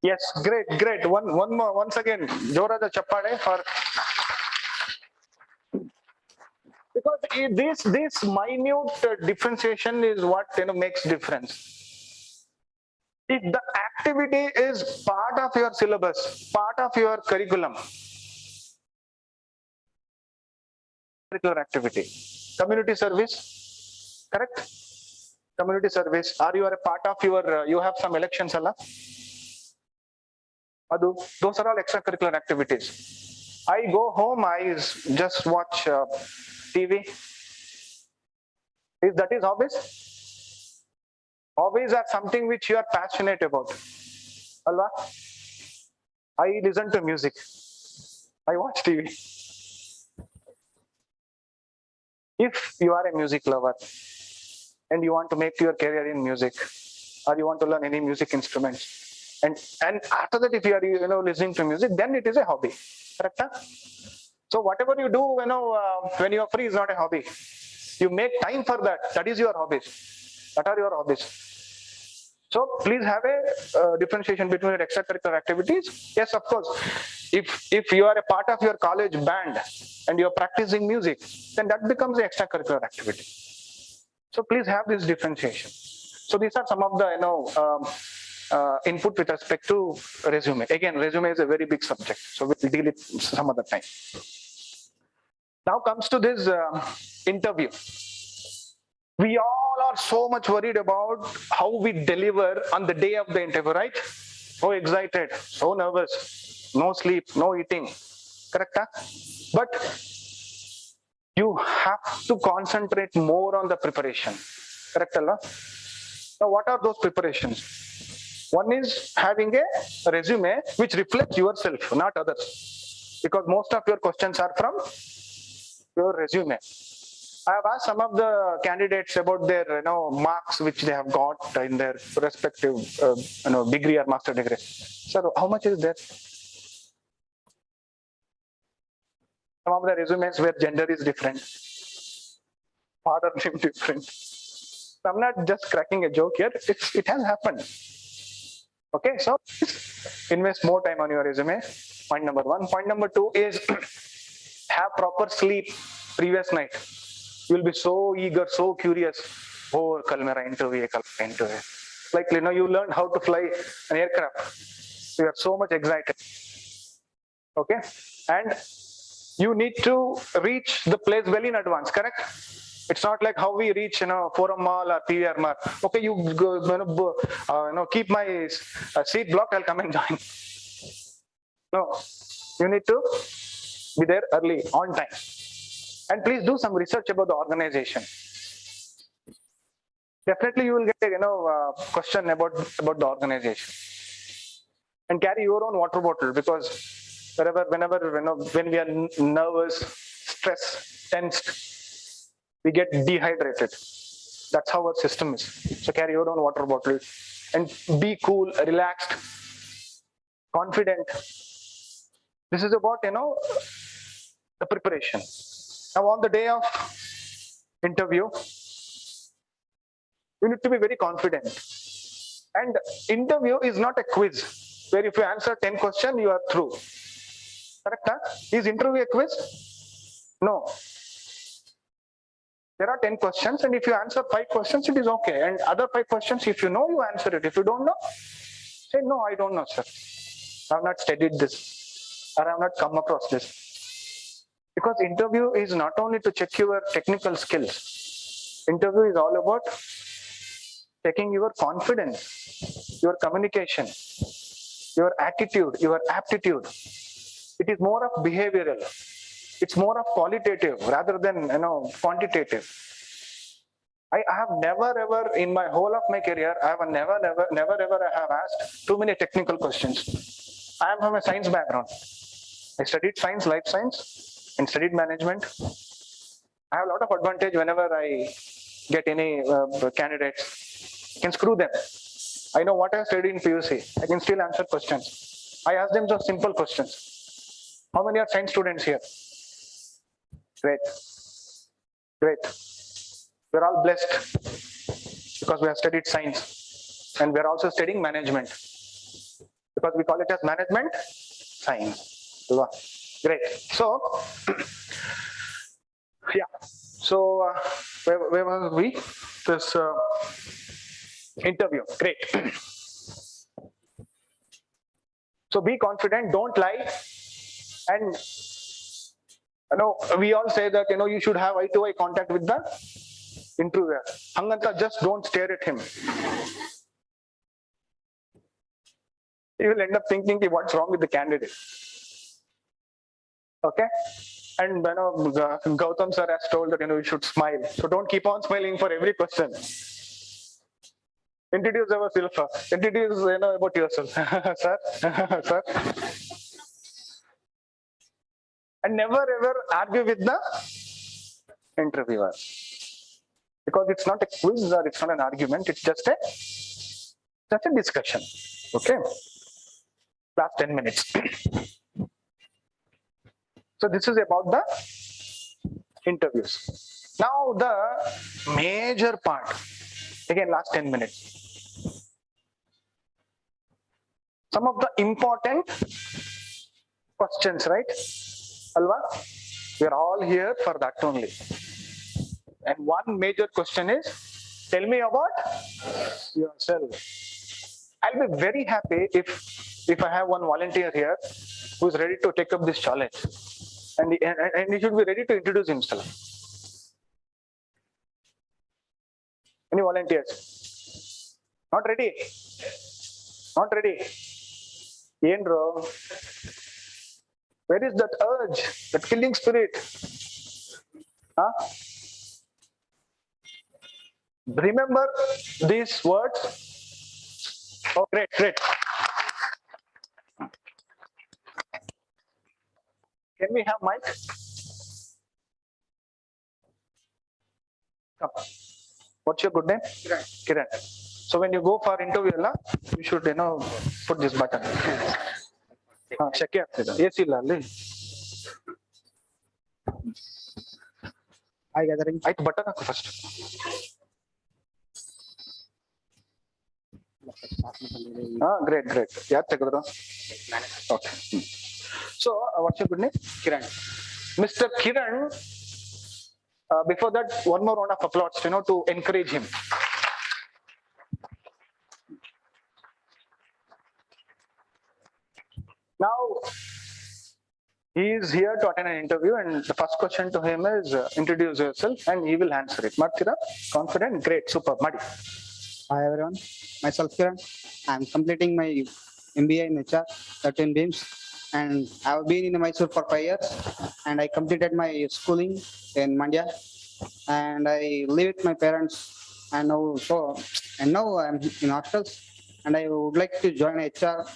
Yes, great. One more, once again, Jorada Chappade for. Because this minute differentiation is what makes difference. If the activity is part of your syllabus, part of your curriculum, curricular activity, community service, correct? Community service, or you are a part of your, you have some elections, Allah? Those are all extracurricular activities. I go home, I just watch TV. If that is hobbies? Hobbies are something which you are passionate about. Allah? I listen to music. I watch TV. If you are a music lover and you want to make your career in music, or you want to learn any music instruments, and after that, if you are listening to music, then it is a hobby. Correct? Huh? So whatever you do, when you are free is not a hobby. You make time for that. That is your hobbies. What are your hobbies? So please have a differentiation between your extracurricular activities. Yes, of course. If you are a part of your college band and you are practicing music, then that becomes an extracurricular activity. So please have this differentiation. So these are some of the input with respect to resume. Again, resume is a very big subject, so we'll deal it some other time. Now comes to this interview. We all are so much worried about how we deliver on the day of the interview, right? So excited, so nervous, no sleep, no eating. Correct? Huh? But you have to concentrate more on the preparation. Correct, Allah? Now, what are those preparations? One is having a resume which reflects yourself, not others. Because most of your questions are from your resume. I have asked some of the candidates about their marks which they have got in their respective degree or master degree. Sir, how much is there? Some of the resumes where gender is different, father name different. I'm not just cracking a joke here. It has happened. Okay, so invest more time on your resume. Point number one. Point number two is have proper sleep previous night. You'll be so eager, so curious. Oh, kal mera interview hai, Like, you learned how to fly an aircraft. You are so much excited. Okay, and you need to reach the place well in advance. Correct? It's not like how we reach, Forum Mall or PVR Mall. Okay, you go, keep my seat blocked. I'll come and join. No, you need to be there early, on time. And please do some research about the organization. Definitely you will get a question about the organization. And carry your own water bottle, because whenever when we are nervous, stressed, tensed, we get dehydrated. That's how our system is. So carry your own water bottle and be cool, relaxed, confident. This is about the preparation. Now, on the day of interview, you need to be very confident. And interview is not a quiz where if you answer 10 questions, you are through. Correct? Huh? Is interview a quiz? No. There are 10 questions, and if you answer 5 questions, it is okay. And other 5 questions, if you know, you answer it. If you don't know, say, no, I don't know, sir. I have not studied this, or I have not come across this. Because interview is not only to check your technical skills. Interview is all about checking your confidence, your communication, your attitude, your aptitude. It is more of behavioral. It's more of qualitative rather than quantitative. I have never ever in my whole of my career, I have never ever have asked too many technical questions. I am from a science background. I studied science, life science, and studied management. I have a lot of advantage whenever I get any candidates. I can screw them. I know what I studied in PUC. I can still answer questions. I ask them some simple questions. How many are science students here? Great. Great. We're all blessed because we have studied science, and we're also studying management because we call it as management science. Great. So, yeah. So where were we? This interview. Great. So be confident, don't lie. And we all say that you should have eye-to-eye contact with the interviewer. Hanganta, just don't stare at him. You will end up thinking what's wrong with the candidate. Okay? And Gautam sir has told that you should smile. So don't keep on smiling for every question. Introduce yourself. Introduce about yourself. Sir. Sir. And never ever argue with the interviewer. Because it's not a quiz or it's not an argument, it's just a discussion. Okay? Last 10 minutes. So this is about the interviews. Now the major part. Again, last 10 minutes. Some of the important questions, right? Alva? We are all here for that only. And one major question is, tell me about yourself. I'll be very happy if I have one volunteer here who is ready to take up this challenge. And he should be ready to introduce himself. Any volunteers? Not ready? Not ready? Yendro? Where is that urge, that killing spirit? Huh? Remember these words? Oh, great, great. Can we have mic? Come. What's your good name? Kiran. Kiran. So when you go for interview, you should put this button. Check it. Yes, I gathering. I button first. Great, great. Yeah, okay. So, what's your good name? Kiran. Mr. Kiran, before that, one more round of applause, to encourage him. Now, he is here to attend an interview, and the first question to him is introduce yourself, and he will answer it. Martira, confident, great, super, Madi. Hi everyone, myself Kiran. I'm completing my MBA in HR, 13 beams, and I've been in Mysore for 5 years, and I completed my schooling in Mandya, and I live with my parents, and now I'm in hostels, and I would like to join HR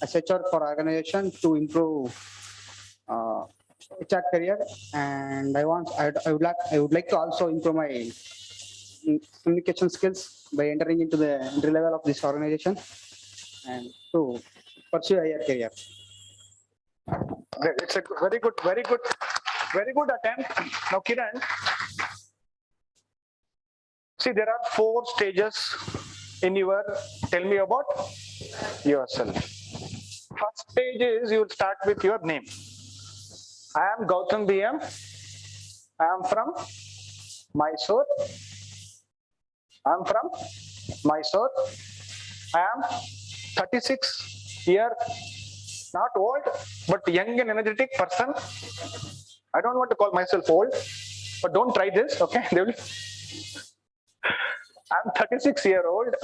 as HR for organization to improve HR career, and I would like to also improve my communication skills by entering into the entry level of this organization and to pursue a higher career. It's a very good attempt. Now, Kiran, see, there are 4 stages in your tell me about yourself. First stage is you will start with your name. I am Gautam BM. I am from Mysore. I am from Mysore. I am 36 year, not old, but young and energetic person. I don't want to call myself old, but don't try this, okay? I'm 36-year-old.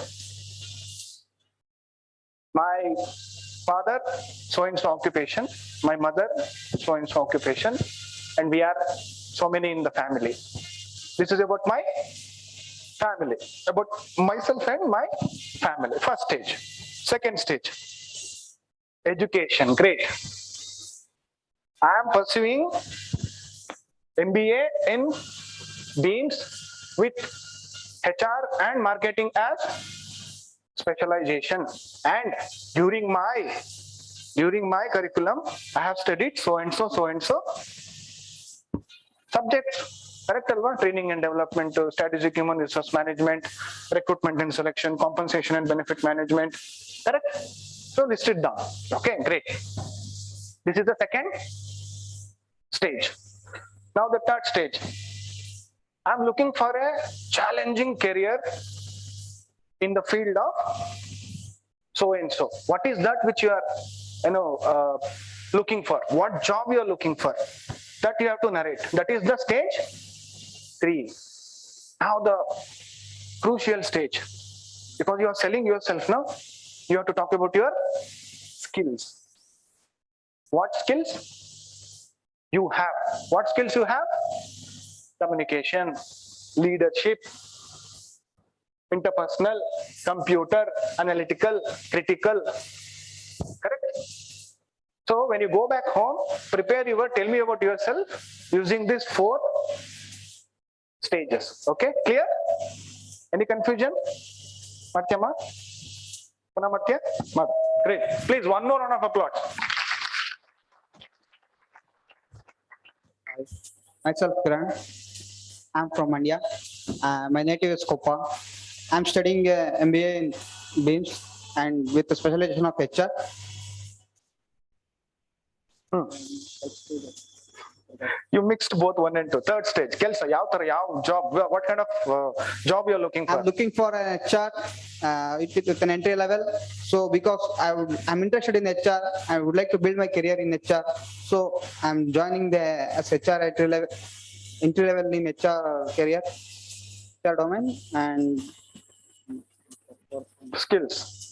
My father, so-and-so occupation. My mother, so-and-so occupation. And we are so many in the family. This is about my family, about myself and my family. First stage. Second stage, education. Great. I am pursuing MBA in Beams with HR and marketing as specialization. And during my curriculum, I have studied so and so subjects. Correct, Alva? Training and development, strategic human resource management, recruitment and selection, compensation and benefit management. Correct? So list it down. Okay, great. This is the second stage. Now the third stage. I'm looking for a challenging career in the field of so and so. What is that which you are, looking for? What job you are looking for? That you have to narrate. That is the stage 3. Now the crucial stage, because you are selling yourself now, you have to talk about your skills. What skills you have? What skills you have? Communication, leadership, interpersonal, computer, analytical, critical. Correct? So when you go back home, tell me about yourself using these 4 stages. Okay, clear? Any confusion? Matyama? Punamatya? Great. Please, one more round of applause. Myself, Kiran. I'm from India. My native is Kopa. I'm studying MBA in BEAMS and with a specialization of HR. You mixed both 1 and 2. Third stage. Kelsa, yav job? What kind of job you're looking for? I'm looking for an HR with an entry level. So because I'm interested in HR, I would like to build my career in HR. So I'm joining as HR entry level in HR career, HR domain and skills.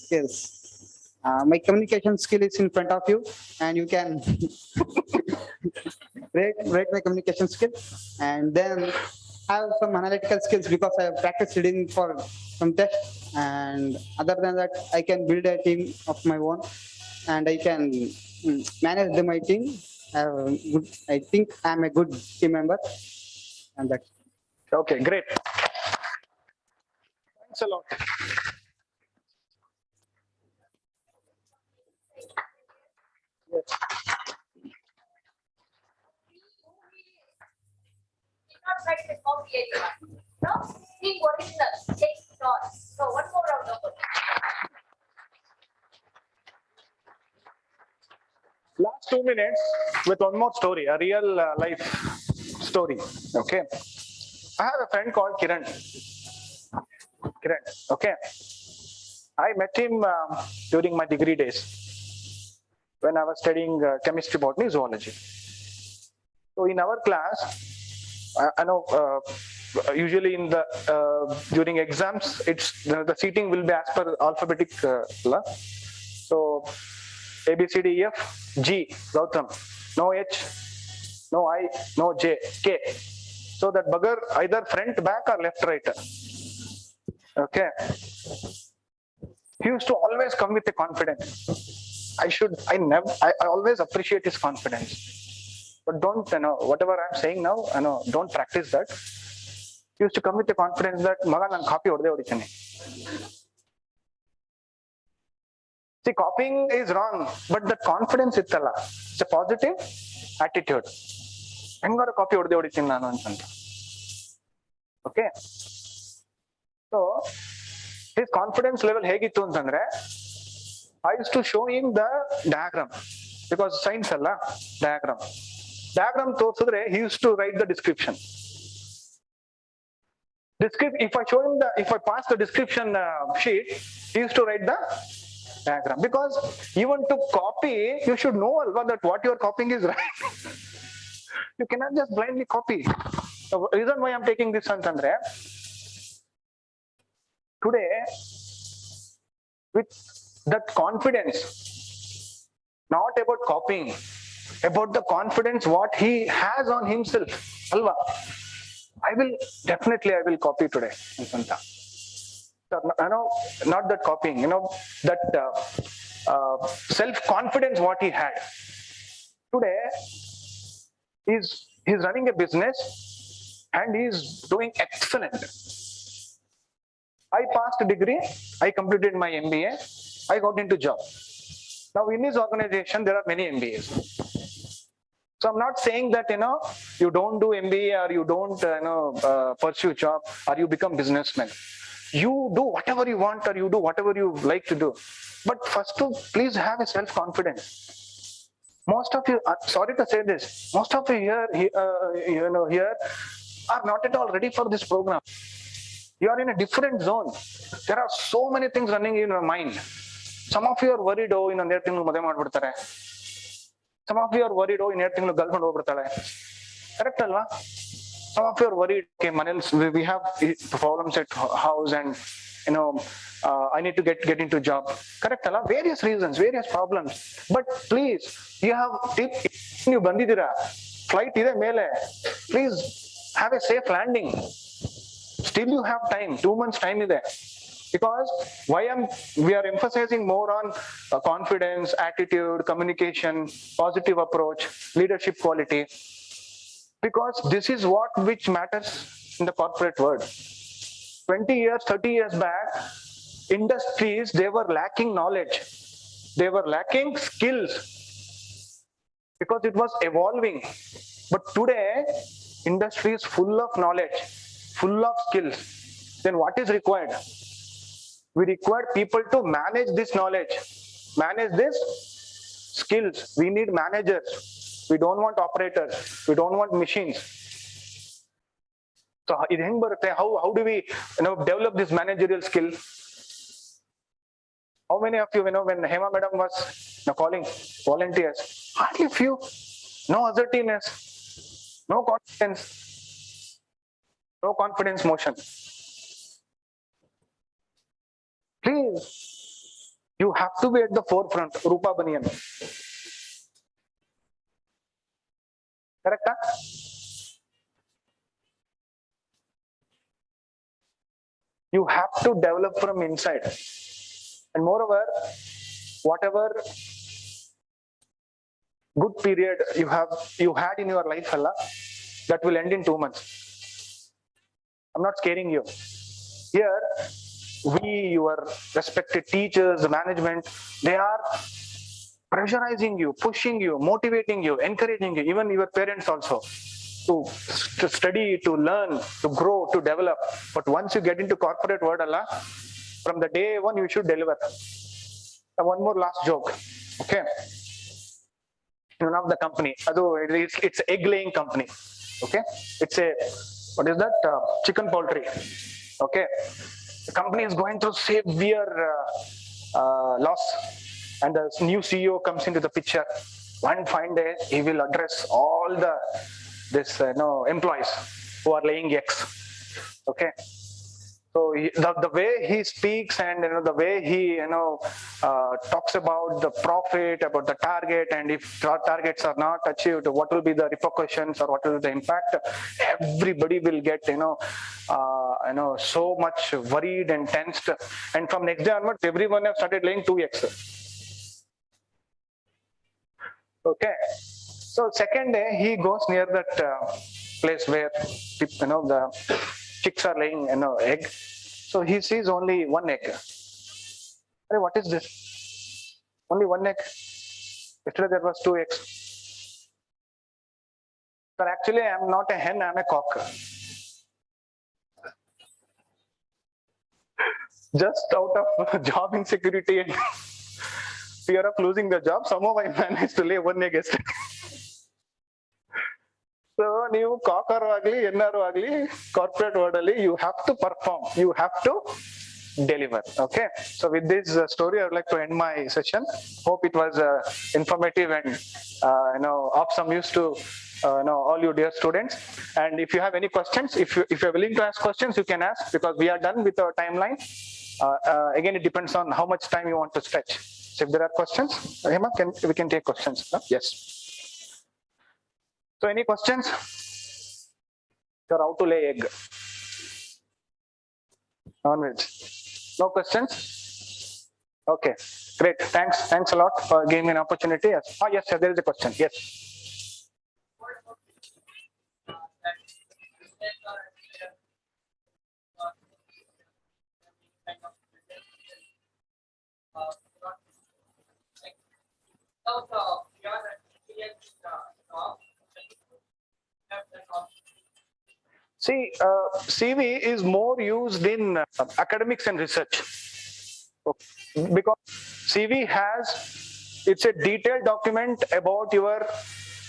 My communication skill is in front of you, and you can rate my communication skill, and then have some analytical skills because I have practiced reading for some tests, and other than that, I can build a team of my own, and I can manage my team. I think I'm a good team member, and that's okay. Great. Thanks a lot. Yes. Not try to copy anyone. No, think original, take notes. So one more round of applause. Last 2 minutes with one more story, a real life story. Okay. I have a friend called Kiran. Okay. I met him during my degree days when I was studying chemistry, botany, zoology. So in our class, I know usually in the during exams, it's the seating will be as per alphabetic law. So A, B, C, D, E, F, G, Gautam, no H, no I, no J, K. So that bugger either front, back or left, right. Okay. He used to always come with a confidence. I always appreciate his confidence. But don't, whatever I'm saying now, don't practice that. He used to come with a confidence that, Maga, nan copy orde odichane. See, copying is wrong, but the confidence ittalla, it's a positive attitude. I'm going to copy orde odichine nanu anta. Okay. So, his confidence level hegittu antandre, I used to show him the diagram because science alla diagram. Diagram torsudre, he used to write the description. If I show him if I pass the description sheet, he used to write the diagram. Because even to copy, you should know that what you are copying is right. You cannot just blindly copy. The reason why I'm taking this antandre, today, with that confidence, not about copying, about the confidence what he has on himself. Alva, I will copy today. Not that copying, that self-confidence what he had. Today, he's running a business and he's doing excellent. I passed a degree, I completed my MBA, I got into job. Now in his organization, there are many MBAs. So I'm not saying that, you don't do MBA or you don't, pursue job or you become businessman. You do whatever you want or you do whatever you like to do. But first to please have a self-confidence. Most of you, sorry to say this, most of you here, are not at all ready for this program. You are in a different zone. There are so many things running in your mind. Some of you are worried, oh, in a ತಿಂಗಳು ಮದುವೆ ಮಾಡ್ಬಿಡ್ತಾರೆ. Some of you are worried, oh, in a ತಿಂಗಳು girlfriend ಹೋಗ್ಬಿಡ್ತಾಳೆ. Correct alva? Some of you are worried, okay, we have problems at house and, you know, I need to get into job. Correct alva? Various reasons, various problems. But please, you have, you bandidira, flight ide mele, please have a safe landing. Still you have time, 2 months time is there. Because we are emphasizing more on confidence, attitude, communication, positive approach, leadership quality. Because this is which matters in the corporate world. 20 years, 30 years back, industries, they were lacking knowledge. They were lacking skills because it was evolving. But today, industry is full of knowledge, full of skills. Then what is required? We require people to manage this knowledge, manage this skills. We need managers. We don't want operators. We don't want machines. So how do we develop this managerial skill? How many of you, when Hema madam was calling volunteers, hardly few, no assertiveness, no confidence motion. Please, you have to be at the forefront. Rupa Baniyan. Correct? Huh? You have to develop from inside. And moreover, whatever good period you had in your life, Allah, that will end in 2 months. I'm not scaring you. Here, your respected teachers, the management, they are pressurizing you, pushing you, motivating you, encouraging you, even your parents also, to study, to learn, to grow, to develop. But once you get into corporate world, Allah, from the day one, you should deliver. One more last joke, okay? One of the company, it's egg laying company, okay? It's a, what is that? Chicken poultry, okay? The company is going through severe loss, and the new CEO comes into the picture. One fine day, he will address all employees who are laying eggs. Okay, so the way he speaks and the way he talks about the profit, about the target, and if targets are not achieved, what will be the repercussions or what will be the impact? Everybody will get so much worried and tensed. And from next day onwards, everyone have started laying 2 eggs. Okay, so second day he goes near that place where the chicks are laying egg. So he sees only 1 egg. Hey, what is this? Only 1 egg. Yesterday there was 2 eggs. But actually I am not a hen, I am a cock. Just out of job insecurity and fear of losing the job, somehow I managed to lay 1 egg yesterday. So, you cocker agli, ennaru agli, corporate world agli, you have to perform, you have to deliver. Okay. So with this story, I would like to end my session. Hope it was informative and of some use to all you dear students. And if you have any questions, if you're willing to ask questions, you can ask, because we are done with our timeline. Again, it depends on how much time you want to stretch. So if there are questions, Hema, we can take questions. No? Yes. So any questions? So how to lay egg? Non-veg. No questions? Okay, great. Thanks a lot for giving me an opportunity. Yes. Oh, yes, sir, there is a question. Yes. See, CV is more used in academics and research, because CV it's a detailed document about your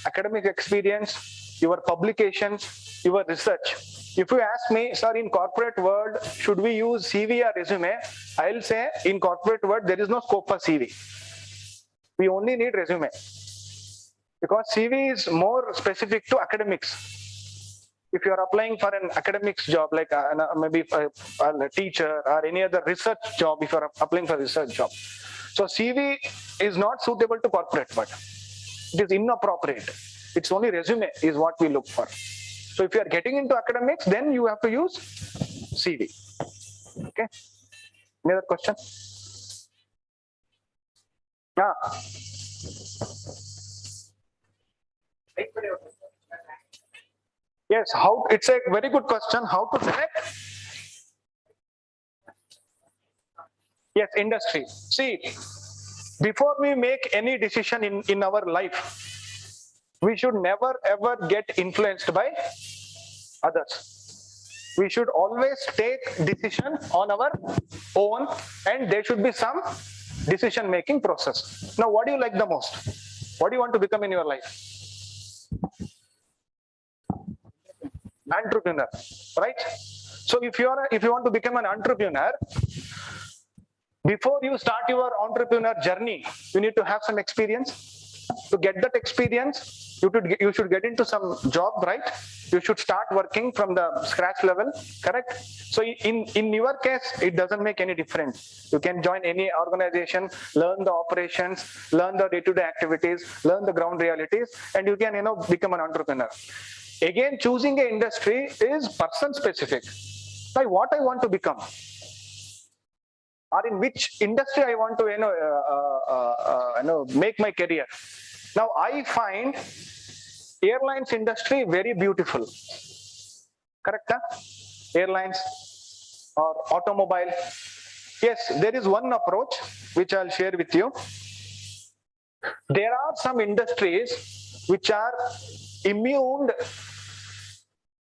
academic experience, your publications, your research. If you ask me, sir, in corporate world, should we use CV or resume? I'll say in corporate world, there is no scope for CV. We only need resume. Because CV is more specific to academics. If you are applying for an academics job, like maybe a teacher or any other research job, if you are applying for a research job. So CV is not suitable to corporate world. It is inappropriate. It's only resume is what we look for. So if you are getting into academics, then you have to use CV. Okay. Any other question? Yeah. Yes, how, it's a very good question. How to select? Yes, industry. See, before we make any decision in our life, we should never ever get influenced by others. We should always take decision on our own, and there should be some decision making process. Now, what do you like the most? What do you want to become in your life? Entrepreneur, right? So if you want to become an entrepreneur, before you start your entrepreneur journey, you need to have some experience. To get that experience, you should get into some job, right? You should start working from the scratch level, correct? So in your case, it doesn't make any difference. You can join any organization, learn the operations, learn the day-to-day activities, learn the ground realities, and you can become an entrepreneur. Again, choosing an industry is person specific. Like what I want to become, or in which industry I want to make my career. Now I find airlines industry very beautiful. Correct? Huh? Airlines or automobile. Yes, there is one approach which I'll share with you. There are some industries which are immune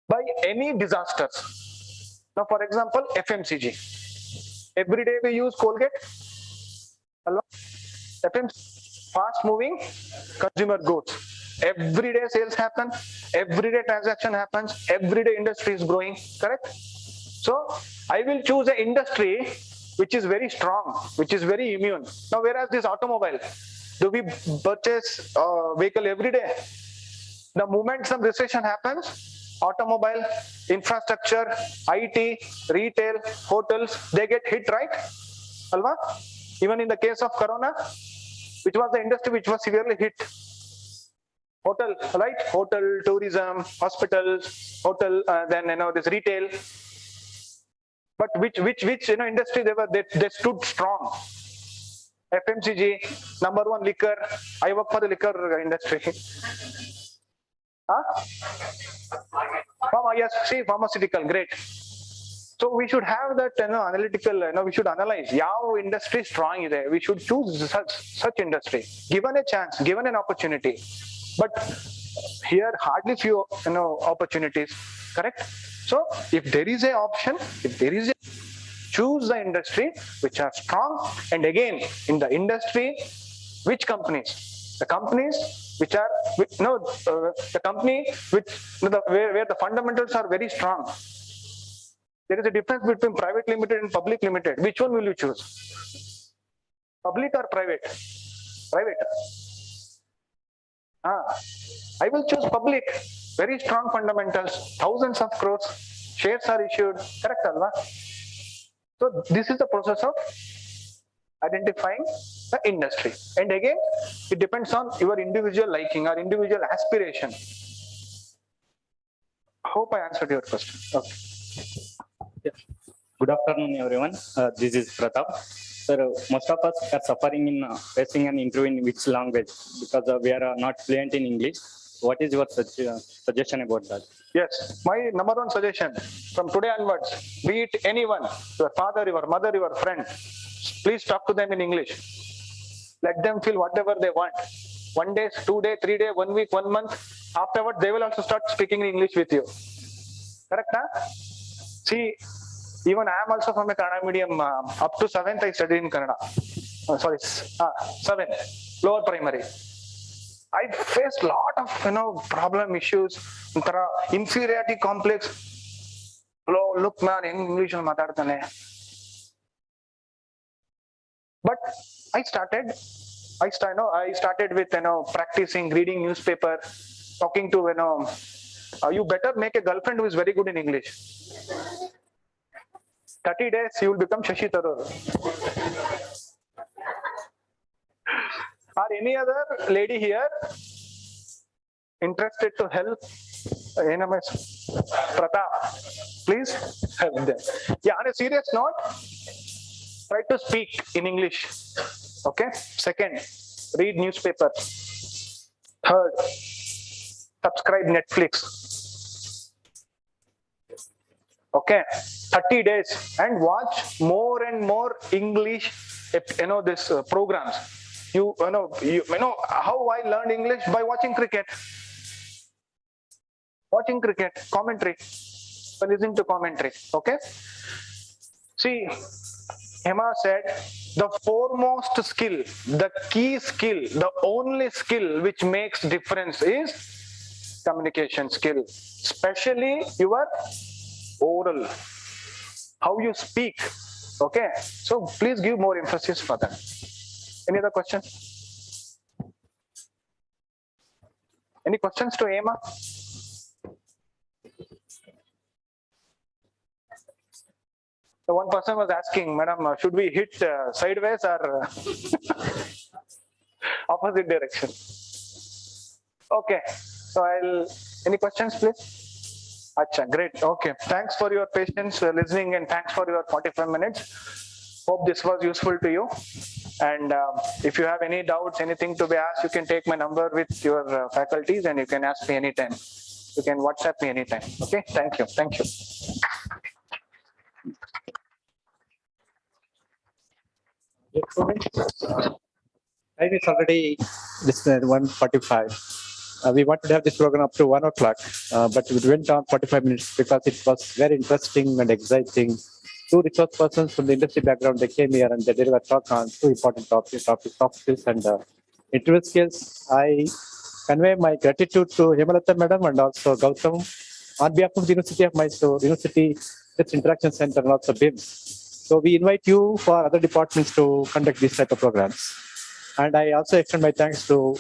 by any disasters. Now, for example, FMCG. Every day we use Colgate. Hello? FMCG, fast moving consumer goods. Every day sales happen. Every day transaction happens. Every day industry is growing. Correct? So I will choose an industry which is very strong, which is very immune. Now, whereas this automobile, do we purchase a vehicle every day? The moment some recession happens, automobile, infrastructure, IT, retail, hotels, they get hit, right? Alva? Even in the case of Corona, which was the industry which was severely hit? Hotel, right? Hotel, tourism, hospitals, hotel, then this retail. But which industry they stood strong? FMCG, number one liquor. I work for the liquor industry. Huh? Yes, see, pharmaceutical, great. So we should have that analytical, we should analyze how industry strong is there. We should choose such industry, given a chance, given an opportunity. But here hardly few opportunities, correct? So if there is an option, choose the industry which are strong. And again, in the industry, which companies? The companies which are the company which where the fundamentals are very strong. There is a difference between private limited and public limited. Which one will you choose? Public or private? Private. I will choose public. Very strong fundamentals. Thousands of crores. Shares are issued. Correct, Alva? So this is the process of identifying the industry. And again, it depends on your individual liking or individual aspiration. Hope I answered your question. Okay. Yeah. Good afternoon, everyone. This is Pratap. Sir, most of us are suffering in facing an interview in which language because we are not fluent in English. What is your suggestion about that? Yes, my number one suggestion from today onwards, be it anyone, your father, your mother, your friend, please talk to them in English. Let them feel whatever they want. 1 day, 2 days, 3 days, 1 week, 1 month. Afterwards, they will also start speaking in English with you. Correct? Huh? See, even I am also from a Kannada medium. Up to 7th, I studied in Kannada. 7th, lower primary. I faced a lot of, problem issues, inferiority complex. Look, man, English matadtane. But I started with, practicing reading newspaper, talking to, you better make a girlfriend who is very good in English. 30 days, you will become Shashi Tharoor. Are any other lady here interested to help? Pratap, please help them. Yeah, on a serious note, try to speak in English. Okay. Second, read newspaper. Third, subscribe Netflix. Okay, 30 days and watch more and more English, this programs. You know how I learned English? By watching cricket. Watching cricket, commentary, listening to commentary. Okay. See, Hema said, the foremost skill, the key skill, the only skill which makes difference is communication skill, especially your oral, how you speak. Okay, so please give more emphasis for that. Any other question? Any questions to Emma? The one person was asking, Madam, should we hit sideways or opposite direction? Okay, so any questions, please? Acha, great. Okay, thanks for your patience listening and thanks for your 45 minutes. Hope this was useful to you. And if you have any doubts, anything to be asked, you can take my number with your faculties and you can ask me anytime. You can WhatsApp me anytime. Okay, thank you. Thank you. Time is already 1:45. We wanted to have this program up to 1 o'clock, but we went on 45 minutes because it was very interesting and exciting. Two resource persons from the industry background, they came here and they did a talk on two important topics, soft skills and interview skills. I convey my gratitude to Hemalata Madam and also Gautam on behalf of the University of Mysore, University Interaction Center and also BIMS. So we invite you for other departments to conduct this type of programs. And I also extend my thanks to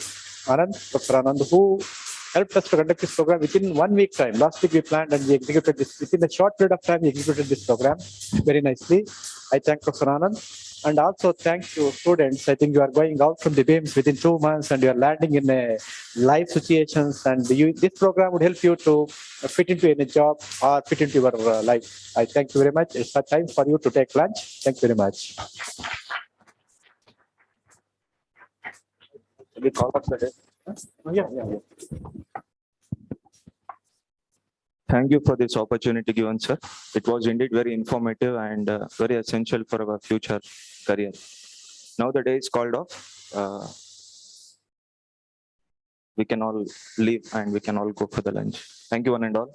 Anand, Dr. Anand, who helped us to conduct this program within 1 week time. Last week we planned and we executed this within a short period of time. We executed this program very nicely. I thank Dr. Anand and also thank you students. I think you are going out from the BIMS within 2 months and you are landing in a live situations and this program would help you to fit into any job or fit into your life. I thank you very much. It's a time for you to take lunch. Thank you very much. Thank you for this opportunity given, sir. It was indeed very informative and very essential for our future career. Now the day is called off. We can all leave and we can all go for the lunch. Thank you one and all.